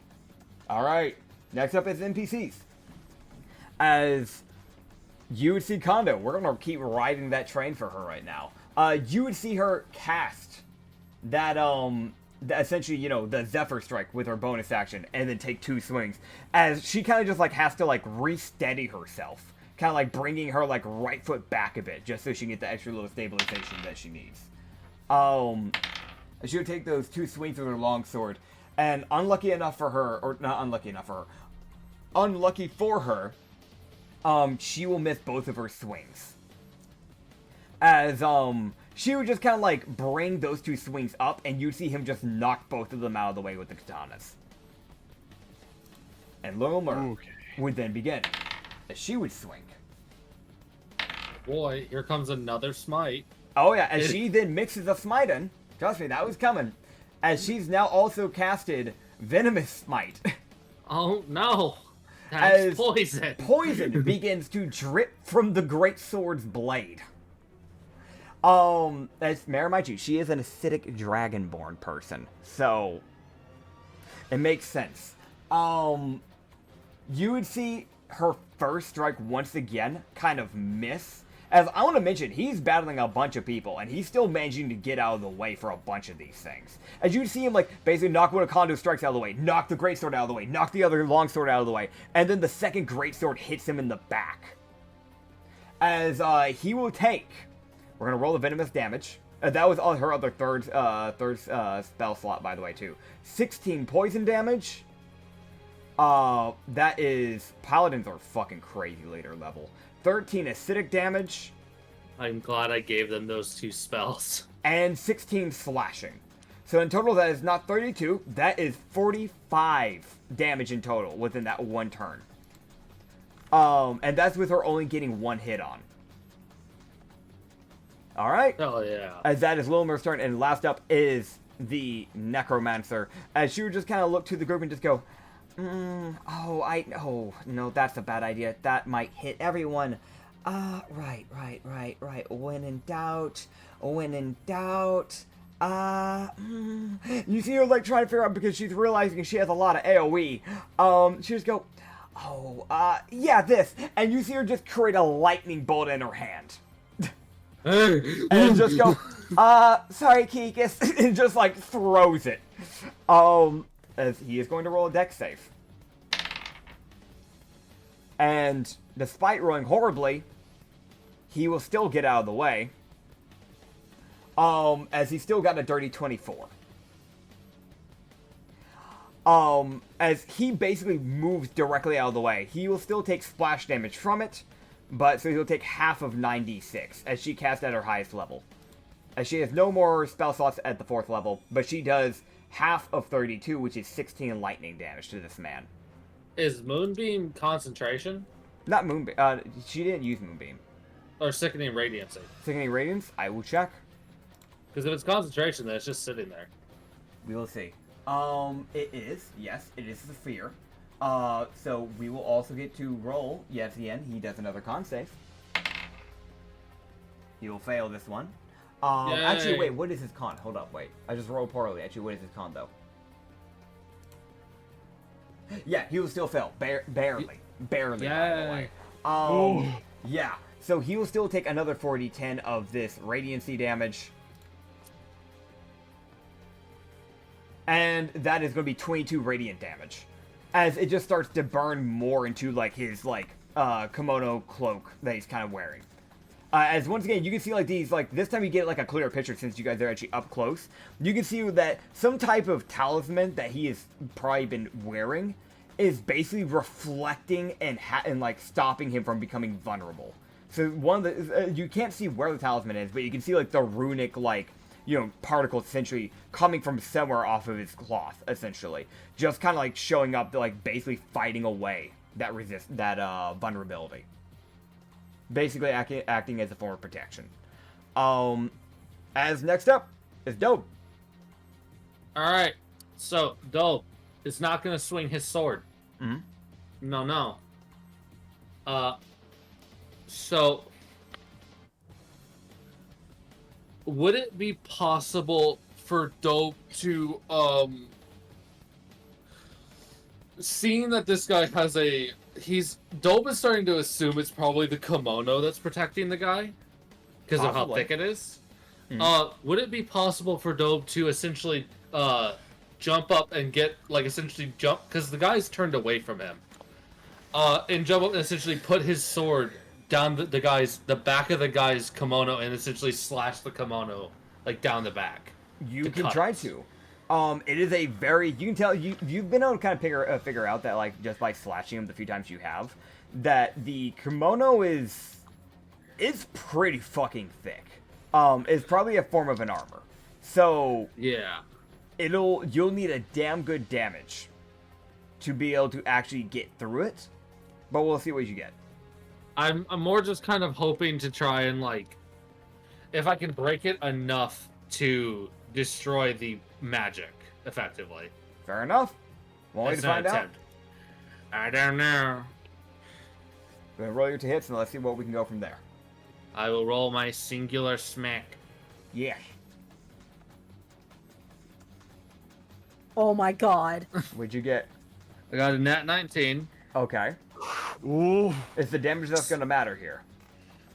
Alright. Next up is NPCs. As you would see Kondo, we're going to keep riding that train for her right now. You would see her cast that, essentially, you know, the Zephyr Strike with her bonus action, and then take 2 swings. As she kind of just, like, has to, like, re-steady herself. Kind of, like, bringing her, like, right foot back a bit, just so she can get the extra little stabilization that she needs. She would take those 2 swings with her longsword, and unlucky enough for her, or not unlucky enough for her, unlucky for her, she will miss both of her swings. As, she would just kind of, like, bring those 2 swings up, and you'd see him just knock both of them out of the way with the katanas. And Lilmer would then begin, as she would swing. Boy, here comes another smite. Oh yeah, as she then mixes a smite in. Trust me, that was coming. As she's now also casted Venomous Smite. Oh no! That's As poison! Poison begins to drip from the great sword's blade. As Maramichi, she is an acidic dragonborn person, so it makes sense. You would see her first strike once again kind of miss. As I want to mention, he's battling a bunch of people, and he's still managing to get out of the way for a bunch of these things. As you'd see him, like, basically knock one of Kondo's strikes out of the way, knock the greatsword out of the way, knock the other longsword out of the way, and then the second greatsword hits him in the back. As he will take, we're going to roll the venomous damage. That was all her other third spell slot, by the way, too. 16 poison damage. That is, paladins are fucking crazy later level. 13 acidic damage. I'm glad I gave them those 2 spells. And 16 slashing. So in total, that is not 32. That is 45 damage in total within that one turn. And that's with her only getting 1 hit on. Alright. Oh yeah. As that is Lilmer's turn, and last up is the Necromancer. As she would just kind of look to the group and just go, oh, no, that's a bad idea. That might hit everyone. Right. When in doubt. You see her, like, trying to figure out, because she's realizing she has a lot of AoE. She just go, yeah, this. And you see her just create a lightning bolt in her hand. And just go, sorry, Kikis. And just, like, throws it. As he is going to roll a dex save. And despite rolling horribly, he will still get out of the way. As he still got a dirty 24. As he basically moves directly out of the way, he will still take splash damage from it, But so he'll take half of 9d6 as she casts at her highest level. As she has no more spell slots at the 4th level, but she does half of 32, which is 16 lightning damage to this man. Is Moonbeam concentration? Not Moonbeam. She didn't use Moonbeam. Or Sickening Radiancy? Sickening Radiance? I will check. Because if it's concentration, then it's just sitting there. We will see. It is. Yes, it is the fear. So we will also get to roll. Yes, again, he does another con save. He will fail this one. Actually, wait, what is his con? Hold up, wait. I just rolled poorly. Actually, what is his con, though? Yeah, he will still fail. Barely. Barely, by the way. Yeah. So he will still take another 4d10 of this radiancy damage. And that is going to be 22 radiant damage. As it just starts to burn more into, like, his, like, kimono cloak that he's kind of wearing. As once again, you can see, like, these, like, this time you get, like, a clearer picture since you guys are actually up close. You can see that some type of talisman that he has probably been wearing is basically reflecting and like, stopping him from becoming vulnerable. So one of the, you can't see where the talisman is, but you can see, like, the runic, like, you know, particles essentially coming from somewhere off of his cloth, essentially. Just kind of, like, showing up, like, basically fighting away that vulnerability. Basically acting as a form of protection. As next up is Dope. Alright, so Dope is not going to swing his sword. Mm-hmm. No. So, would it be possible for Dope to, seeing that this guy has Dope is starting to assume it's probably the kimono that's protecting the guy because of how thick it is. Would it be possible for Dope to essentially jump up and jump because the guy's turned away from him, and jump up and essentially put his sword down the back of the guy's kimono and essentially slash the kimono like down the back? You can try to. It is a very, you can tell, you've been able to kind of figure out that, like, just by slashing him the few times you have, that the kimono is pretty fucking thick. It's probably a form of an armor. So, Yeah. you'll need a damn good damage to be able to actually get through it, but we'll see what you get. I'm more just kind of hoping to try and, like, if I can break it enough to destroy the magic effectively. Fair enough. We'll wait to find out. I don't know. Go ahead, roll your 2 hits and let's see what we can go from there. I will roll my singular smack. Yeah. Oh my god. What'd you get? I got a nat 19. Okay. Ooh. It's the damage that's going to matter here.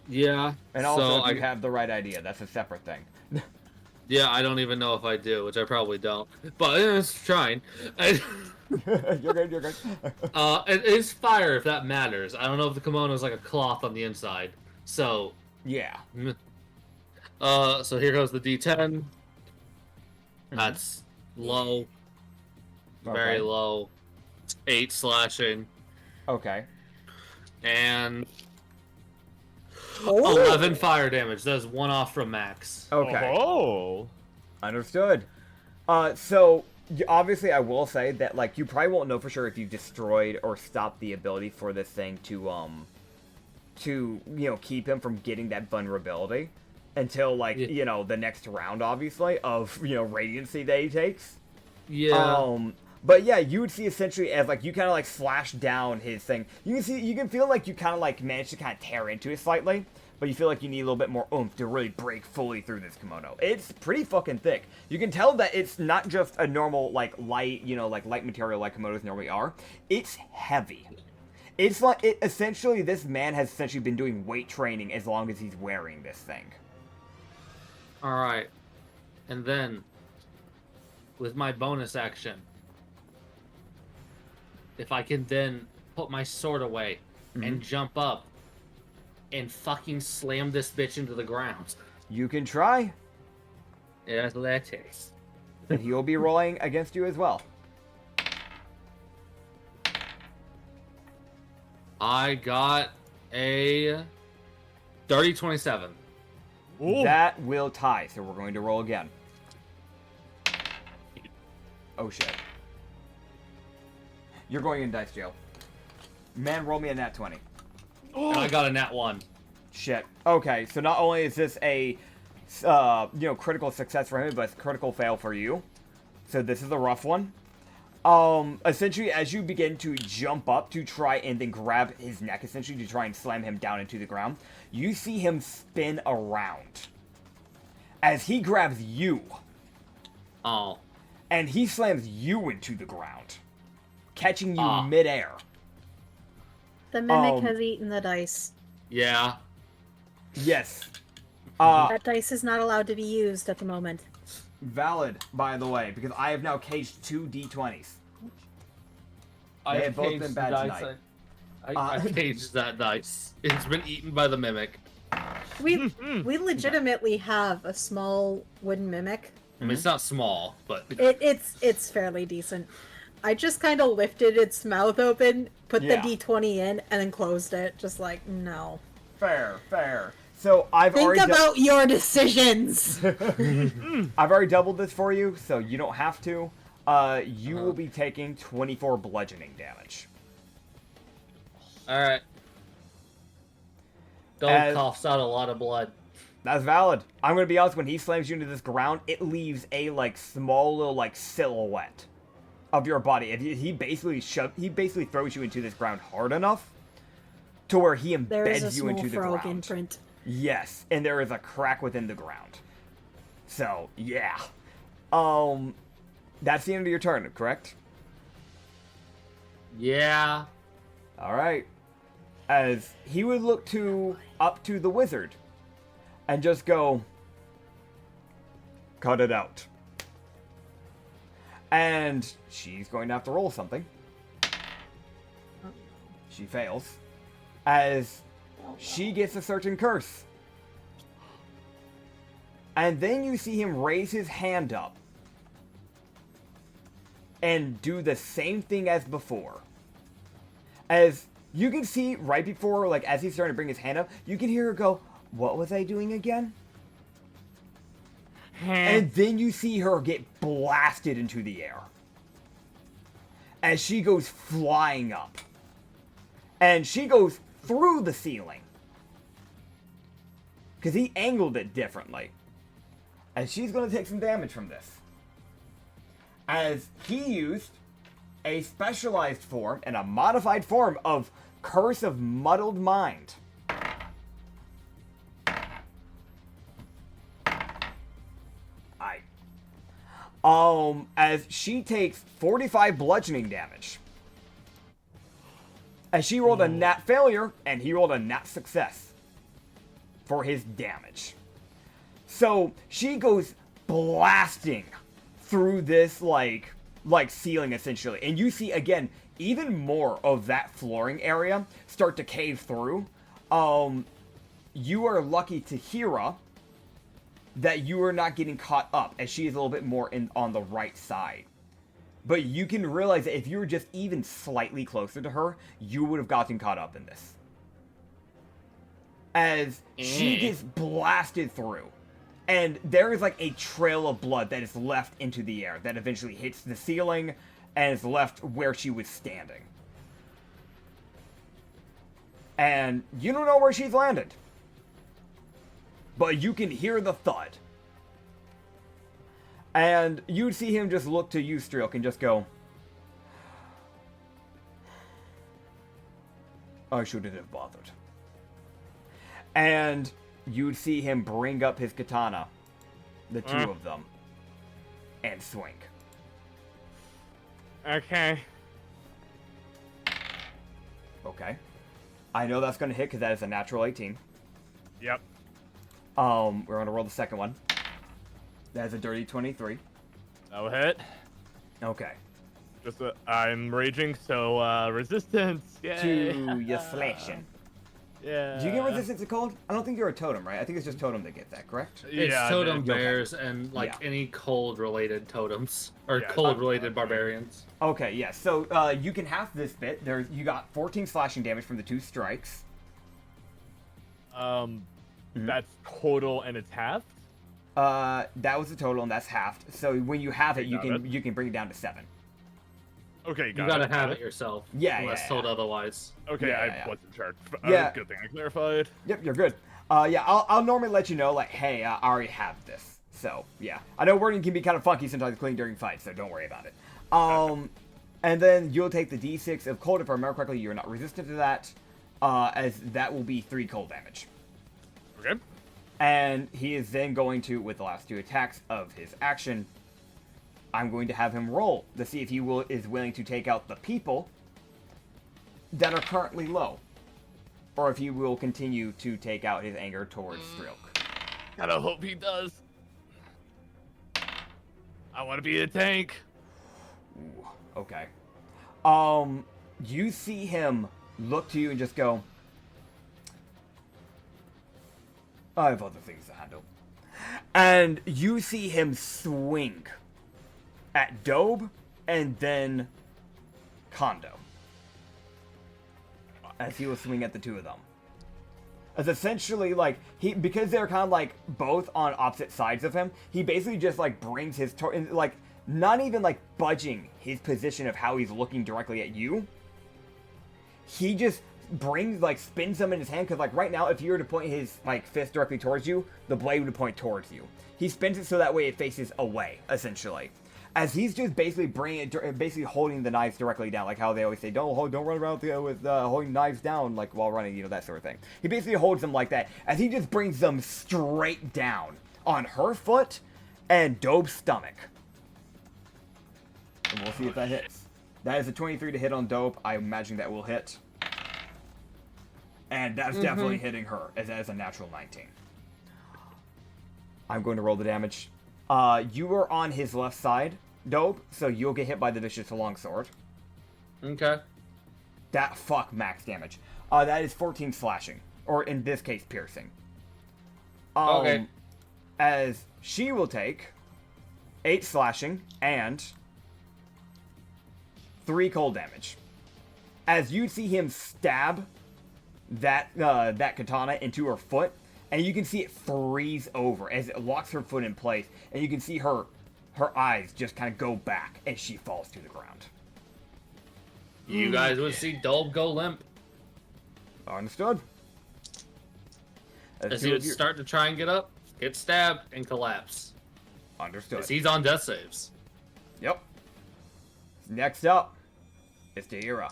Yeah. And also, so if you have the right idea, that's a separate thing. Yeah, I don't even know if I do, which I probably don't. But it's trying. You're good. It is fire if that matters. I don't know if the kimono is like a cloth on the inside. So Yeah. So here goes the D10. That's low. Very Okay. low. 8 slashing. Okay. And Oh. 11 fire damage. That's 1 off from max. Okay. Oh. Understood. So obviously, I will say that, like, you probably won't know for sure if you've destroyed or stopped the ability for this thing to keep him from getting that vulnerability until, like, the next round, obviously, of radiancy that he takes. Yeah. But yeah, you would see essentially as, like, you kind of, like, slash down his thing. You can feel like you kind of, like, managed to kind of tear into it slightly, but you feel like you need a little bit more oomph to really break fully through this kimono. It's pretty fucking thick. You can tell that it's not just a normal, like, light, light material like kimonos normally are. It's heavy. It's like, essentially, this man has essentially been doing weight training as long as he's wearing this thing. Alright. And then, with my bonus action, if I can then put my sword away and jump up and fucking slam this bitch into the ground. You can try, Athletics. and he'll be rolling against you as well. I got A dirty 27. Ooh. That will tie, so we're going to roll again. Oh shit. You're going in dice jail. Man, roll me a nat 20. And I got a nat 1. Shit. Okay, so not only is this a critical success for him, but it's critical fail for you. So this is a rough one. Essentially, as you begin to jump up to try and then grab his neck, essentially to try and slam him down into the ground, you see him spin around as he grabs you. Oh. And he slams you into the ground, catching you midair. The mimic has eaten the dice. Yeah. Yes. That dice is not allowed to be used at the moment. Valid, by the way, because I have now caged 2 d20s. I have both been bad tonight. I caged that dice. It's been eaten by the mimic. We legitimately have a small wooden mimic. I mean, it's not small, but It's fairly decent. I just kind of lifted its mouth open, put the d20 in, and then closed it. Just like, no. Fair. So Think about your decisions! I've already doubled this for you, so you don't have to. You will be taking 24 bludgeoning damage. Alright. Dog coughs out a lot of blood. That's valid. I'm gonna be honest, when he slams you into this ground, it leaves a, small little, silhouette of your body. He basically throws you into this ground hard enough to where he embeds you into the ground. Imprint. Yes, and there is a crack within the ground. So, yeah. That's the end of your turn, correct? Yeah. Alright. As he would look up to the wizard and just go, cut it out. And she's going to have to roll something. She fails. As she gets a certain curse. And then you see him raise his hand up and do the same thing as before. As you can see right before, as he's starting to bring his hand up, you can hear her go, "What was I doing again?" And then you see her get blasted into the air as she goes flying up. And she goes through the ceiling because he angled it differently. And she's going to take some damage from this, as he used a specialized form and a modified form of Curse of Muddled Mind. As she takes 45 bludgeoning damage. As she rolled a nat failure, and he rolled a nat success for his damage. So she goes blasting through this ceiling essentially, and you see again even more of that flooring area start to cave through. You are lucky, Tahira, that you are not getting caught up, as she is a little bit more on the right side. But you can realize that if you were just even slightly closer to her, you would have gotten caught up in this. As she gets blasted through. And there is a trail of blood that is left into the air that eventually hits the ceiling and is left where she was standing. And you don't know where she's landed. But you can hear the thud. And you'd see him just look to you, Streelk, and just go, "I shouldn't have bothered." And you'd see him bring up his katana, the two of them, and swing. Okay. Okay. I know that's going to hit because that is a natural 18. Yep. We're going to roll the second one. That's a dirty 23. That'll hit. Okay. Just I'm raging, so resistance. Yay. To your slashing. Yeah. Do you get resistance to cold? I don't think you're a totem, right? I think it's just totem that gets that, correct? It's Yeah, totem the- bears and any cold-related totems or cold-related barbarians. Okay, yes. So you can half this bit. You got 14 slashing damage from the 2 strikes. That's total and it's half. That was the total, and that's halved. So when you have it, Okay, you got can it. you can bring it down to 7. Okay, You got gotta it. have it yourself. Yeah, unless yeah, told yeah. otherwise. Okay, Yeah, I yeah. wasn't sure. Yeah. Good thing I clarified. Yep, you're good. Yeah, I'll normally let you know, like, hey, I already have this. So, yeah. I know wording can be kind of funky sometimes clean during fights, so don't worry about it. And then you'll take the d6 of cold. If I remember correctly, you're not resistant to that, as that will be 3 cold damage. Okay. And he is then going to, with the last 2 attacks of his action, I'm going to have him roll to see if he is willing to take out the people that are currently low. Or if he will continue to take out his anger towards Strilk. Gotta hope he does. I want to be a tank. Ooh, okay. You see him look to you and just go, I have other things to handle. And you see him swing at Dobe and then Kondo. As he will swing at the 2 of them. As essentially, like, because they're kind of, like, both on opposite sides of him, he basically just, like, brings his, like, not even, like, budging his position of how he's looking directly at you. He just brings, like, spins them in his hand, because, like, right now, if you were to point his, like, fist directly towards you, the blade would point towards you. He spins it so that way it faces away, essentially. As he's just basically basically holding the knives directly down, like how they always say, don't run around with holding knives down, like while running, that sort of thing. He basically holds them like that, as he just brings them straight down on her foot and Dobe's stomach. And we'll see if that hits. That is a 23 to hit on Dobe. I imagine that will hit. And that's definitely hitting her, as that is a natural 19. I'm going to roll the damage. You are on his left side, Dope, so you'll get hit by the vicious longsword. Okay. That max damage. That is 14 slashing, or in this case, piercing. Okay. As she will take 8 slashing and 3 cold damage. As you see him stab that katana into her foot, and you can see it freeze over as it locks her foot in place, and you can see her eyes just kind of go back as she falls to the ground. You guys would see Dolb go limp Understood. as he would start to try and get up, get stabbed, and collapse. Understood. As he's on death saves. Yep. Next up is Tahira.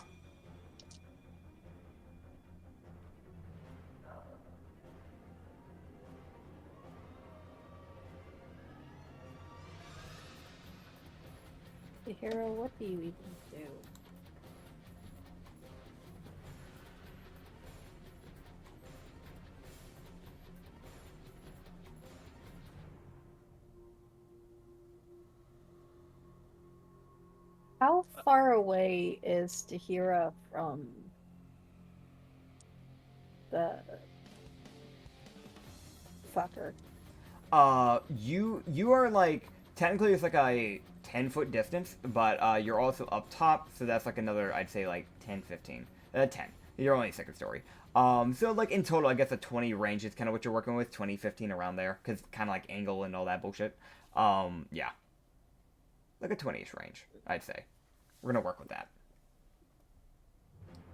Hero, what do you even do? How far away is Tahira from the fucker? You are like, technically it's like a 10-foot distance, but you're also up top, so that's like another, I'd say like 10, 15. 10. You're only second story. So like in total, I guess a 20 range is kind of what you're working with, 20, 15 around there, because kind of like angle and all that bullshit. Yeah. Like a 20-ish range, I'd say. We're gonna work with that.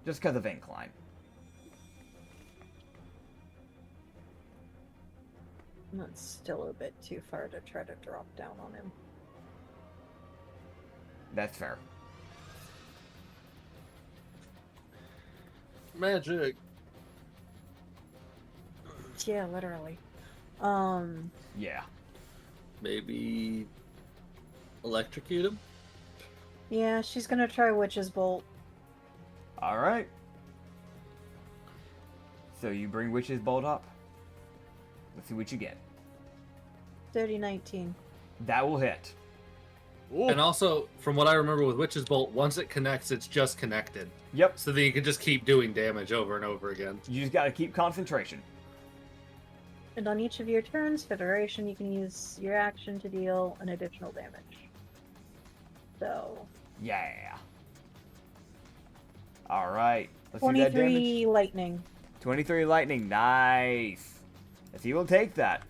Just because of incline. That's still a bit too far to try to drop down on him. That's fair. Magic. Yeah, literally. Yeah. Maybe electrocute him? Yeah, she's gonna try Witch's Bolt. Alright. So you bring Witch's Bolt up. Let's see what you get. 30-19. That will hit. Ooh. And also, from what I remember with Witch's Bolt, once it connects, it's just connected. Yep. So that you can just keep doing damage over and over again. You just gotta keep concentration. And on each of your turns for duration, you can use your action to deal an additional damage. So, Yeah. Alright. Let's see that damage. 23 lightning. 23 lightning, nice. Yes, he will take that.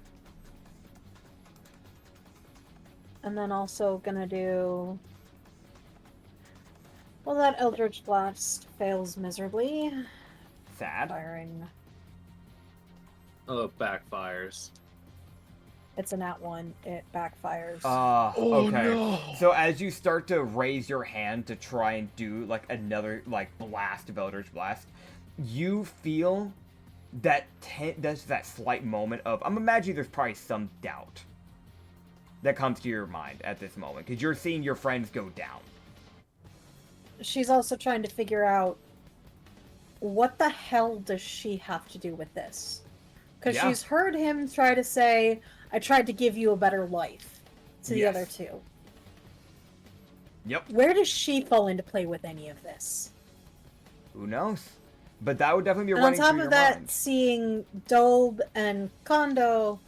And then also gonna do... Well, that Eldritch Blast fails miserably. Sad. Firing. Oh, it backfires. It's a nat 1. It backfires. Okay. no. So as you start to raise your hand to try and do like another like blast of Eldritch Blast, you feel that that's that slight moment of I'm imagining there's probably some doubt that comes to your mind at this moment because you're seeing your friends go down. She's also trying to figure out what the hell does she have to do with this? Because Yeah. she's heard him try to say, I tried to give you a better life to the Yes. other two. Yep. Where does she fall into play with any of this? Who knows? But that would definitely be And on running top through of your that, mind. seeing Dobe and Kondo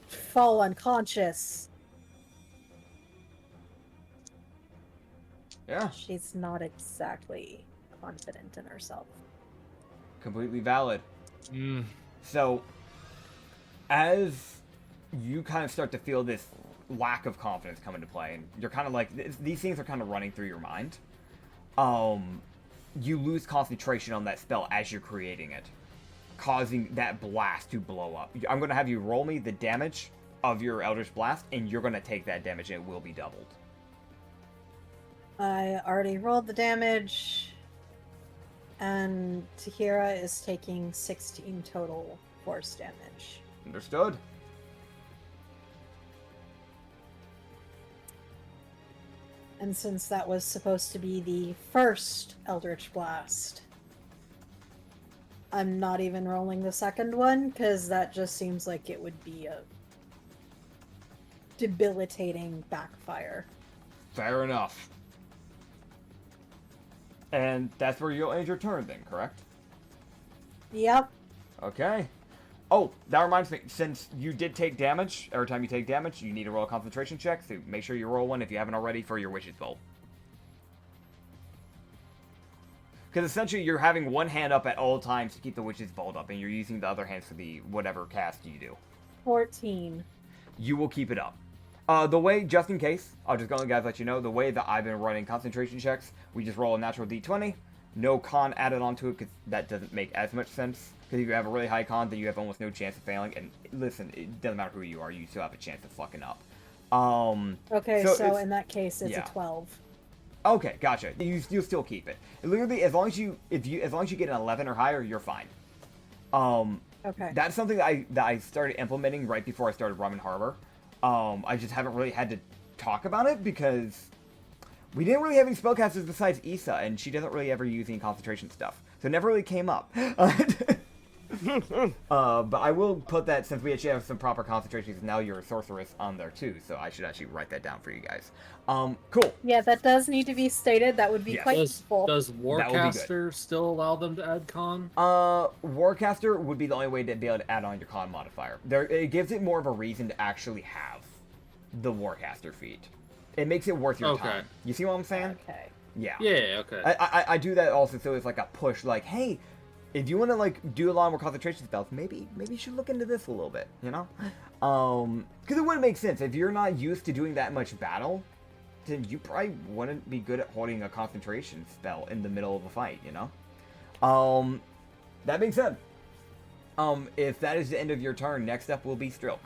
fall unconscious, Yeah, she's not exactly confident in herself. completely valid. Mm. So, as you kind of start to feel this lack of confidence come into play, and you're kind of like, these things are kind of running through your mind, you lose concentration on that spell as you're creating it, causing that blast to blow up. I'm going to have you roll me the damage of your Eldritch Blast, and you're going to take that damage, and it will be doubled. I already rolled the damage, and Tahira is taking 16 total force damage. Understood? And since that was supposed to be the first Eldritch Blast, I'm not even rolling the second one, because that just seems like it would be a debilitating backfire. Fair enough. And that's where you'll end your turn then, correct? Yep. Okay. Oh, that reminds me, since you did take damage, every time you take damage, you need to roll a concentration check, so make sure you roll one if you haven't already for your Witch's Bolt. Because essentially you're having one hand up at all times to keep the Witch's Bolt up, and you're using the other hand for the whatever cast you do. 14. You will keep it up. The way, just in case, I'll just go and guys let you know, the way that I've been running concentration checks, we just roll a natural d20, no con added onto it, because that doesn't make as much sense. Because if you have a really high con, then you have almost no chance of failing, and listen, it doesn't matter who you are, you still have a chance of fucking up. Okay, So so it's- in that case, it's yeah. a 12. Okay, gotcha. You still keep it. Literally, as long as you get an 11 or higher, you're fine. Okay. That's something that I started implementing right before I started Ramen Harbor. I just haven't really had to talk about it because we didn't really have any spellcasters besides Issa, and she doesn't really ever use any concentration stuff, so it never really came up. But I will put that, since we actually have some proper concentrations, now you're a sorceress on there too, so I should actually write that down for you guys. Cool. Yeah, that does need to be stated. That would be Yes. quite Does useful. does That will be good. Warcaster still allow them to add con? Warcaster would be the only way to be able to add on your con modifier. It gives it more of a reason to actually have the Warcaster feat. It makes it worth your Okay. time. You see what I'm saying? Okay. Yeah. Yeah, okay. I do that also, so it's like a push, like, hey, if you want to like do a lot more concentration spells, maybe you should look into this a little bit, you know? Because it wouldn't make sense if you're not used to doing that much battle. Then you probably wouldn't be good at holding a concentration spell in the middle of a fight, you know? That being said, if that is the end of your turn, next up will be Strilk.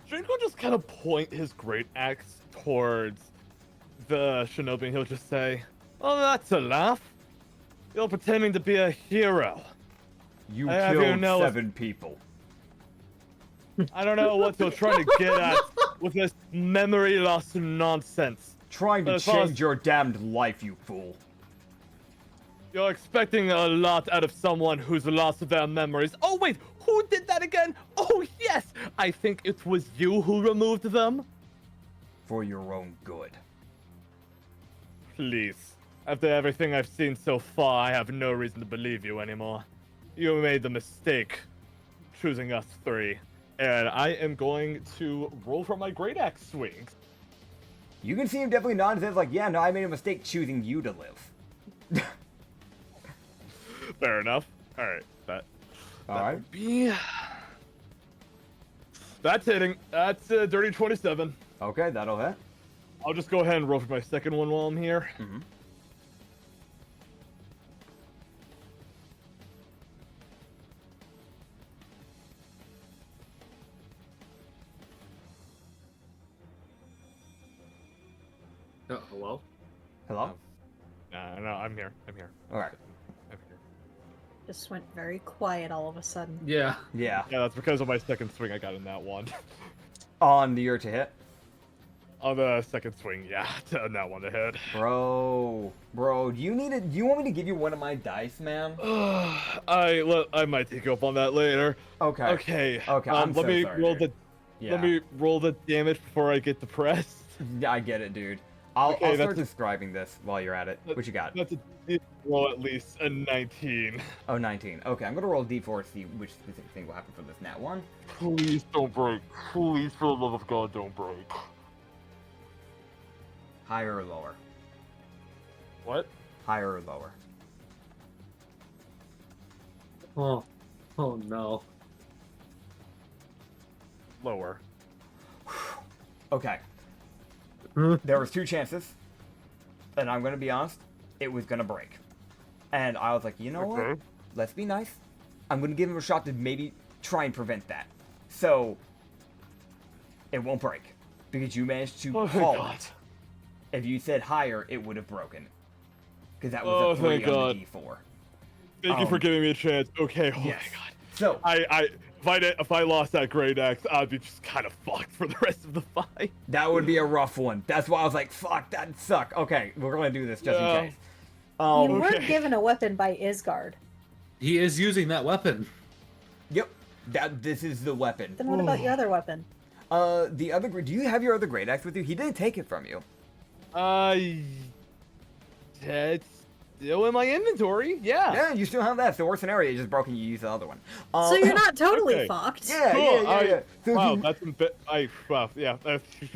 Drake will just kind of point his great axe towards the shinobi and he'll just say, "Oh, that's a laugh. You're pretending to be a hero. You I have you killed know- 7 people. I don't know what you're trying to get at with this memory loss nonsense. Trying to As far as- change your damned life, you fool. You're expecting a lot out of someone who's lost their memories. Oh, wait, who did that again? Oh, yes, I think it was you who removed them. For your own good. Please. After everything I've seen so far, I have no reason to believe you anymore. You made the mistake choosing us 3. And I am going to roll for my great axe swings. You can see him definitely nod his head like, yeah, no, I made a mistake choosing you to live. Fair enough. All right, that All right. would be. That's hitting. That's a dirty 27. Okay, that'll hit. I'll just go ahead and roll for my second one while I'm here. Mm-hmm. Hello? Hello? No, I'm here. I'm here. All right. I'm here. Just went very quiet all of a sudden. Yeah. Yeah. Yeah, that's because of my second swing I got in that one. On the year to hit. On the second swing, yeah, on that one to hit. Bro, do you want me to give you one of my dice, man? I might take you up on that later. Okay. Okay. I'm let so me sorry, roll dude. the Yeah. let me roll the damage before I get depressed. Yeah, I get it, dude. I'll Okay, start that's a- describing this while you're at it. What you got? That's a roll at least a 19. Oh, 19. Okay, I'm gonna roll d4 to see which specific thing will happen for this nat one. Please don't break. Please, for the love of God, don't break. Higher or lower? What? Higher or lower? Oh no. Lower. Okay. There was 2 chances, and I'm gonna be honest, it was gonna break. And I was like, you know what? Okay. Let's be nice. I'm gonna give him a shot to maybe try and prevent that. So it won't break because you managed to Oh, call thank God. it. If you said higher, it would have broken. Because that was Oh, a 3 thank on God. the d4. Thank you for giving me a chance. Okay. Oh Yes. my God. So If I lost that great axe, I'd be just kind of fucked for the rest of the fight. that would be a rough one. That's why I was like, fuck, that'd suck. Okay, we're gonna do this just Yeah. in case. You were Okay. given a weapon by Isgard. He is using that weapon. Yep. This is the weapon. Then what about your other weapon? The other. Do you have your other great axe with you? He didn't take it from you. It's still in my inventory. Yeah. Yeah, you still have that. So worst scenario, you just broken. You use the other one. So you're not totally okay. fucked. Yeah, Cool. yeah. So Wow, you- that's a bit. Wow, yeah.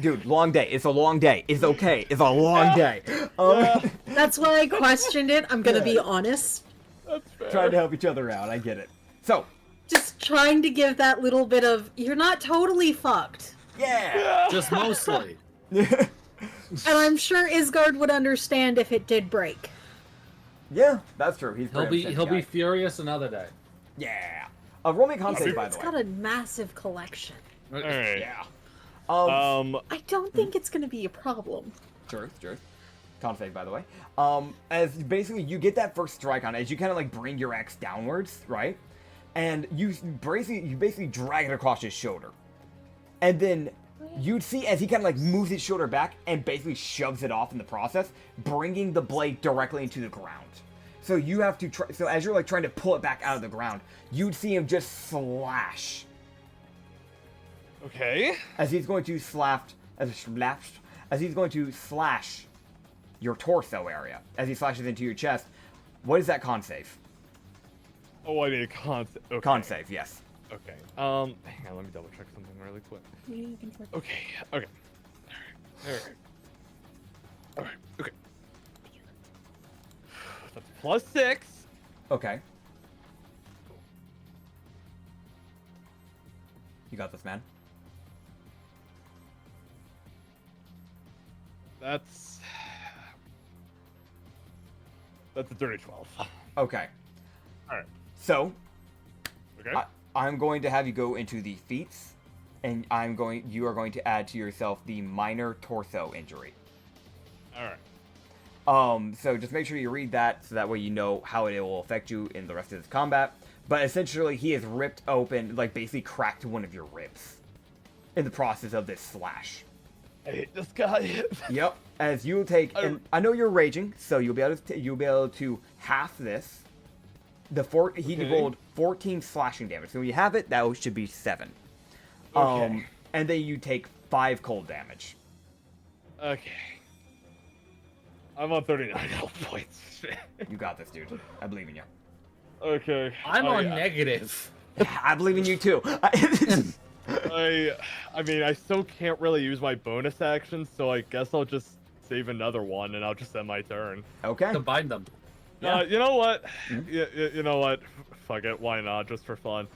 dude, long day. It's a long day. It's okay. It's a long day. Yeah. That's why I questioned it. I'm gonna be honest. That's fair. Trying to help each other out. I get it. So, Just trying to give that little bit of you're not totally fucked. yeah. Just mostly. And I'm sure Isgard would understand if it did break. Yeah, that's true. He's a He'll pretty be upset he'll be guy. furious another day. Yeah. Roll me a con save, by It's the got way. a massive collection. All right. Yeah. I don't think it's gonna be a problem. True. Con save, by the way. As basically you get that first strike on it, as you kind of like bring your axe downwards, right? And you basically drag it across his shoulder. And then you'd see as he kind of like moves his shoulder back and basically shoves it off in the process, bringing the blade directly into the ground. So you have to try. So as you're like trying to pull it back out of the ground, you'd see him just slash Okay. as he's going to as he's going to slash your torso area as he slashes into your chest. What is that con save? Oh, I need a con. Okay. Con save, yes. Okay. Hang on. Let me double check something really quick. Okay. Okay. All right. All right. Okay. That's +6. Okay. You got this, man. That's a dirty 12. Okay. All right. So Okay. I'm going to have you go into the feats, and you are going to add to yourself the minor torso injury. All right. So just make sure you read that, so that way you know how it will affect you in the rest of this combat. But essentially, he has ripped open, like basically cracked one of your ribs in the process of this slash. I hate this guy. Yep. As you'll take, and I know you're raging, so you'll be able to half this. He Okay. rolled 14 slashing damage. So when you have it, that should be 7. Okay. And then you take 5 cold damage. Okay. I'm on 39 health points. You got this, dude. I believe in you. Okay. I'm Oh, on yeah. negative. I believe in you too. I mean, I still can't really use my bonus action, so I guess I'll just save another one and I'll just end my turn. Okay. Combine them. Yeah. You know what? Mhm. You know what? Fuck it. Why not? Just for fun.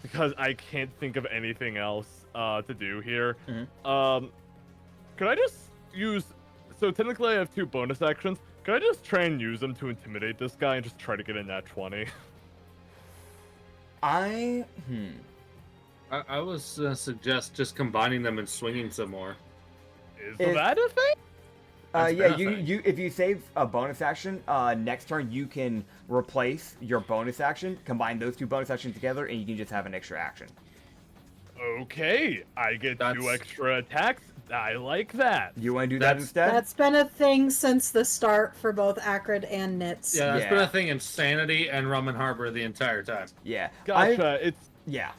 Because I can't think of anything else to do here. Could I just use? So technically, I have 2 bonus actions. Could I just try and use them to intimidate this guy and just try to get a nat 20? I was suggest just combining them and swinging some more. Is If- that a thing? That's Yeah, perfect. you if you save a bonus action, next turn you can replace your bonus action, combine those 2 bonus actions together, and you can just have an extra action. Okay, I get 2 That's- extra attacks. I like that. You want to do that That's- instead? That's been a thing since the start for both Acrid and Nits. Yeah, that's Yeah. been a thing in Sanity and Rum and Harbor the entire time. Yeah. Gotcha. Yeah.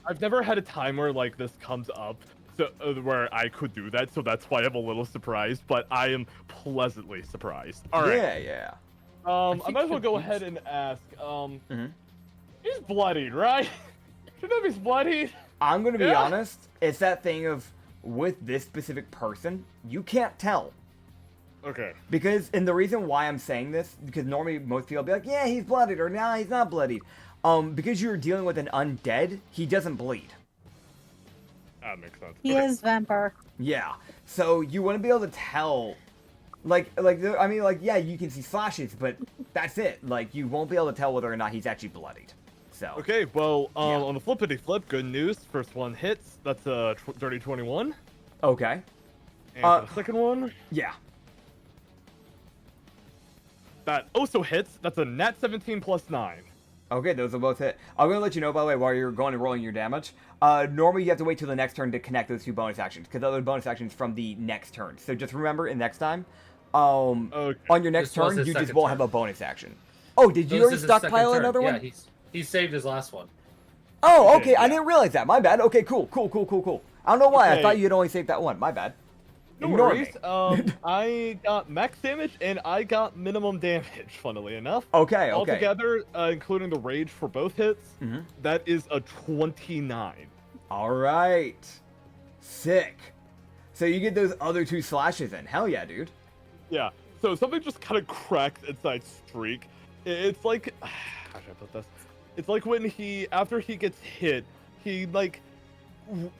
I've never had a time where like this comes up, so where I could do that. So that's why I'm a little surprised, but I am pleasantly surprised. All right. Yeah, yeah. I think might as well go he's- ahead and ask. Mhm. He's bloodied, right? Shouldn't he's bloodied? I'm gonna be Yeah. honest. It's that thing of with this specific person, you can't tell. Okay. And the reason why I'm saying this, because normally most people will be like, yeah, he's bloodied, or nah, he's not bloodied. Because you're dealing with an undead, he doesn't bleed. That makes sense. He Okay. is vampire. Yeah. So you wouldn't be able to tell. Yeah, you can see slashes, but that's it. Like, you won't be able to tell whether or not he's actually bloodied. So. Okay, well, Yeah. on the flippity flip, good news. First one hits. That's a dirty 21. Okay. And Uh, for the second one, Yeah. that also hits. That's a nat 17 plus 9. Okay, those will both hit. I'm gonna let you know, by the way, while you're going and rolling your damage. Normally you have to wait till the next turn to connect those 2 bonus actions, because those are bonus actions from the next turn. So just remember, in next time, Okay. on your next This was turn, his you just second won't turn. have a bonus action. Oh, did you This already is his second stockpile turn. another Yeah, one? he saved his last one. Oh, Okay, okay. I yeah. didn't realize that. My bad. Okay, cool. I don't know why. I Okay. thought you had only saved that one. My bad. No Ignore worries. me. I got max damage and I got minimum damage, funnily enough. Okay. Altogether, including the rage for both hits, Mhm. that is a 29. All right. Sick. So you get those other 2 slashes in. Hell yeah, dude. Yeah, so something just kind of cracked inside Streak. It's like, how should I put this? It's like when after he gets hit, he like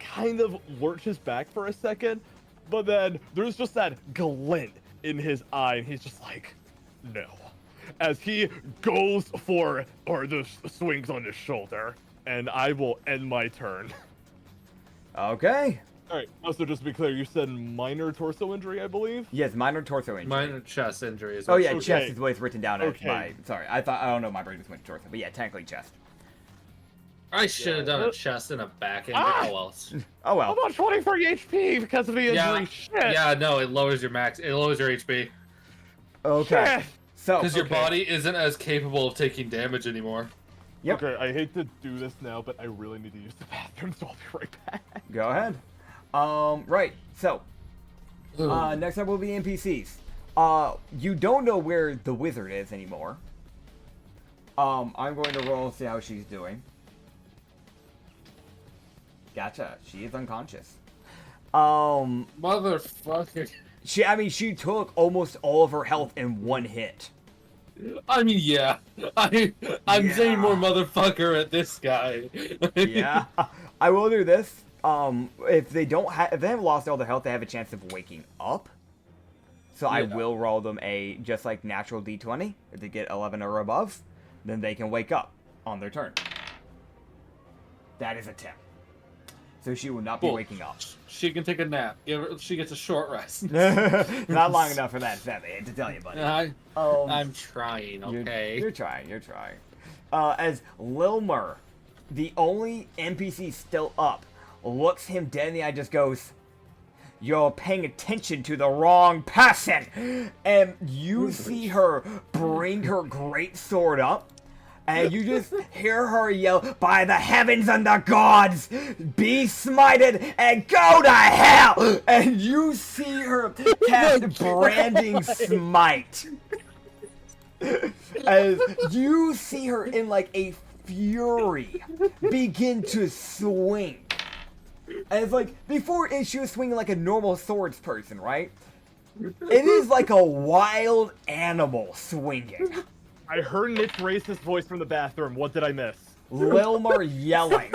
kind of lurches back for a second, but then there's just that glint in his eye, and he's just like, no. As he goes for, or just swings on his shoulder, and I will end my turn. Okay. Alright, also just to be clear, you said minor torso injury, I believe? Yes, minor torso injury. Minor chest injury is Oh what yeah, she- Okay. chest is the way it's written down as Okay. my. Sorry, I don't know. My brain just went to torso, but yeah, technically chest. I should have done Yeah. a chest and a back injury. Ah! Oh well. Oh well. I'm on 23 HP because of the injury. Yeah, Shit. yeah, no, it lowers your max. It lowers your HP Okay. Shit. So. because your Okay. body isn't as capable of taking damage anymore. Yep. Okay, I hate to do this now, but I really need to use the bathroom, so I'll be right back. Go ahead. Right. So. Next up will be NPCs. You don't know where the wizard is anymore. I'm going to roll and see how she's doing. Gotcha. She is unconscious. Motherfucker. She took almost all of her health in one hit. I mean, yeah. I'm Yeah. saying more motherfucker at this guy. Yeah. I will do this. If they haven't lost all their health, they have a chance of waking up. So I Yeah. will roll them a just like natural d20. If they get 11 or above, then they can wake up on their turn. That is a 10. So she will not be Cool. waking up. She can take a nap. She gets a short rest. Not long enough for that, sadly. I hate to tell you, buddy. I'm trying, You're- okay? You're trying. As Lilmer, the only NPC still up, looks him dead in the eye, just goes, "You're paying attention to the wrong person!" And you see her bring her great sword up, and you just hear her yell, "By the heavens and the gods, be smited and go to hell!" And you see her cast branding smite. As you see her in like a fury begin to swing. And it's like, before she was swinging like a normal swords person, right? It is like a wild animal swinging. I heard Nick's racist voice from the bathroom. What did I miss? Lilmer yelling.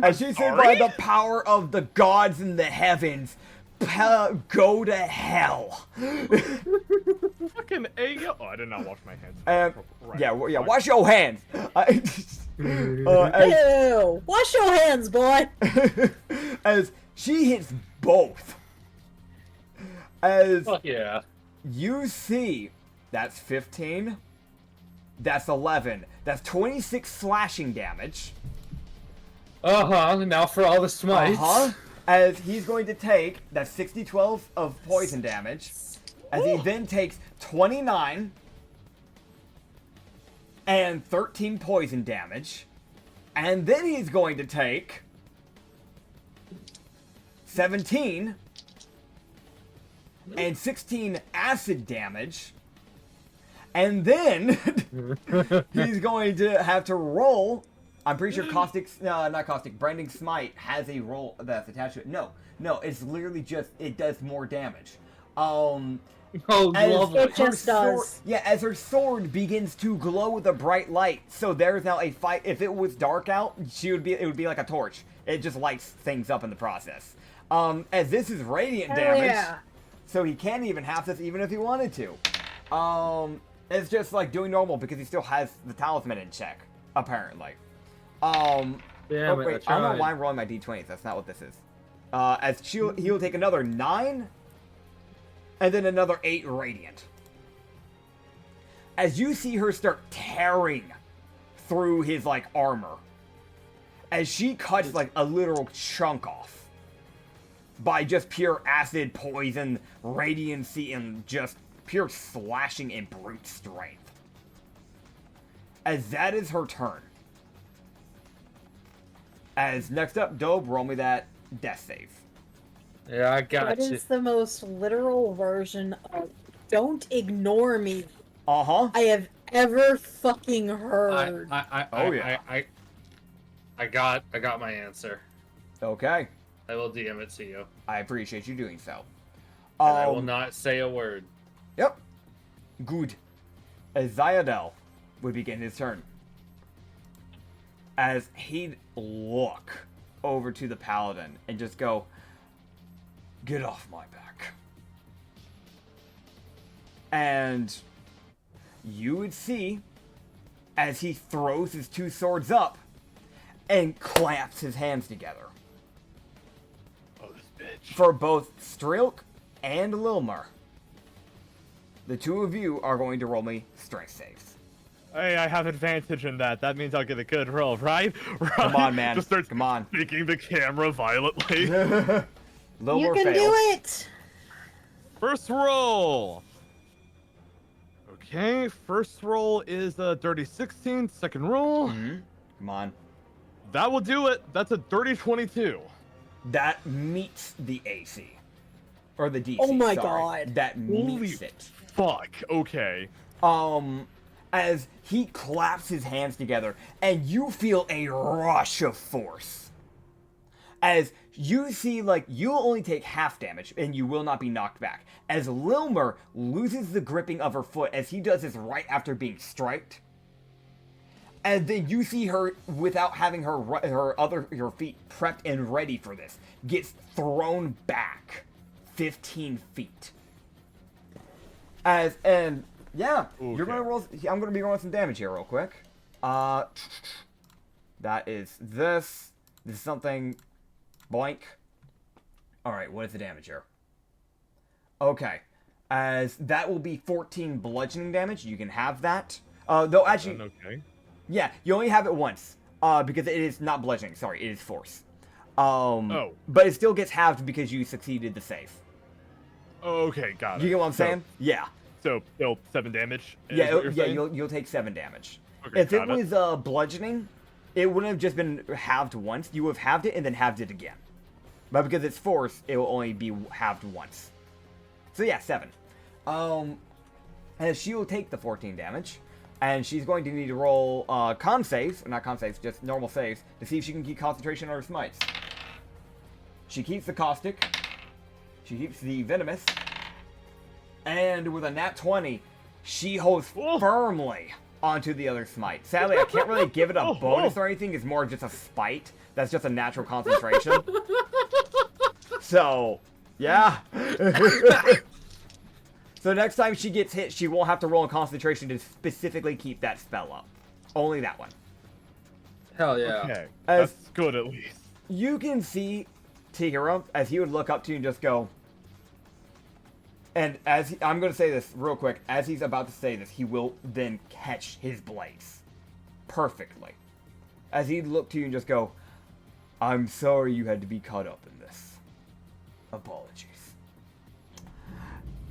As she said, by the power of the gods in the heavens, go to hell. Fucking A. Oh, I did not wash my hands. Right. Yeah, wash your hands. Ew! Wash your hands, boy! As she hits both. As Fuck yeah. you see, that's 15. That's 11. That's 26 slashing damage. Now for all the smites. As he's going to take, that's 12 of poison damage. As he then takes 29 and 13 poison damage. And then he's going to take 17 and 16 acid damage. And then he's going to have to roll. I'm pretty sure not Caustic, Branding Smite has a roll that's attached to it. No, it's literally just, it does more damage. Oh, lovely. It just does. Yeah, as her sword begins to glow with a bright light, so there's now a fight. If it was dark out, it would be like a torch. It just lights things up in the process. As this is radiant damage, yeah. so he can't even half this even if he wanted to. It's just like doing normal because he still has the talisman in check, apparently. Damn it, wait, I don't know why I'm rolling my d20s. That's not what this is. As he'll take another 9, and then another 8 radiant. As you see her start tearing through his like armor, as she cuts like a literal chunk off by just pure acid, poison, radiancy, and just pure slashing and brute strength. As that is her turn. As next up, Dobe, roll me that death save. Yeah, I got That you. is the most literal version of "Don't ignore me" Uh-huh. I have ever fucking heard. I got my answer. Okay. I will DM it to you. I appreciate you doing so. And I will not say a word. Yep. Good. As Zayadel would begin his turn. As he'd look over to the paladin and just go, "Get off my back." And you would see as he throws his 2 swords up and clamps his hands together. Oh, this bitch. For both Strilk and Lilmer. The 2 of you are going to roll me strength saves. Hey, I have advantage in that. That means I'll get a good roll, right? Come on, man. Just starts Come on. shaking the camera violently. Lilmer You can fails. do it! First roll. Okay, first roll is a dirty 16. Second roll. Come on. That will do it. That's a dirty 22. That meets the AC. Or the DC. Oh my sorry. God. That Holy meets it. fuck. Okay. As he claps his hands together, and you feel a rush of force. As you see, like, you'll only take half damage, and you will not be knocked back. As Lilmer loses the gripping of her foot, as he does this right after being striked. And then you see her, without having her feet prepped and ready for this, gets thrown back 15 feet. Yeah, Okay. you're gonna roll. I'm gonna be rolling some damage here real quick. That is this. This is something blank. All right, what is the damage here? Okay, as that will be 14 bludgeoning damage. You can have that. Though actually, Okay. yeah, you only have it once. Because it is not bludgeoning. Sorry, it is force. Oh. But it still gets halved because you succeeded the save. Okay, got it. You get what I'm saying? Yeah. So, 7 damage? is Yeah, what you're saying? you'll take 7 damage. Okay, If it got was bludgeoning, it wouldn't have just been halved once. You would have halved it and then halved it again. But because it's force, it will only be halved once. So yeah, 7. And she will take the 14 damage, and she's going to need to roll con saves, or not con saves, just normal saves, to see if she can keep concentration on her smites. She keeps the caustic. She keeps the venomous. And with a nat 20, she holds firmly onto the other smite. Sadly, I can't really give it a bonus or anything. It's more just a spite. That's just a natural concentration. So, yeah. So next time she gets hit, she won't have to roll in concentration to specifically keep that spell up. Only that one. Hell yeah. Okay, As that's good at least. you can see Tahira, as he would look up to you and just go... And I'm going to say this real quick. As he's about to say this, he will then catch his blades. Perfectly. As he'd look to you and just go, I'm sorry you had to be caught up in this. Apologies.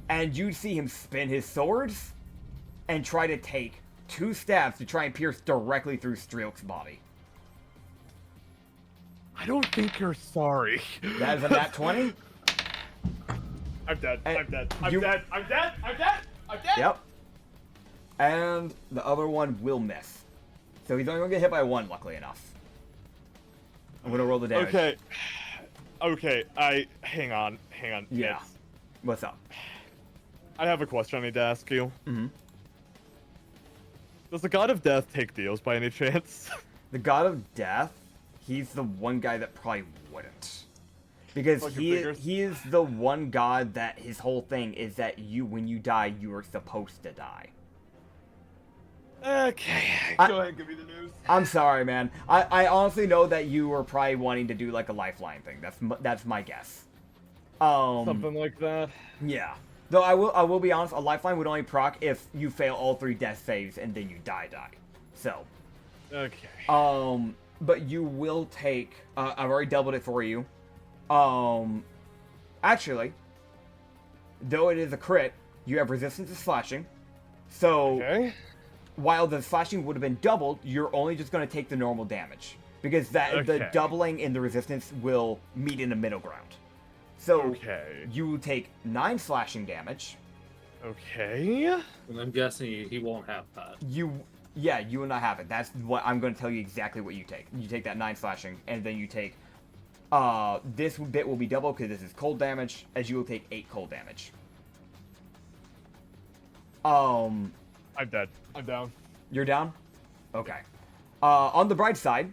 And you'd see him spin his swords and try to take 2 stabs to try and pierce directly through Streelk's body. I don't think you're sorry. That is a nat 20. I'm dead. And I'm dead. I'm you- dead. I'm dead. I'm dead. I'm dead. Yep. And the other one will miss. So he's only going to get hit by 1, luckily enough. I'm going to roll the damage. Okay. Okay. Hang on. Yeah. Nits. What's up? I have a question I need to ask you. Mm-hmm. Does the God of Death take deals by any chance? The God of Death, he's the one guy that probably wouldn't. Because Fucking he figures. is the one god that his whole thing is that when you die, you are supposed to die. Okay. I- Go ahead and give me the news. I'm sorry, man. I honestly know that you were probably wanting to do like a lifeline thing. That's my guess. Something like that. Yeah. Though I will be honest, a lifeline would only proc if you fail all 3 death saves and then you die. So. Okay. But you will take. I've already doubled it for you. Actually, though it is a crit, you have resistance to slashing. So, Okay. while the slashing would have been doubled, you're only just going to take the normal damage. Because the Okay. doubling in the resistance will meet in the middle ground. So, Okay. you will take 9 slashing damage. Okay. And I'm guessing he won't have that. You will not have it. That's what I'm going to tell you exactly what you take. You take that 9 slashing, and then you take... this bit will be double because this is cold damage, as you will take 8 cold damage. I'm dead. I'm down. You're down? Okay. On the bright side,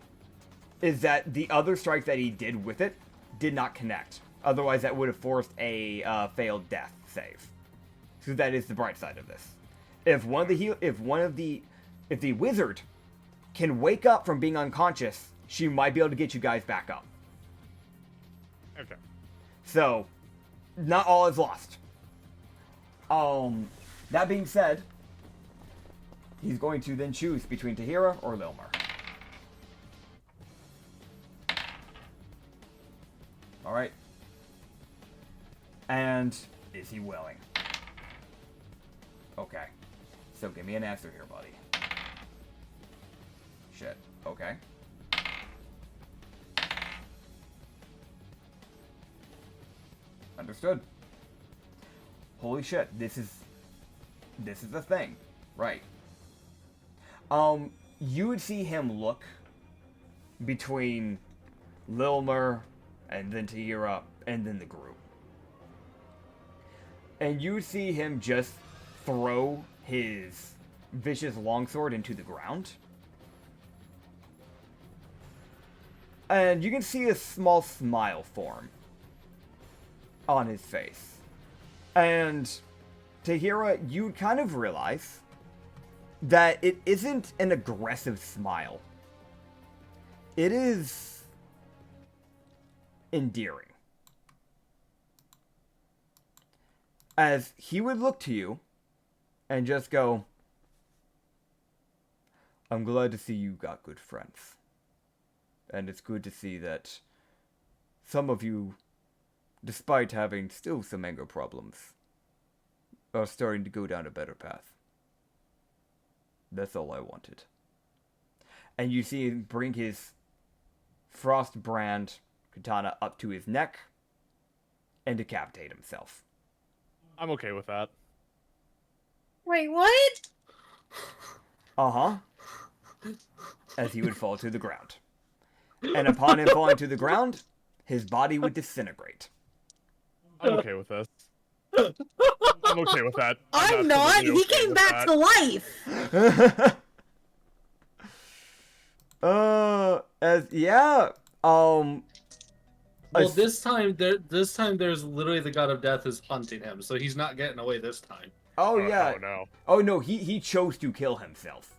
is that the other strike that he did with it did not connect. Otherwise, that would have forced a failed death save. So that is the bright side of this. If the wizard can wake up from being unconscious, she might be able to get you guys back up. Okay. So, not all is lost. That being said, he's going to then choose between Tahira or Lilmer. Alright. And is he willing? Okay. So give me an answer here, buddy. Shit. Okay. Understood. Holy shit, this is the thing. Right. You would see him look between Lilmer and then Tahira and then the group. And you would see him just throw his vicious longsword into the ground. And you can see a small smile form on his face. And Tahira, you kind of realize that it isn't an aggressive smile. It is endearing. As he would look to you and just go, I'm glad to see you got good friends. And it's good to see that some of you, despite having still some anger problems, are starting to go down a better path. That's all I wanted. And you see him bring his frost brand katana up to his neck and decapitate himself. I'm okay with that. Wait, what? Uh-huh. As he would fall to the ground. And upon him falling to the ground, his body would disintegrate. I'm okay with this. I'm okay with that. I'm not. absolutely He okay came with back that. to life. As yeah, Well, as- this time there's literally the god of death is hunting him, so he's not getting away this time. oh yeah, no. oh no, he chose to kill himself.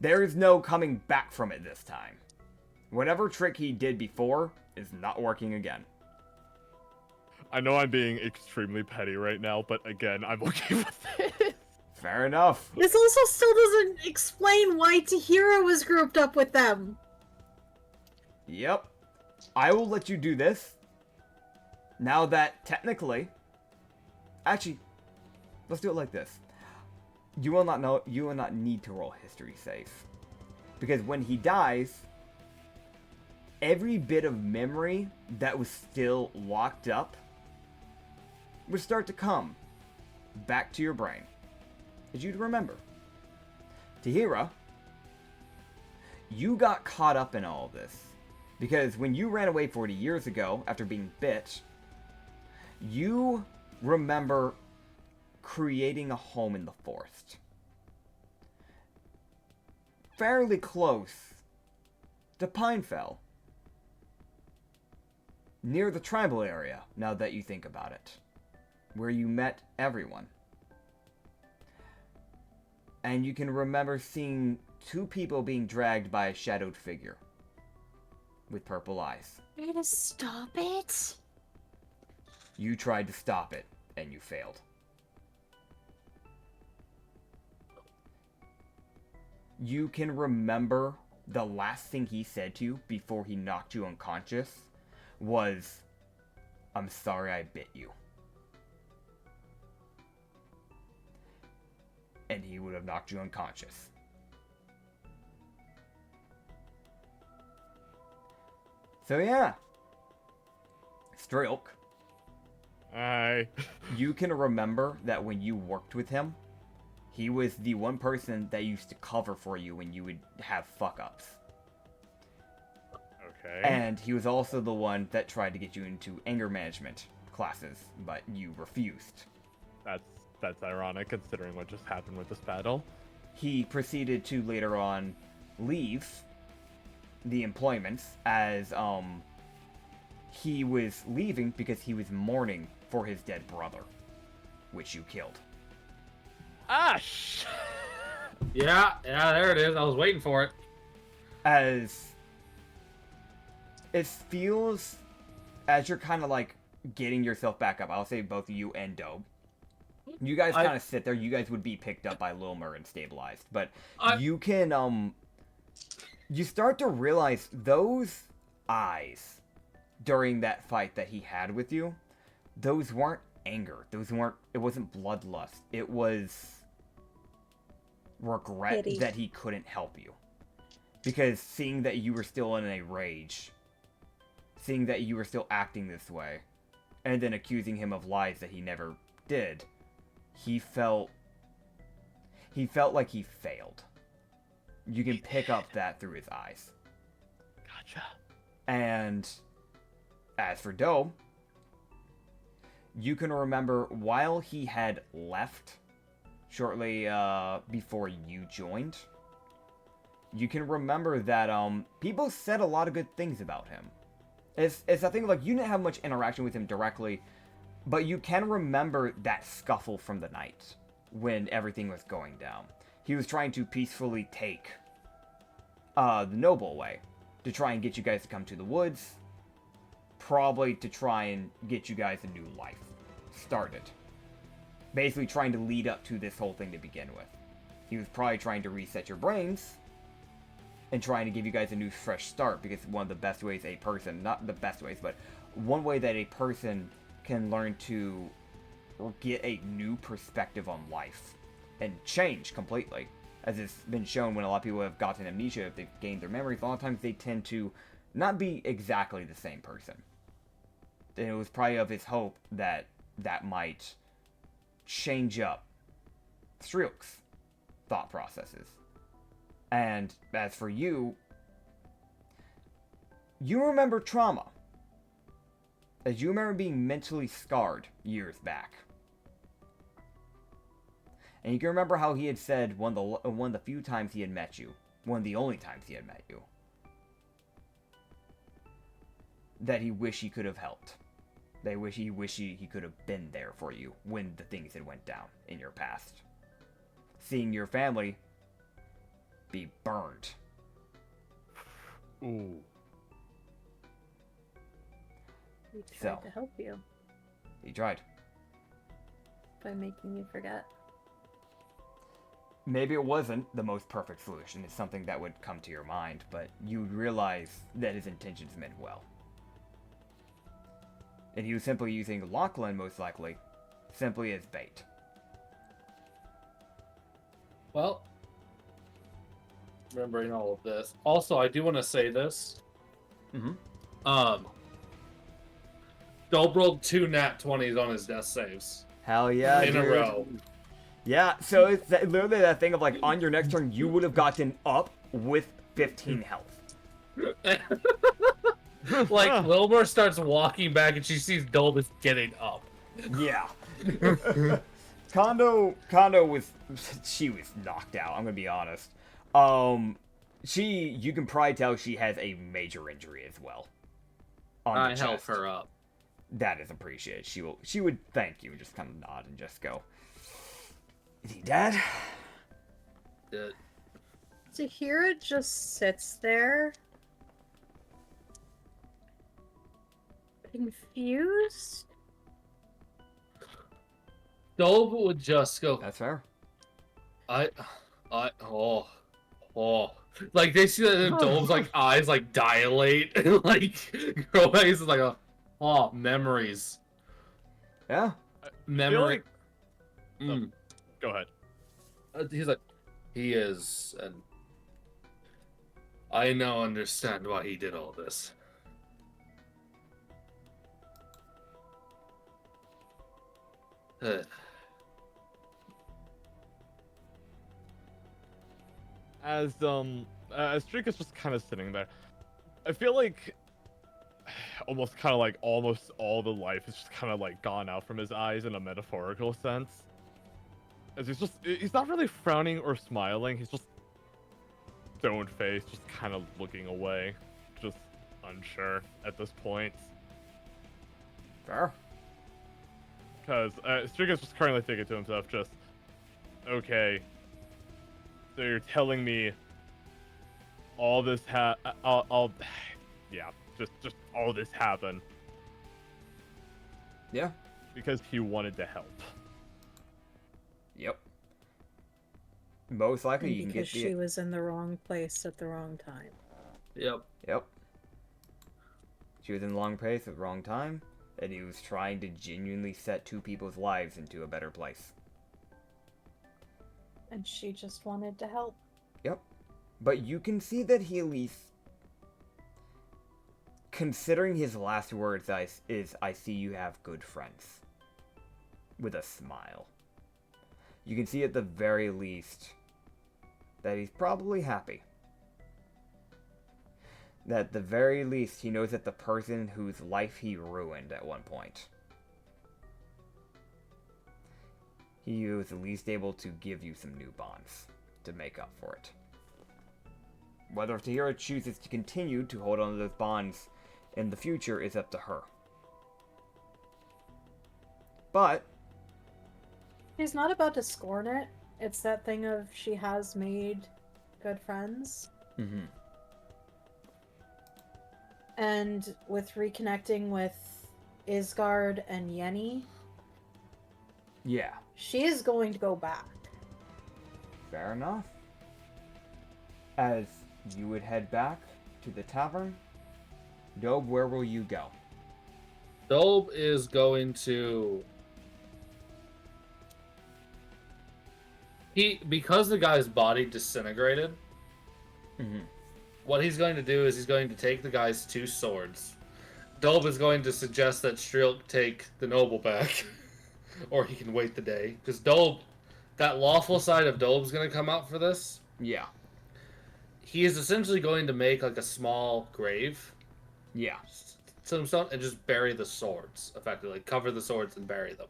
There is no coming back from it this time. Whatever trick he did before is not working again. I know I'm being extremely petty right now, but again, I'm okay with it. Fair enough. This also still doesn't explain why Tahira was grouped up with them. Yep. I will let you do this. Now that technically... Actually, let's do it like this. You will not need to roll history safe. Because when he dies, every bit of memory that was still locked up would start to come back to your brain. As you'd remember. Tahira, you got caught up in all of this. Because when you ran away 40 years ago after being bit, you remember creating a home in the forest. Fairly close to Pinefell. Near the tribal area, now that you think about it. Where you met everyone. And you can remember seeing two people being dragged by a shadowed figure. With purple eyes. You're gonna stop it? You tried to stop it, and you failed. You can remember the last thing he said to you before he knocked you unconscious was, "I'm sorry I bit you." And he would have knocked you unconscious. So yeah. Strilk. You can remember that when you worked with him, he was the one person that used to cover for you when you would have fuck-ups. Okay. And he was also the one that tried to get you into anger management classes, but you refused. That's ironic considering what just happened with this battle. He proceeded to later on leave the employments as he was leaving because he was mourning for his dead brother, which you killed. Ash! Yeah, there it is. I was waiting for it. As it feels as you're kind of like getting yourself back up. I'll say both you and Dobe. You guys kind of sit there. You guys would be picked up by Lilmer and stabilized, but you can you start to realize those eyes during that fight that he had with you, those weren't anger. It wasn't bloodlust. It was regret Pity. that he couldn't help you. Because seeing that you were still in a rage, seeing that you were still acting this way, and then accusing him of lies that he never did, he felt like he failed. You can pick up that through his eyes. Gotcha. And as for Doe, you can remember while he had left shortly before you joined, you can remember that people said a lot of good things about him. It's a thing like you didn't have much interaction with him directly, but you can remember that scuffle from the night when everything was going down. He was trying to peacefully take the noble way to try and get you guys to come to the woods, probably to try and get you guys a new life started. Basically trying to lead up to this whole thing to begin with. He was probably trying to reset your brains and trying to give you guys a new fresh start, because one of the best ways a person, not the best ways, but one way that a person can learn to get a new perspective on life and change completely. As it's been shown when a lot of people have gotten amnesia, if they've gained their memories, a lot of times they tend to not be exactly the same person. And it was probably of his hope that that might change up Strilk's thought processes. And as for you, you remember trauma as you remember being mentally scarred years back. And you can remember how he had said one of the few times he had met you, one of the only times he had met you, that he wished he could have helped. He wished he could have been there for you when the things had went down in your past. Seeing your family be burned. Ooh. We tried So. to help you He tried. by making you forget. Maybe it wasn't the most perfect solution. It's something that would come to your mind, but you'd realize that his intentions meant well. And he was simply using Lachlan, most likely, simply as bait. Well, remembering all of this. Also, I do want to say this. Mm-hmm. Dope rolled 2 nat 20s on his death saves Hell yeah, in a dude. row. Yeah, so it's literally that thing of like, on your next turn, you would have gotten up with 15 health. Like, Wilbur starts walking back and she sees Dolbus getting up. Yeah. Kondo was, she was knocked out, I'm gonna be honest. You can probably tell she has a major injury as well. On I the help chest. her up. That is appreciated. She would thank you and just kind of nod and just go, "Is he dead?" Tahira just sits there, confused. Dolb would just go, That's fair. oh. Like, they see that Dolb's, like, eyes, like, dilate, and, like, Grove's is like, memories. Yeah. Memory. Go ahead. He's like, he is, and I now understand why he did all this. As Drake is just kind of sitting there, I feel like almost all the life is just kind of like gone out from his eyes in a metaphorical sense. As he's not really frowning or smiling, he's just stone faced, just kind of looking away, just unsure at this point. Fair. Because Striga's just currently thinking to himself, just, okay, so you're telling me all this yeah, just all this happened Yeah. because he wanted to help. Yep. Most likely And you can because get she was in the wrong place at the wrong time. Yep. Yep. She was in the wrong place at the wrong time, and he was trying to genuinely set two people's lives into a better place. And she just wanted to help. Yep. But you can see that he at least, considering his last words, I see you have good friends. With a smile. You can see at the very least that he's probably happy. That at the very least he knows that the person whose life he ruined at one point, he was at least able to give you some new bonds to make up for it. Whether Tahira chooses to continue to hold on to those bonds in the future is up to her. But She's not about to scorn it. It's that thing of she has made good friends. mm-hmm. And with reconnecting with Isgard and Yenny, Yeah, she is going to go back. fair enough. As you would head back to the tavern, Dobe, where will you go? Dolb is going to... Because the guy's body disintegrated, Mm-hmm. what he's going to do is he's going to take the guy's 2 swords. Dolb is going to suggest that Strilk take the noble back. Or he can wait the day. Because Dolb, that lawful side of Dolb's going to come out for this. Yeah. He is essentially going to make like a small grave. Yeah. tombstone and just bury the swords, effectively. Cover the swords and bury them.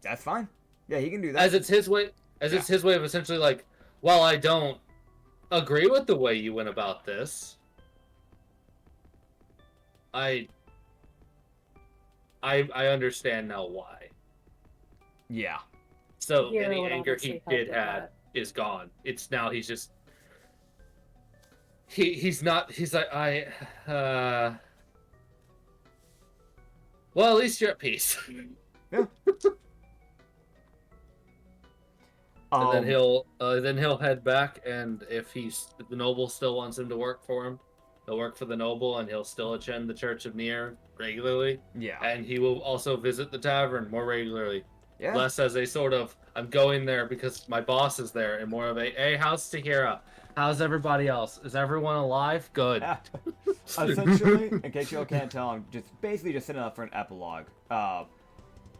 That's fine. Yeah, he can do that. As it's his way it's his way of essentially like, well, I don't agree with the way you went about this. I understand now why. Yeah. So Hero any would anger obviously he help did with have that. is gone. It's now he's just he's like well, at least you're at peace. Yeah. And then he'll head back, and if the noble still wants him to work for him, he'll work for the noble, and he'll still attend the Church of Nier regularly. Yeah. And he will also visit the tavern more regularly. Yeah. Less as a sort of, I'm going there because my boss is there, and more of a, hey, how's Tahira? How's everybody else? Is everyone alive? Good. Yeah. Essentially, in case you can't tell, I'm basically just setting up for an epilogue.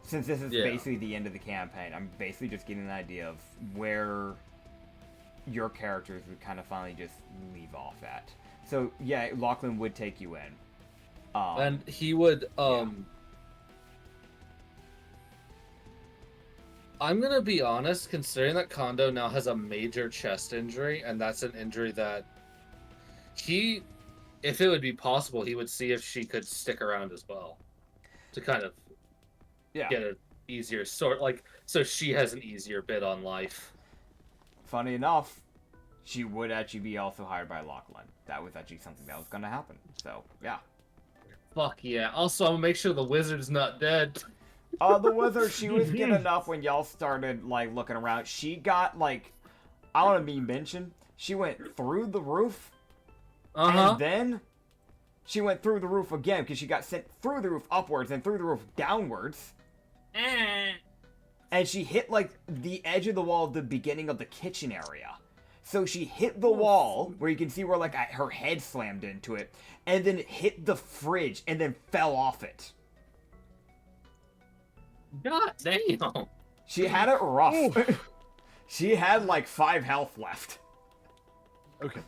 Since this is basically the end of the campaign, I'm basically just getting an idea of where your characters would kind of finally just leave off at. So yeah, Lachlan would take you in. And he would, I'm gonna be honest, considering that Kondo now has a major chest injury, and that's an injury that if it would be possible, he would see if she could stick around as well. To kind of get an easier so she has an easier bit on life. Funny enough, she would actually be also hired by Lachlan. That was actually something that was gonna happen. So, yeah. Fuck yeah. Also, I'm gonna make sure the wizard's not dead. The wizard, she was good enough when y'all started, like, looking around. She got, like, I want to be mentioned, she went through the roof, and then she went through the roof again, because she got sent through the roof upwards and through the roof downwards. And she hit, like, the edge of the wall at the beginning of the kitchen area. So she hit the wall, where you can see where, like, her head slammed into it, and then hit the fridge, and then fell off it. God damn. She had it rough. She had, like, 5 health left. Okay.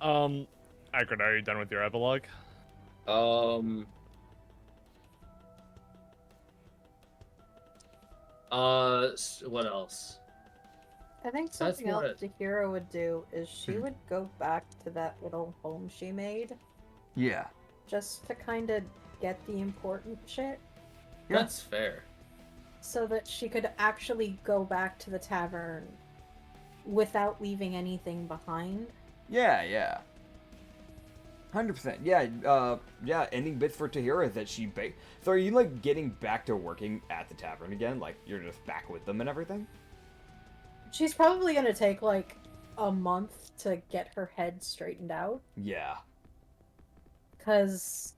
Acrid, are you done with your epilogue? What else? I think something else the hero would do is she would go back to that little home she made. Yeah. Just to kind of get the important shit. That's fair. So that she could actually go back to the tavern without leaving anything behind. Yeah. 100%. Yeah, ending bits for Tahira is that she So are you, like, getting back to working at the tavern again? Like, you're just back with them and everything? She's probably gonna take, like, a month to get her head straightened out. Yeah. Because,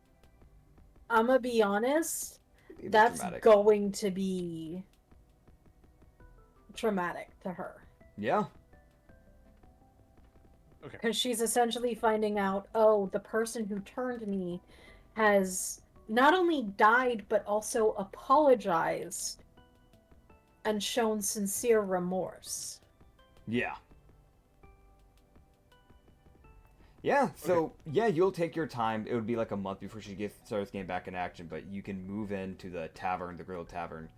I'm gonna be honest, that's dramatic. going to be traumatic to her. Yeah. Okay. Because she's essentially finding out, oh, the person who turned me has not only died, but also apologized and shown sincere remorse. Yeah. Yeah, so, yeah, you'll take your time. It would be like a month before she starts getting back in action, but you can move into the tavern, the Grill Tavern.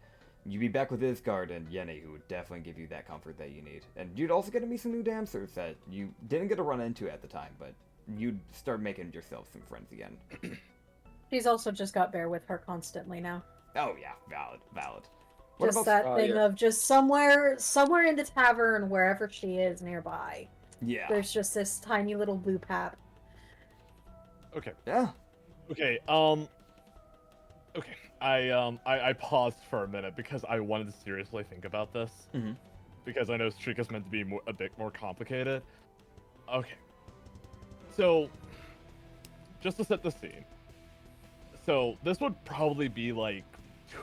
You'd be back with Isgard and Yenny, who would definitely give you that comfort that you need. And you'd also get to meet some new dancers that you didn't get to run into at the time, but you'd start making yourself some friends again. She's also just got Bear with her constantly now. Oh, yeah, valid. Just that thing of just somewhere in the tavern, wherever she is nearby. Yeah. There's just this tiny little blue pap. Okay. Yeah. Okay, okay. I paused for a minute because I wanted to seriously think about this. Mhm. Because I know Strika's meant to be a bit more complicated. Okay. So, just to set the scene. So, this would probably be like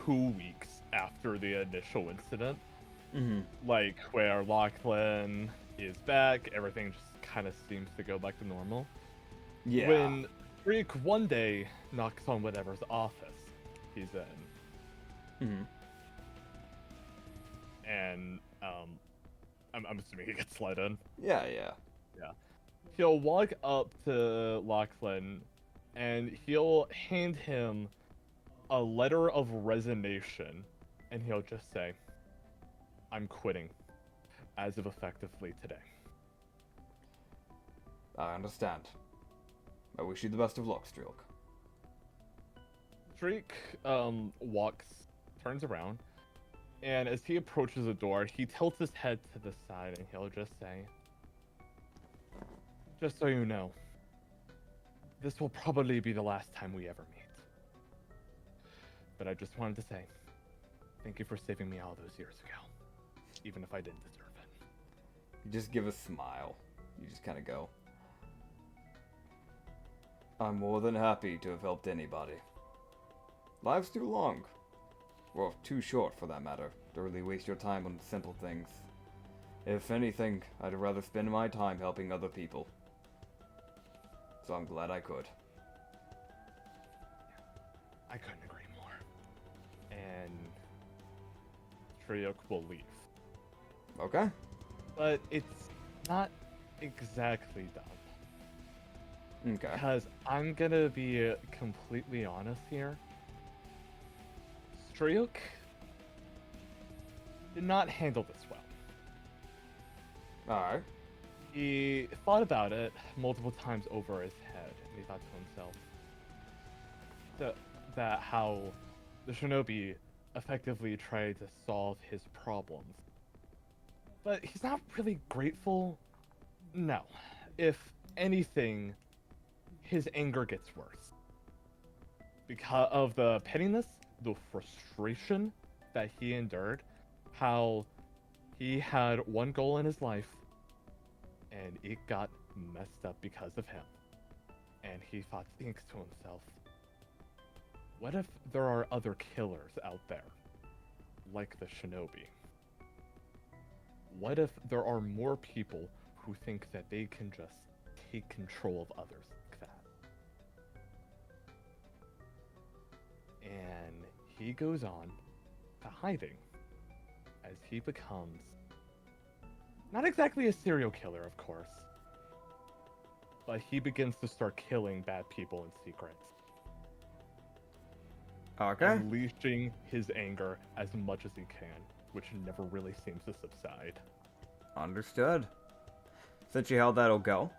2 weeks after the initial incident. Mm-hmm. Like, where Lachlan is back, everything just kind of seems to go back to normal. Yeah. When Freak one day knocks on whatever's office he's in. Mm-hmm. And, I'm assuming he gets let in. Yeah. He'll walk up to Lachlan and he'll hand him a letter of resignation, and he'll just say, "I'm quitting, as of effectively today." I understand. I wish you the best of luck, Streak. Streak turns around, and as he approaches the door, he tilts his head to the side, and he'll just say, "Just so you know, this will probably be the last time we ever meet. But I just wanted to say, thank you for saving me all those years ago, even if I didn't deserve it." You just give a smile. You just kind of go, "I'm more than happy to have helped anybody. Life's too long. Well, too short for that matter, to really waste your time on simple things. If anything, I'd rather spend my time helping other people. So I'm glad I could." I couldn't agree more. And Triok will leave. Okay. But it's not exactly done. Okay. Because I'm gonna be completely honest here. Striok did not handle this well. Alright. He thought about it multiple times over his head, and he thought to himself that how the shinobi effectively tried to solve his problems. But he's not really grateful. No. If anything, his anger gets worse. Because of the pettiness, the frustration that he endured, how he had one goal in his life, and it got messed up because of him. And he thinks to himself, what if there are other killers out there, like the shinobi? What if there are more people who think that they can just take control of others like that? And he goes on to hiding as he becomes not exactly a serial killer, of course, but he begins to start killing bad people in secret. Okay. Unleashing his anger as much as he can, which never really seems to subside. Understood. Essentially how that'll go,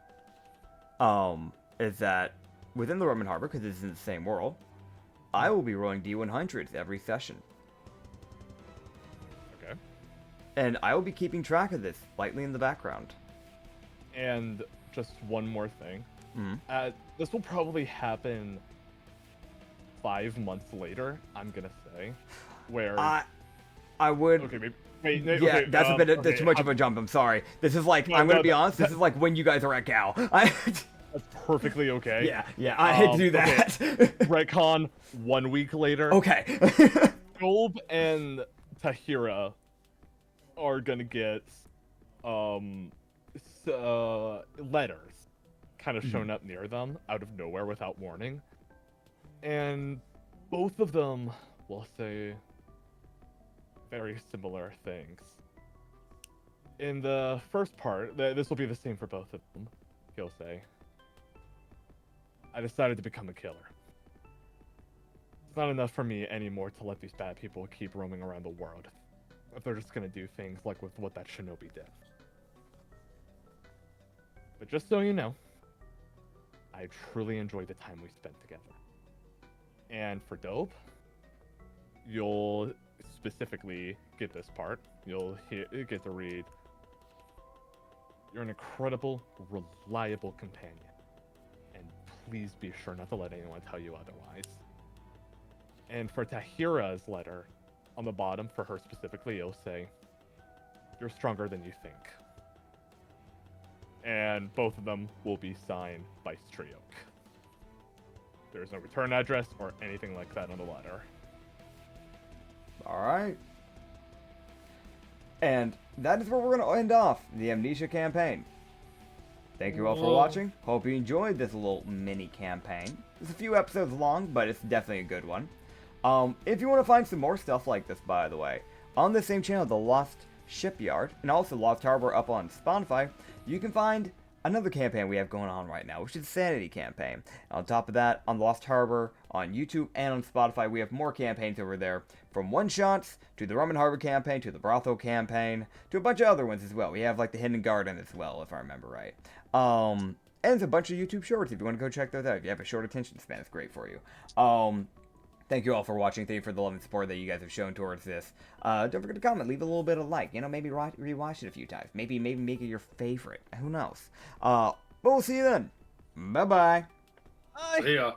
is that within the Roman Harbor, because it's in the same world, I will be rolling D100s every session. Okay. And I will be keeping track of this lightly in the background. And just one more thing. Mm-hmm. This will probably happen 5 months later, I'm gonna say, where I would. okay, maybe. Wait, Yeah, okay, that's a bit. okay, That's too much of a jump. I'm sorry. This is like, No, I'm gonna no, be honest. This is like when you guys are at Gal. That's perfectly okay. Yeah. I hate to do Okay. that. Retcon 1 week later. Okay. Gold and Tahira are gonna get letters kind of shown up near them out of nowhere without warning, and both of them will say very similar things. In the first part, this will be the same for both of them. He'll say, "I decided to become a killer. It's not enough for me anymore to let these bad people keep roaming around the world if they're just gonna do things like with what that shinobi did. But just so you know, I truly enjoyed the time we spent together. And for Dope, you'll specifically get this part. You'll get to read, you're an incredible, reliable companion. And please be sure not to let anyone tell you otherwise." And for Tahira's letter, on the bottom, for her specifically, it'll say, "You're stronger than you think." And both of them will be signed by Striok. There's no return address or anything like that on the letter. All right. And that is where we're going to end off the Amnesia campaign. Thank you all for watching. Hope you enjoyed this little mini campaign. It's a few episodes long, but it's definitely a good one. If you want to find some more stuff like this, by the way, on the same channel, The Lost Shipyard, and also Lost Harbor up on Spotify, you can find another campaign we have going on right now, which is the Sanity campaign. On top of that, on Lost Harbor, on YouTube, and on Spotify, we have more campaigns over there. From one-shots, to the Rum and Harbor campaign, to the Brothel campaign, to a bunch of other ones as well. We have, like, the Hidden Garden as well, if I remember right. And there's a bunch of YouTube shorts if you want to go check those out. If you have a short attention span, it's great for you. Thank you all for watching. Thank you for the love and support that you guys have shown towards this. Don't forget to comment. Leave a little bit of like. You know, maybe rewatch it a few times. Maybe make it your favorite. Who knows? But we'll see you then. Bye-bye. Bye. See ya.